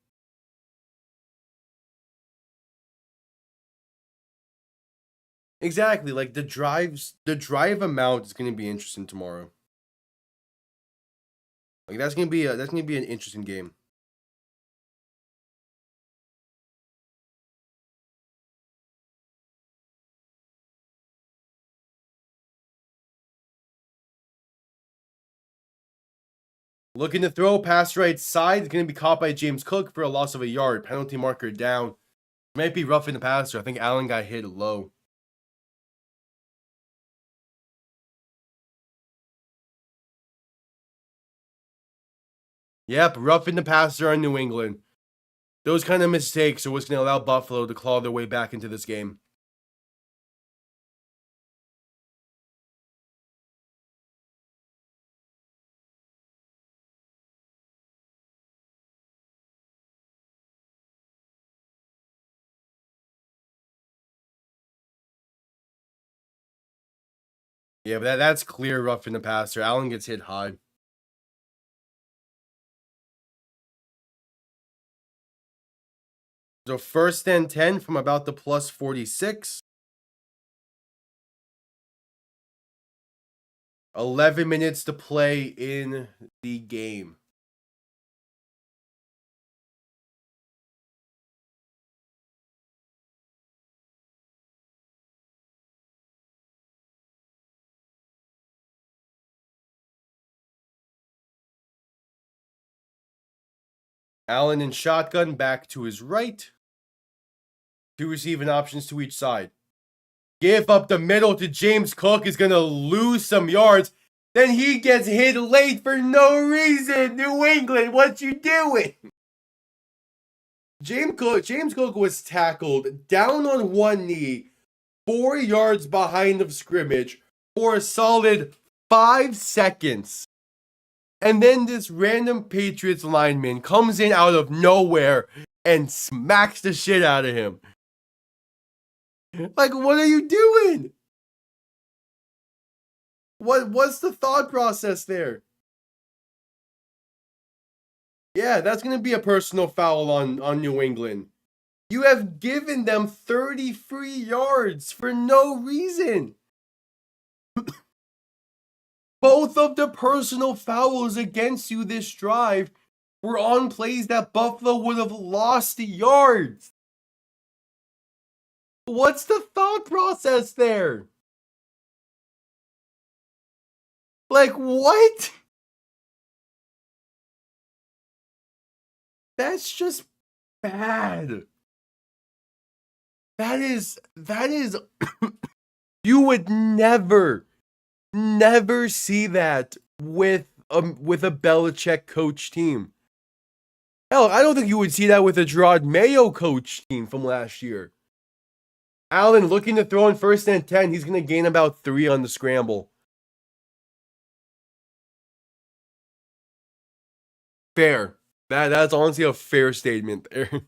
Exactly, like the drive amount is going to be interesting tomorrow. Like that's going to be an interesting game. Looking to throw, pass right side. It's going to be caught by James Cook for a loss of a yard. Penalty marker down. Might be roughing the passer. I think Allen got hit low. Yep, roughing the passer on New England. Those kind of mistakes are what's going to allow Buffalo to claw their way back into this game. Yeah, but that's clear roughing the passer. Allen gets hit high. So 1st and 10 from about the plus 46. 11 minutes to play in the game. Allen in shotgun back to his right. 2 receiving options to each side. Give up the middle to James Cook is going to lose some yards. Then he gets hit late for no reason. New England, what you doing? James Cook was tackled down on one knee, 4 yards behind of scrimmage for a solid 5 seconds. And then this random Patriots lineman comes in out of nowhere and smacks the shit out of him. Like, what are you doing? What's the thought process there? Yeah, that's going to be a personal foul on New England. You have given them 30 free yards for no reason. Both of the personal fouls against you this drive were on plays that Buffalo would have lost yards. What's the thought process there? Like, what? That's just bad. That is you would never see that with a Belichick coach team. Hell, I don't think you would see that with a Gerard Mayo coach team from last year. Allen looking to throw in 1st and 10. He's going to gain about 3 on the scramble. Fair. That's honestly a fair statement there.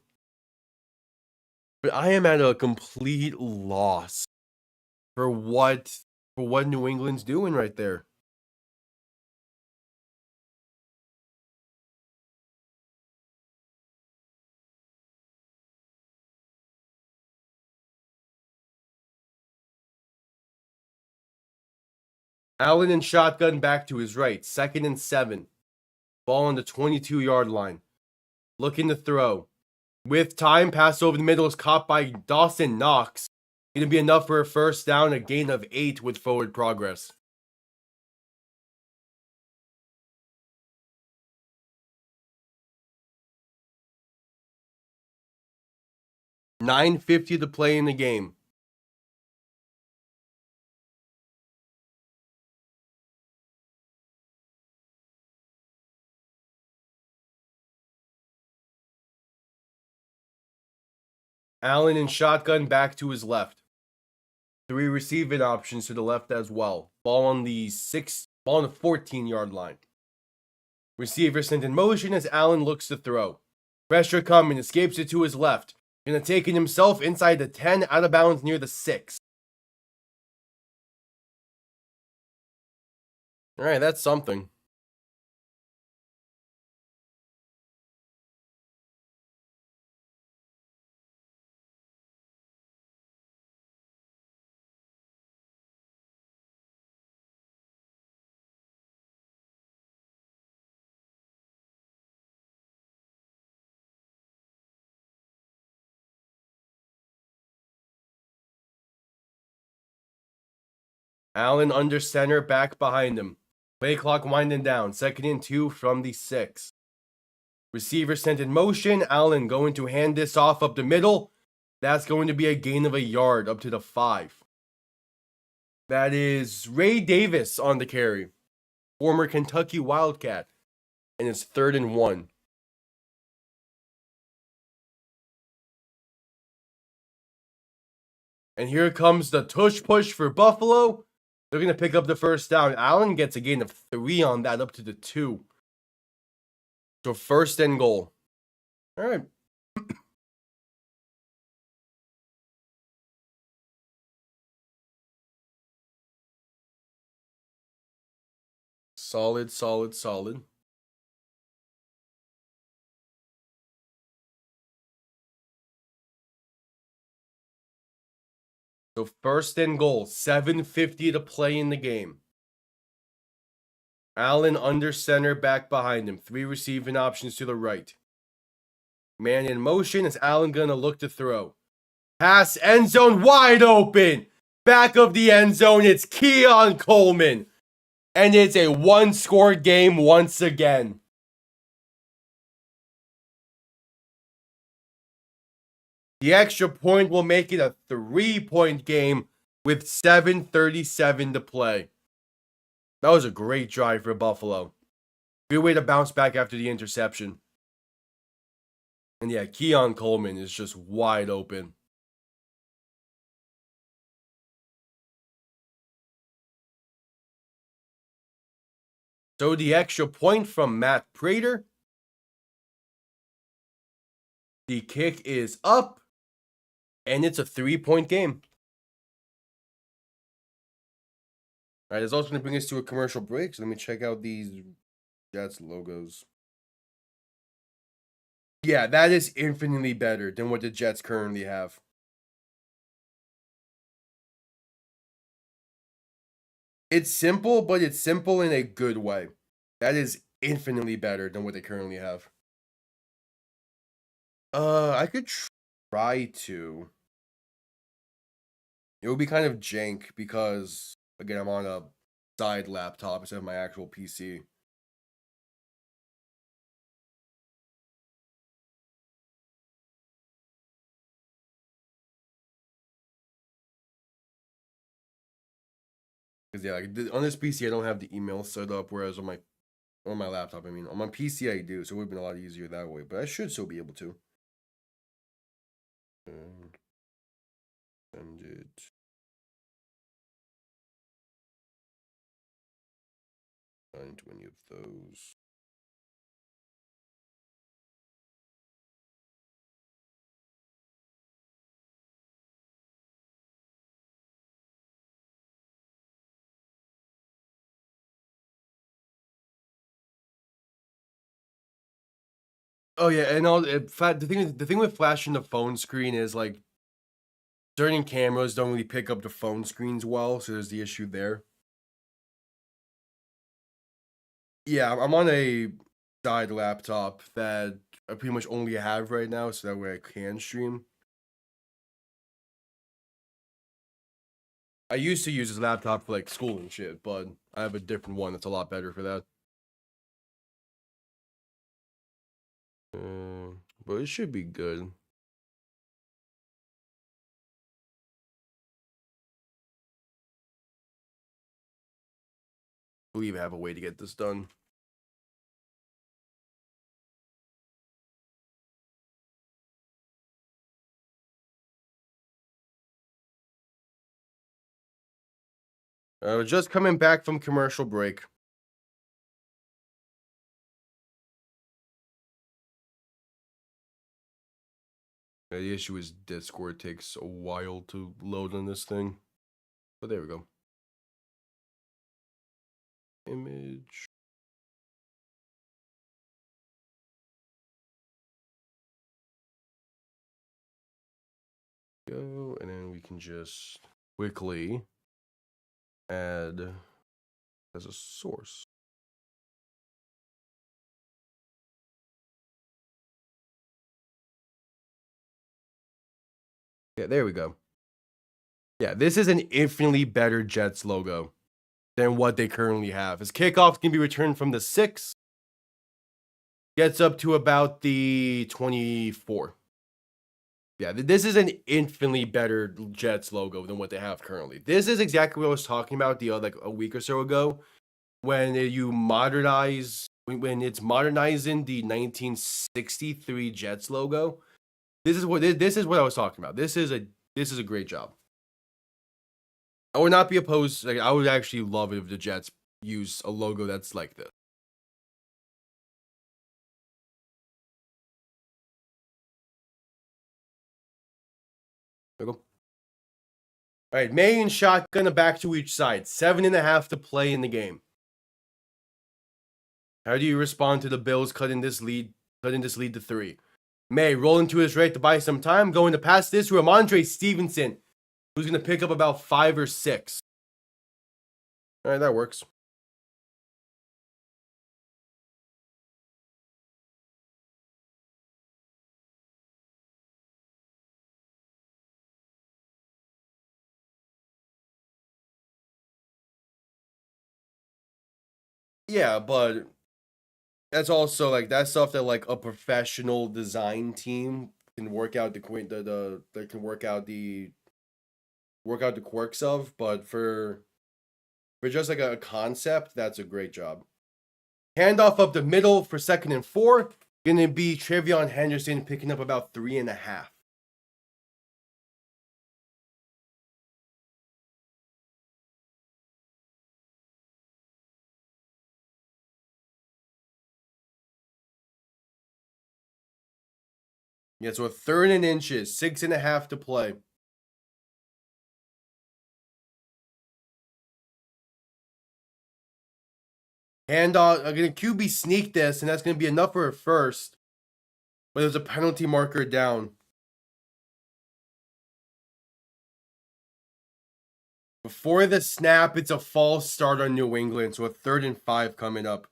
But I am at a complete loss for what New England's doing right there. Allen in shotgun back to his right. 2nd and 7. Ball on the 22-yard line. Looking to throw. With time, pass over the middle is caught by Dawson Knox. Going to be enough for a 1st down, a gain of 8 with forward progress. $9:50 to play in the game. Allen in shotgun back to his left. 3 receiving options to the left as well. Ball on the 14-yard line. Receiver sent in motion as Allen looks to throw. Pressure coming, escapes it to his left. Gonna take it himself inside the 10, out of bounds near the 6. Alright, that's something. Allen under center, back behind him. Play clock winding down. 2nd and 2 from the 6. Receiver sent in motion. Allen going to hand this off up the middle. That's going to be a gain of a yard up to the 5. That is Ray Davis on the carry. Former Kentucky Wildcat. And it's 3rd and 1. And here comes the tush push for Buffalo. They're going to pick up the 1st down. Allen gets a gain of 3 on that up to the 2. So 1st and goal. All right. Solid. So 1st and goal. 7:50 to play in the game. Allen under center, back behind him. 3 receiving options to the right. Man in motion is Allen going to look to throw. Pass, end zone, wide open. Back of the end zone, it's Keon Coleman. And it's a 1-score game once again. The extra point will make it a 3-point game with 7:37 to play. That was a great drive for Buffalo. Good way to bounce back after the interception. And yeah, Keon Coleman is just wide open. So the extra point from Matt Prater. The kick is up. And it's a 3-point game. All right, it's also going to bring us to a commercial break. So let me check out these Jets logos. Yeah, that is infinitely better than what the Jets currently have. It's simple, but it's simple in a good way. That is infinitely better than what they currently have. I could try to. It would be kind of jank because, again, I'm on a side laptop instead of my actual PC. Because yeah, like on this PC I don't have the email set up, whereas on my laptop, I mean, on my PC I do, so it would have been a lot easier that way. But I should still be able to. Send it. Find any of those. Oh yeah, and all the thing with flashing the phone screen is like certain cameras don't really pick up the phone screens well, so there's the issue there. Yeah, I'm on a side laptop that I pretty much only have right now, so that way I can stream. I used to use this laptop for like school and shit, but I have a different one that's a lot better for that. But it should be good. I believe I have a way to get this done. Just coming back from commercial break. The issue is Discord takes a while to load on this thing. But there we go. Image. Go, and then we can just quickly add as a source. Yeah, there we go. Yeah, this is an infinitely better Jets logo than what they currently have. As kickoffs can be returned from the 6, gets up to about the 24. Yeah, this is an infinitely better Jets logo than what they have currently. This is exactly what I was talking about like a week or so ago, when you modernize, when it's modernizing the 1963 Jets logo. This is what I was talking about. This is a great job. I would not be opposed. Like, I would actually love it if the Jets use a logo that's like this. There we go. All right, May and shotgun back to each side. 7.5 to play in the game. How do you respond to the Bills cutting this lead to 3? May rolling to his right to buy some time, going to pass this to Ramondre Stevenson, who's going to pick up about 5 or 6. All right, that works. Yeah, but that's also like that's stuff that like a professional design team can work out that can work out the quirks of, but for just like a concept, that's a great job. Handoff up the middle for 2nd and 4. Gonna be Trevion Henderson picking up about 3.5. Yeah, so a 3rd and inches, 6.5 to play. Handoff, I'm gonna QB sneak this, and that's gonna be enough for a first. But there's a penalty marker down. Before the snap, it's a false start on New England, so a 3rd and 5 coming up.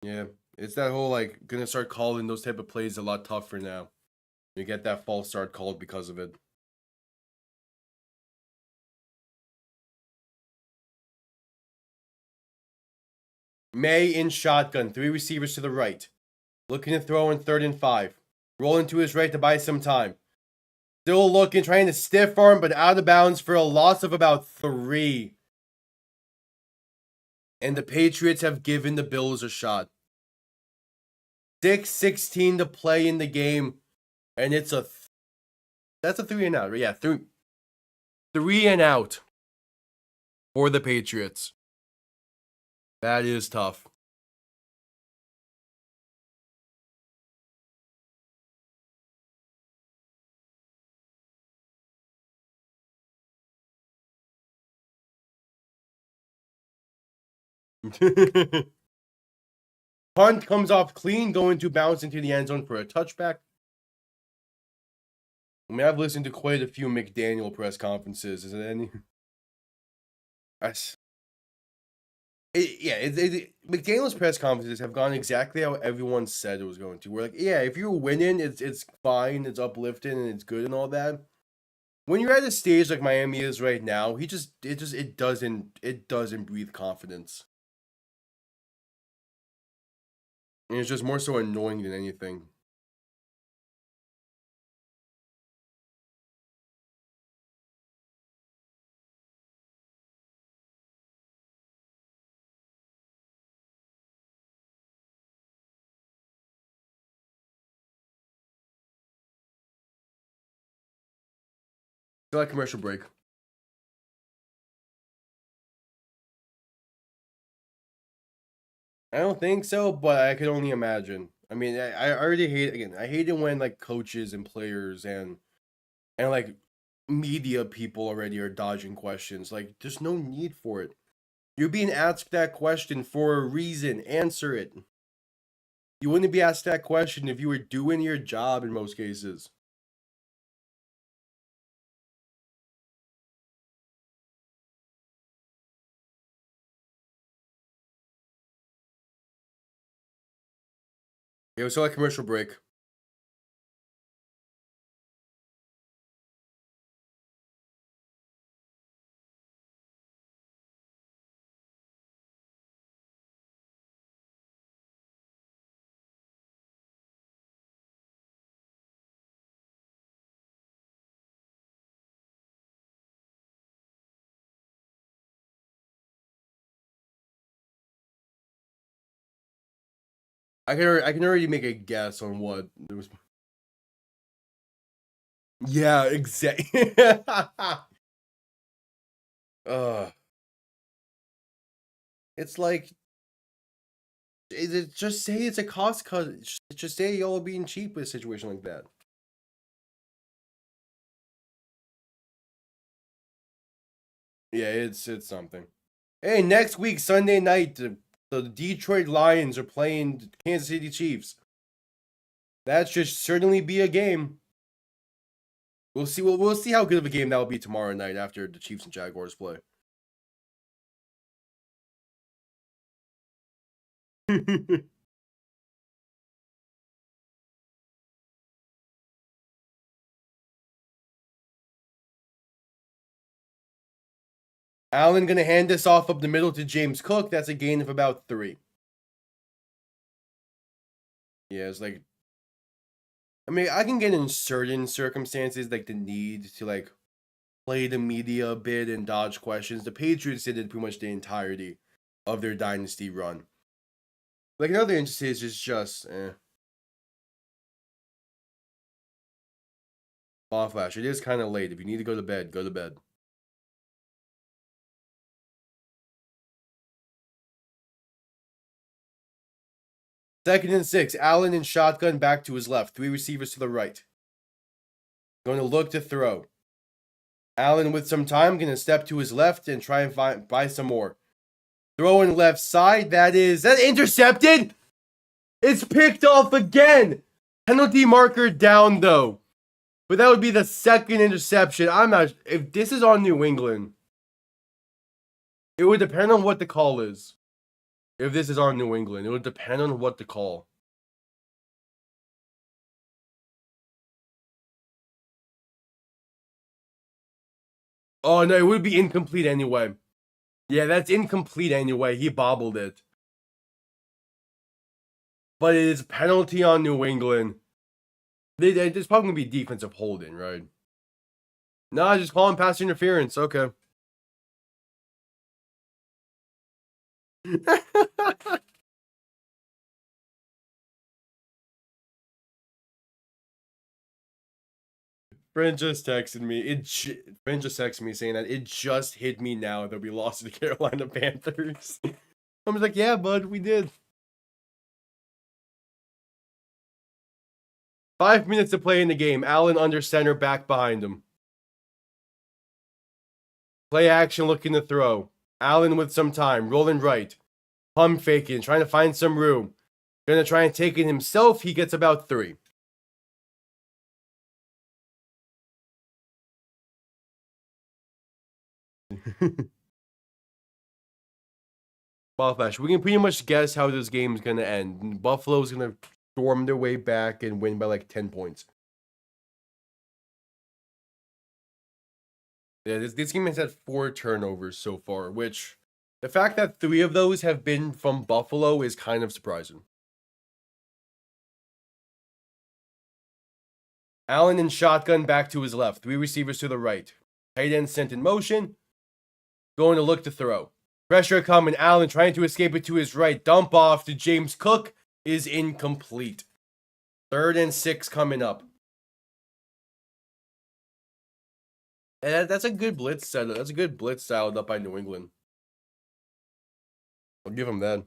Yeah, it's that whole like gonna start calling those type of plays a lot tougher now. You get that false start called because of it. May in shotgun, 3 receivers to the right. Looking to throw in 3rd and 5. Rolling to his right to buy some time. Still looking, trying to stiff arm, but out of bounds for a loss of about 3. And the Patriots have given the Bills a shot. 6:16 to play in the game. And it's that's a 3 and out. Yeah, 3 and out for the Patriots. That is tough. Punt comes off clean, going to bounce into the end zone for a touchback. I mean, I've listened to quite a few McDaniel press conferences. Is it any? McDaniel's press conferences have gone exactly how everyone said it was going to. We're like, yeah, if you're winning, it's fine, it's uplifting, and it's good and all that. When you're at a stage like Miami is right now, it doesn't breathe confidence. And it's just more so annoying than anything. Feel like commercial break. I don't think so, but I could only imagine. I mean, I already I hate it when like coaches and players and like media people already are dodging questions. Like, there's no need for it. You're being asked that question for a reason. Answer it. You wouldn't be asked that question if you were doing your job in most cases. It was still a commercial break. I can already make a guess on what it was. Yeah, exactly. It's like just say it's a cost cut. Just say y'all are being cheap with a situation like that. Yeah, it's something. Hey, next week Sunday night, the Detroit Lions are playing the Kansas City Chiefs. That should certainly be a game. We'll see. We'll see how good of a game that will be tomorrow night after the Chiefs and Jaguars play. Allen going to hand this off up the middle to James Cook. That's a gain of about 3. Yeah, it's like, I mean, I can get in certain circumstances, like the need to, like, play the media a bit and dodge questions. The Patriots did it pretty much the entirety of their dynasty run. Like, in other instances, it's just, Ball flash. It is kind of late. If you need to go to bed, go to bed. Second and 6. Allen in shotgun back to his left. 3 receivers to the right. Going to look to throw. Allen with some time. Going to step to his left and try and buy some more. Throwing left side. That intercepted. It's picked off again. Penalty marker down though. But that would be the second interception. I'm not. If this is on New England, it would depend on what the call is. If this is on New England, it would depend on what the call. Oh, no, it would be incomplete anyway. Yeah, that's incomplete anyway. He bobbled it. But it is penalty on New England. There's probably going to be defensive holding, right? No, just calling pass interference. Okay. Friend just texted me. Friend just texted me saying that it just hit me now that we lost to the Carolina Panthers. I was like, yeah, bud, we did. 5 minutes to play in the game. Allen under center, back behind him. Play action, looking to throw. Allen with some time, rolling right. Pump faking, trying to find some room. Gonna try and take it himself. He gets about 3. Ball flash. We can pretty much guess how this game is gonna end. Buffalo's gonna storm their way back and win by like 10 points. Yeah, this game has had 4 turnovers so far, which the fact that 3 of those have been from Buffalo is kind of surprising. Allen in shotgun back to his left. 3 receivers to the right. Tight end sent in motion. Going to look to throw. Pressure coming. Allen trying to escape it to his right. Dump off to James Cook is incomplete. 3rd and 6 coming up. And that's a good blitz setup. That's a good blitz styled up by New England. I'll give him that.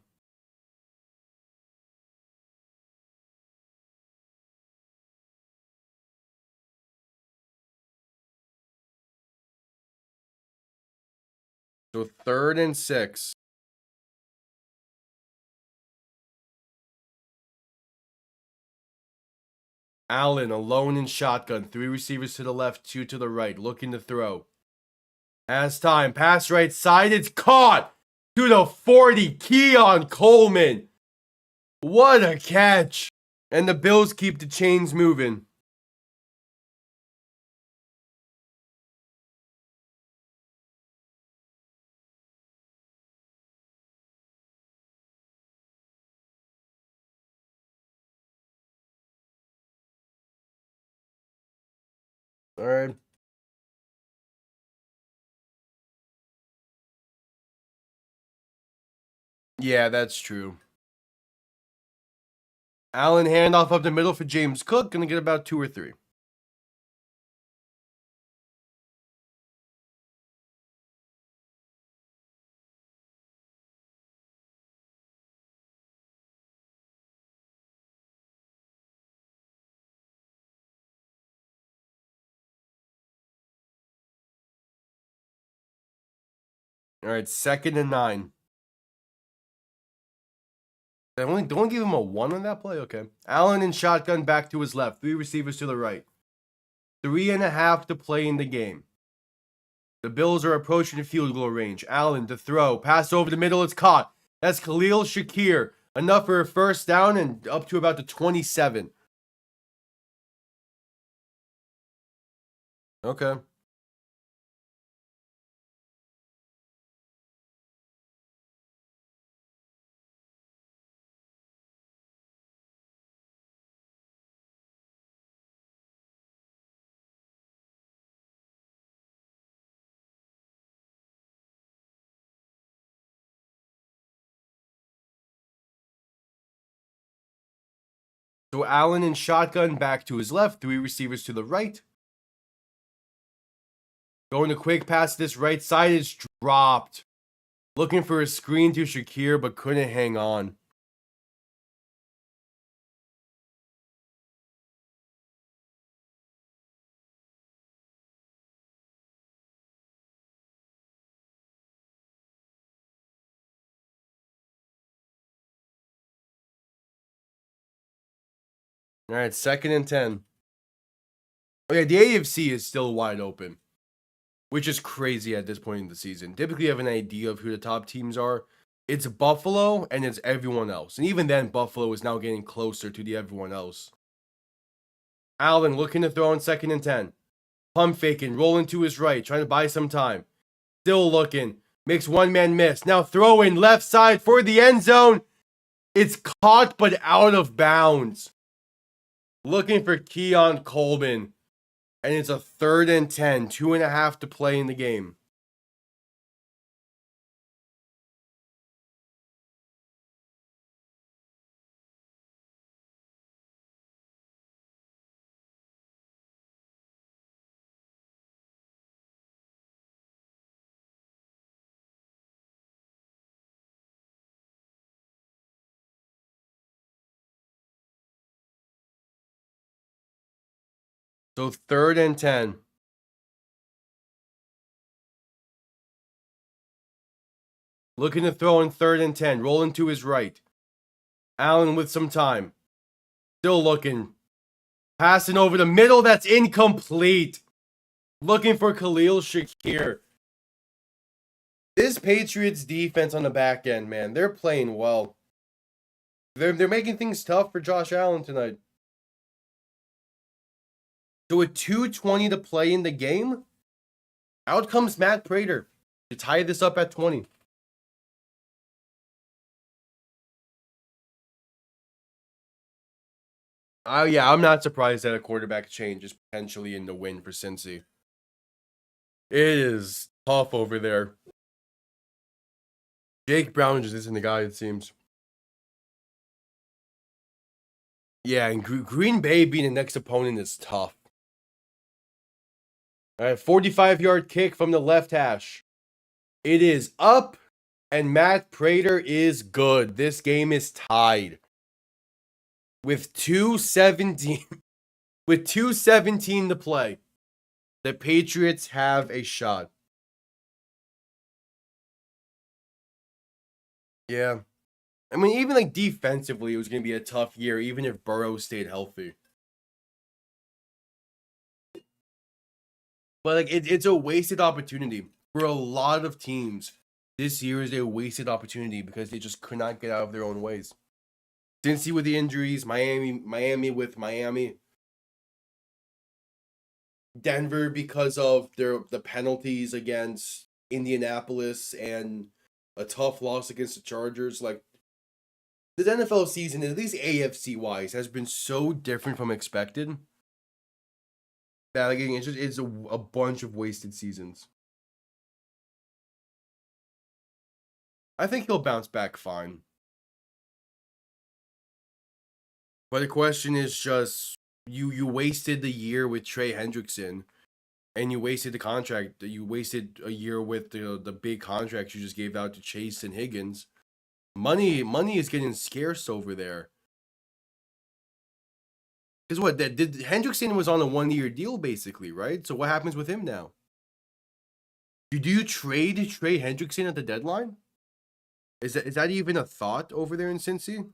So 3rd and 6. Allen alone in shotgun. 3 receivers to the left, 2 to the right. Looking to throw. Has time. Pass right side. It's caught to the 40. Keon Coleman. What a catch. And the Bills keep the chains moving. All right. Yeah, that's true. Allen handoff up the middle for James Cook. Gonna get about 2 or 3. All right, 2nd and 9. Don't give him a 1 on that play? Okay. Allen in shotgun back to his left. 3 receivers to the right. 3.5 to play in the game. The Bills are approaching the field goal range. Allen to throw. Pass over the middle. It's caught. That's Khalil Shakir. Enough for a 1st down and up to about the 27. Okay. So Allen in shotgun, back to his left, 3 receivers to the right. Going to quick pass, this right side is dropped. Looking for a screen to Shakir, but couldn't hang on. All right, 2nd and 10. Oh yeah, the AFC is still wide open, which is crazy at this point in the season. Typically, you have an idea of who the top teams are. It's Buffalo and it's everyone else. And even then, Buffalo is now getting closer to the everyone else. Allen looking to throw on 2nd and 10. Pump faking, rolling to his right, trying to buy some time. Still looking. Makes one man miss. Now throwing left side for the end zone. It's caught but out of bounds. Looking for Keon Coleman. And it's a 3rd and 10. 2.5 to play in the game. So 3rd and 10. Looking to throw in 3rd and 10. Rolling to his right. Allen with some time. Still looking. Passing over the middle. That's incomplete. Looking for Khalil Shakir. This Patriots defense on the back end, man, they're playing well. They're making things tough for Josh Allen tonight. So with 2:20 to play in the game, out comes Matt Prater to tie this up at 20. Oh yeah, I'm not surprised that a quarterback change is potentially in the win for Cincy. It is tough over there. Jake Brown just isn't the guy, it seems. Yeah, and Green Bay being the next opponent is tough. All right, 45-yard kick from the left hash. It is up, and Matt Prater is good. This game is tied. With 2:17 with 2:17 to play, the Patriots have a shot. Yeah. I mean, even like defensively, it was going to be a tough year, even if Burrow stayed healthy. But like, it's a wasted opportunity for a lot of teams. This year is a wasted opportunity because they just could not get out of their own ways. Cincy with the injuries, Miami with Miami, Denver because of the penalties against Indianapolis and a tough loss against the Chargers. Like, this NFL season, at least AFC wise, has been so different from expected that like, it's a bunch of wasted seasons. I think he'll bounce back fine. But the question is just you wasted the year with Trey Hendrickson, and you wasted the contract. You wasted a year with the big contracts you just gave out to Chase and Higgins. Money is getting scarce over there. Because what that did Hendrickson was on a 1-year deal basically, right? So what happens with him now? Do you trade Trey Hendrickson at the deadline? Is that even a thought over there in Cincy?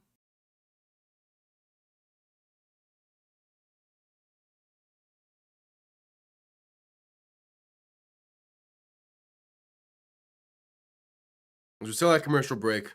We're still at commercial break.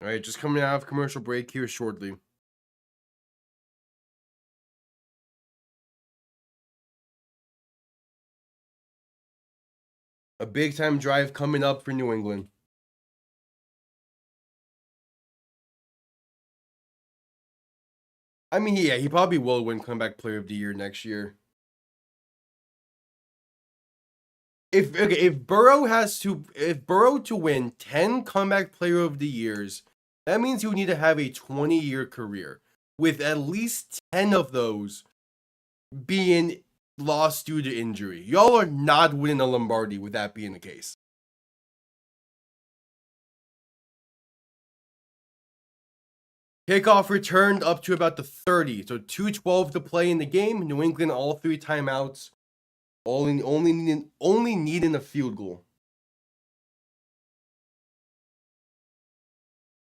All right, just coming out of commercial break here shortly. A big time drive coming up for New England. I mean, yeah, he probably will win comeback player of the year next year. If Burrow to win 10 comeback player of the years, that means you need to have a 20-year career with at least 10 of those being lost due to injury. Y'all are not winning a Lombardi with that being the case. Kickoff returned up to about the 30, so 2:12 to play in the game. New England all 3 timeouts, only needing a field goal.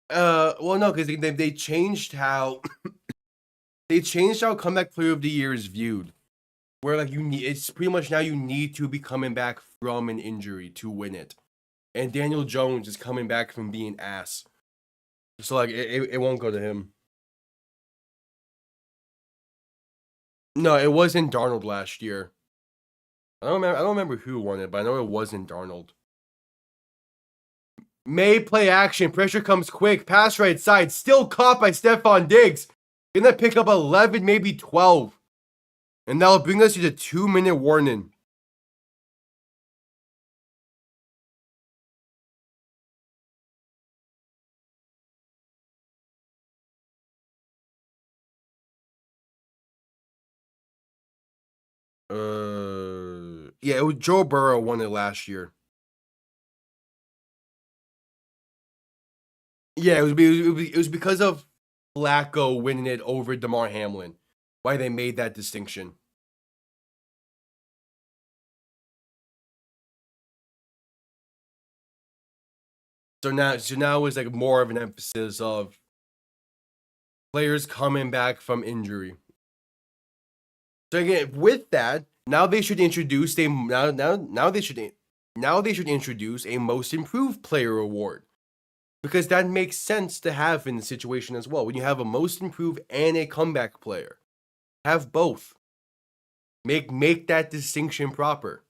Well, no, because they changed how comeback player of the year is viewed. Where like it's pretty much now you need to be coming back from an injury to win it, and Daniel Jones is coming back from being ass, so like it won't go to him. No, it wasn't Darnold last year. I don't remember who won it, but I know it wasn't Darnold. May play action. Pressure comes quick. Pass right side. Still caught by Stephon Diggs. Gonna pick up 11, maybe 12. And that'll bring us to the 2-minute warning. Yeah, it was Joe Burrow won it last year. Yeah, it was because of Flacco winning it over DeMar Hamlin. Why they made that distinction. So now it's like more of an emphasis of players coming back from injury. So again, with that, now they should introduce a most improved player award. Because that makes sense to have in the situation as well. When you have a most improved and a comeback player, have both. Make that distinction proper.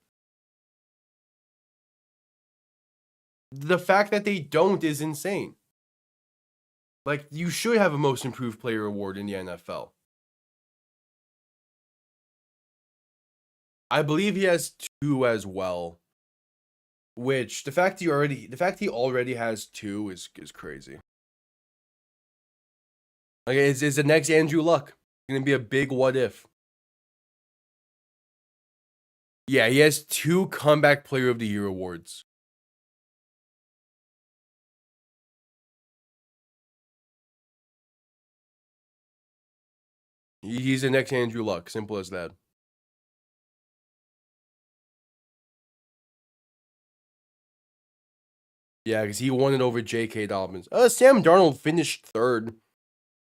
The fact that they don't is insane. Like, you should have a most improved player award in the NFL. I believe he has 2 as well. Which the fact he already has 2 is crazy. Like, is the next Andrew Luck gonna be a big what if? Yeah, he has 2 comeback player of the year awards. He's the next Andrew Luck. Simple as that. Yeah, because he won it over J.K. Dobbins. Sam Darnold finished 3rd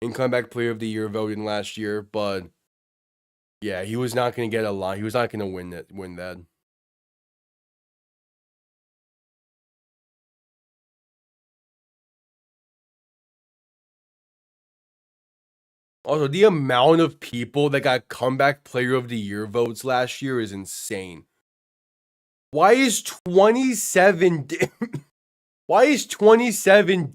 in comeback player of the year voting last year, but yeah, he was not going to get a lot. He was not going to win that. Also, the amount of people that got comeback player of the year votes last year is insane. Why is 27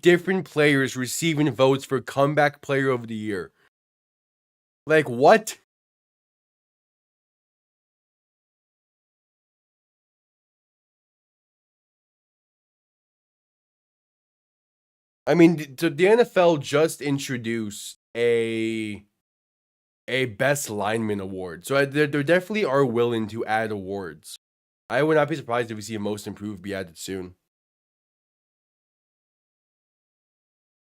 different players receiving votes for comeback player of the year? Like, what? I mean, the NFL just introduced a best lineman award, so they definitely are willing to add awards. I would not be surprised if we see a most improved be added soon.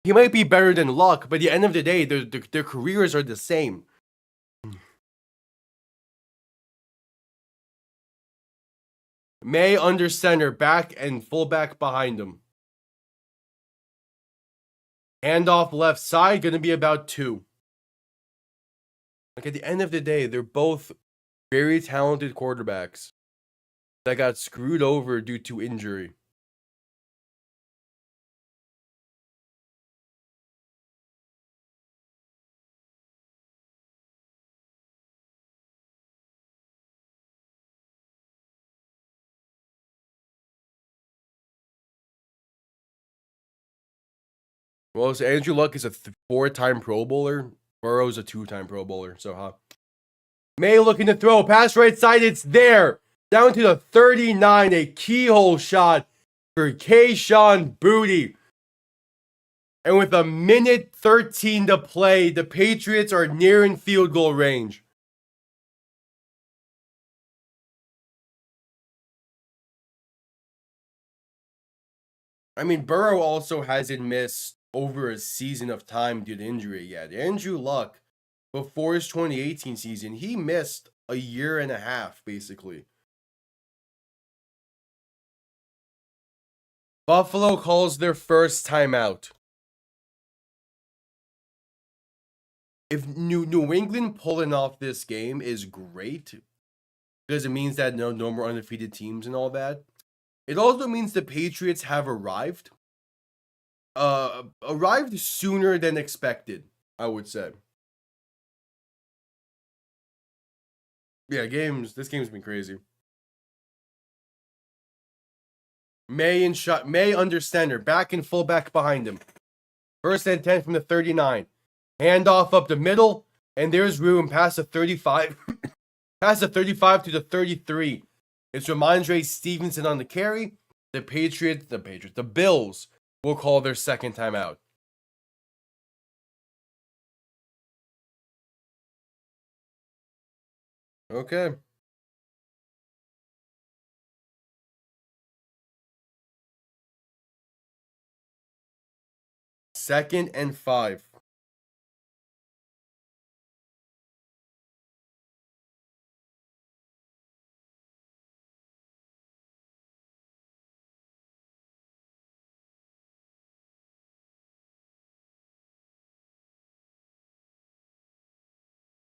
He might be better than Luck, but at the end of the day, their careers are the same. May under center, back and fullback behind him. Handoff left side, gonna be about 2. Like, at the end of the day, they're both very talented quarterbacks that got screwed over due to injury. Well, so Andrew Luck is a 4-time Pro Bowler. Burrow's a 2-time Pro Bowler. So, May looking to throw. Pass right side. It's there. Down to the 39. A keyhole shot for Kayshon Boutte. And with 1:13 to play, the Patriots are nearing field goal range. I mean, Burrow also hasn't missed over a season of time due to injury yet. Andrew Luck, before his 2018 season, he missed a year and a half, basically. Buffalo calls their first timeout. If New England pulling off this game is great, because it means that no more undefeated teams and all that. It also means the Patriots have arrived. Arrived sooner than expected, I would say. Yeah, this game's been crazy. May under center, back and fullback behind him. 1st and 10 from the 39. Handoff up the middle, and there's room past the 35. Past the 35 to the 33. It's Ramondre Stevenson on the carry. The Bills will call their second timeout. Okay. Second and 5.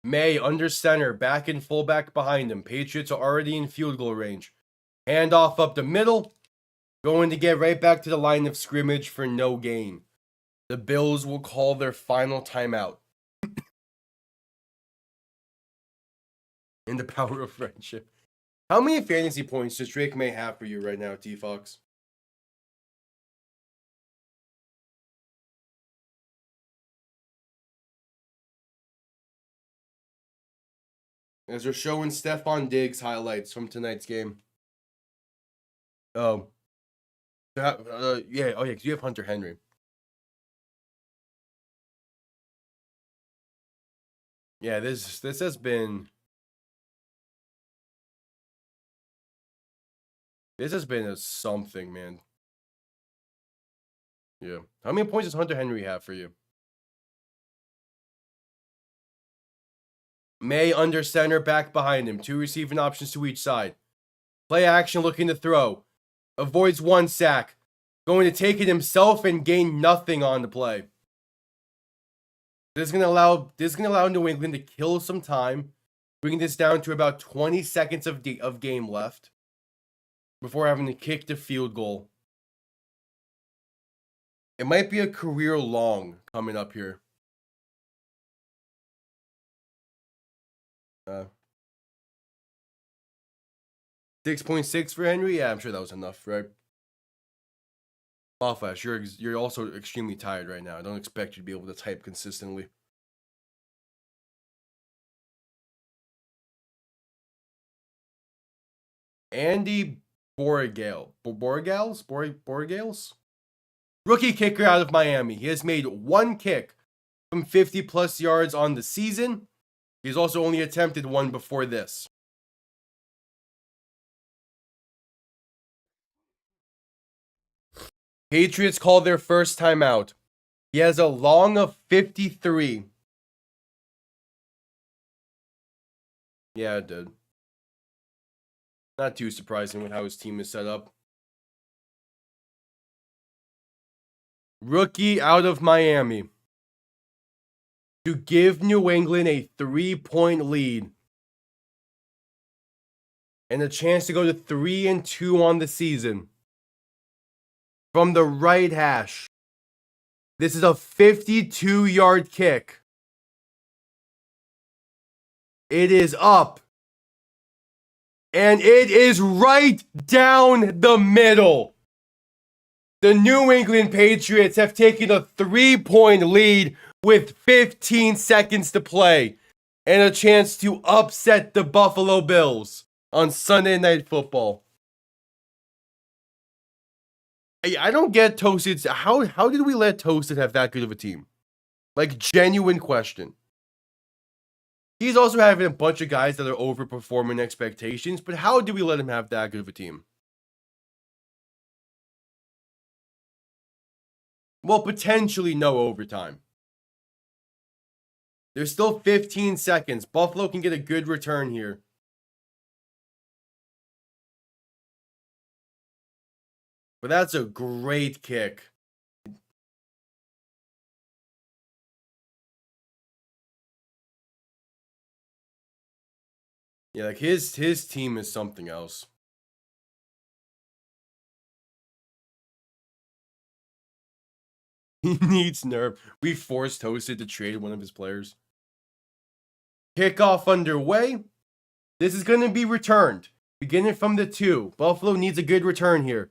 May under center, back and fullback behind him. Patriots are already in field goal range. Handoff up the middle. Going to get right back to the line of scrimmage for no gain. The Bills will call their final timeout. In the power of friendship. How many fantasy points does Drake May have for you right now, T-Fox? As they're showing Stephon Diggs highlights from tonight's game. Oh. Yeah, because you have Hunter Henry. Yeah, this has been... This has been a something, man. Yeah. How many points does Hunter Henry have for you? May under center, back behind him. 2 receiving options to each side. Play action, looking to throw. Avoids 1 sack. Going to take it himself and gain nothing on the play. This is gonna allow New England to kill some time, bringing this down to about 20 seconds of game left before having to kick the field goal. It might be a career long coming up here. 6.6 for Henry. Yeah, I'm sure that was enough, right? Flash, you're also extremely tired right now. I don't expect you to be able to type consistently. Andy Borgales? Rookie kicker out of Miami. He has made 1 kick from 50 plus yards on the season. He's also only attempted 1 before this. Patriots call their first timeout. He has a long of 53. Yeah, it did. Not too surprising with how his team is set up. Rookie out of Miami. To give New England a 3-point lead. And a chance to go to 3-2 on the season. From the right hash. This is a 52-yard kick. It is up. And it is right down the middle. The New England Patriots have taken a 3-point lead with 15 seconds to play and a chance to upset the Buffalo Bills on Sunday Night Football. I don't get Toasted. How did we let Toasted have that good of a team? Like, genuine question. He's also having a bunch of guys that are overperforming expectations, but how do we let him have that good of a team? Well, potentially no overtime. There's still 15 seconds. Buffalo can get a good return here. But that's a great kick. Yeah, like his team is something else. He needs nerve. We forced Toasted to trade one of his players. Kickoff underway. This is going to be returned. Beginning from the 2. Buffalo needs a good return here.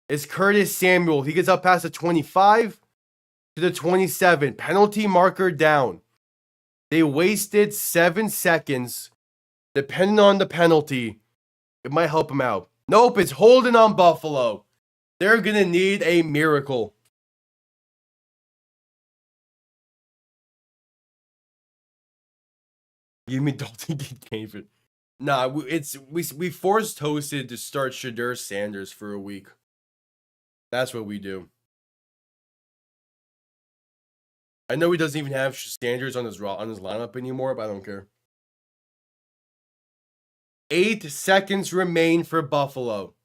It's Curtis Samuel. He gets up past the 25 to the 27. Penalty marker down. They wasted 7 seconds. Depending on the penalty, it might help him out. Nope, it's holding on Buffalo. They're going to need a miracle. Give me Dalton David. Nah, we forced Toasted to start Shadur Sanders for a week. That's what we do. I know he doesn't even have Sanders on his lineup anymore, but I don't care. 8 seconds remain for Buffalo.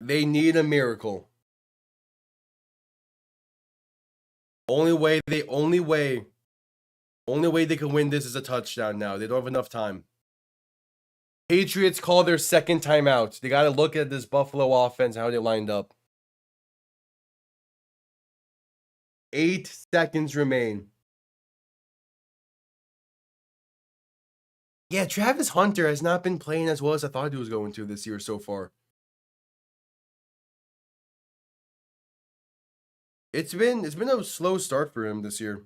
They need a miracle. Only way they can win this is a touchdown now. They don't have enough time. Patriots call their second timeout. They got to look at this Buffalo offense and how they lined up. 8 seconds remain. Yeah, Travis Hunter has not been playing as well as I thought he was going to this year so far. It's been a slow start for him this year.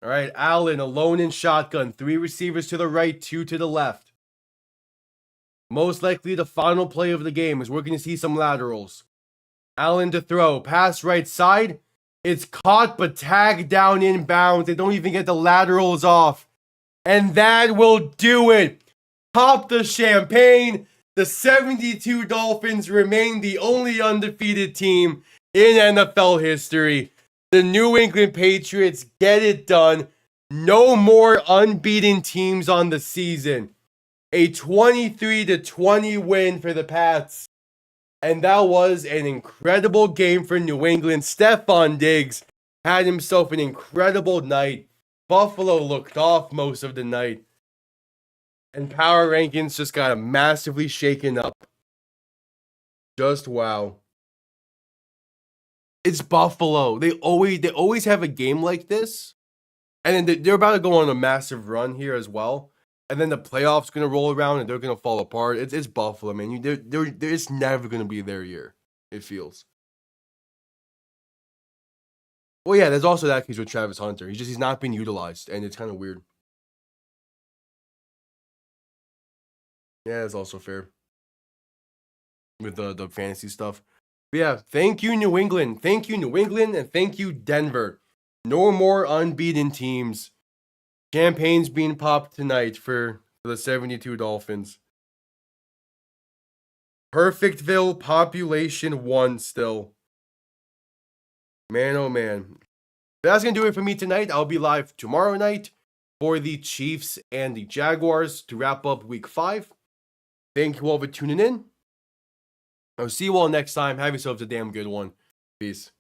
All right, Allen alone in shotgun. 3 receivers to the right, 2 to the left. Most likely the final play of the game is we're going to see some laterals. Allen to throw. Pass right side. It's caught but tagged down inbounds. They don't even get the laterals off. And that will do it. Pop the champagne. The 72 Dolphins remain the only undefeated team in NFL history. The New England Patriots get it done. No more unbeaten teams on the season. A 23-20 win for the Pats. And that was an incredible game for New England. Stephon Diggs had himself an incredible night. Buffalo looked off most of the night. And power rankings just got massively shaken up. Just wow. It's Buffalo. They always have a game like this. And then they're about to go on a massive run here as well. And then the playoffs going to roll around and they're going to fall apart. It's Buffalo, man. It's never going to be their year, it feels. Well, yeah, there's also that case with Travis Hunter. He's not being utilized, and it's kind of weird. Yeah, that's also fair. With the fantasy stuff. But yeah, thank you, New England. Thank you, New England, and thank you, Denver. No more unbeaten teams. Champagne's being popped tonight for the 72 Dolphins. Perfectville population 1 still. Man, oh man. That's going to do it for me tonight. I'll be live tomorrow night for the Chiefs and the Jaguars to wrap up week 5. Thank you all for tuning in. I'll see you all next time. Have yourselves a damn good one. Peace.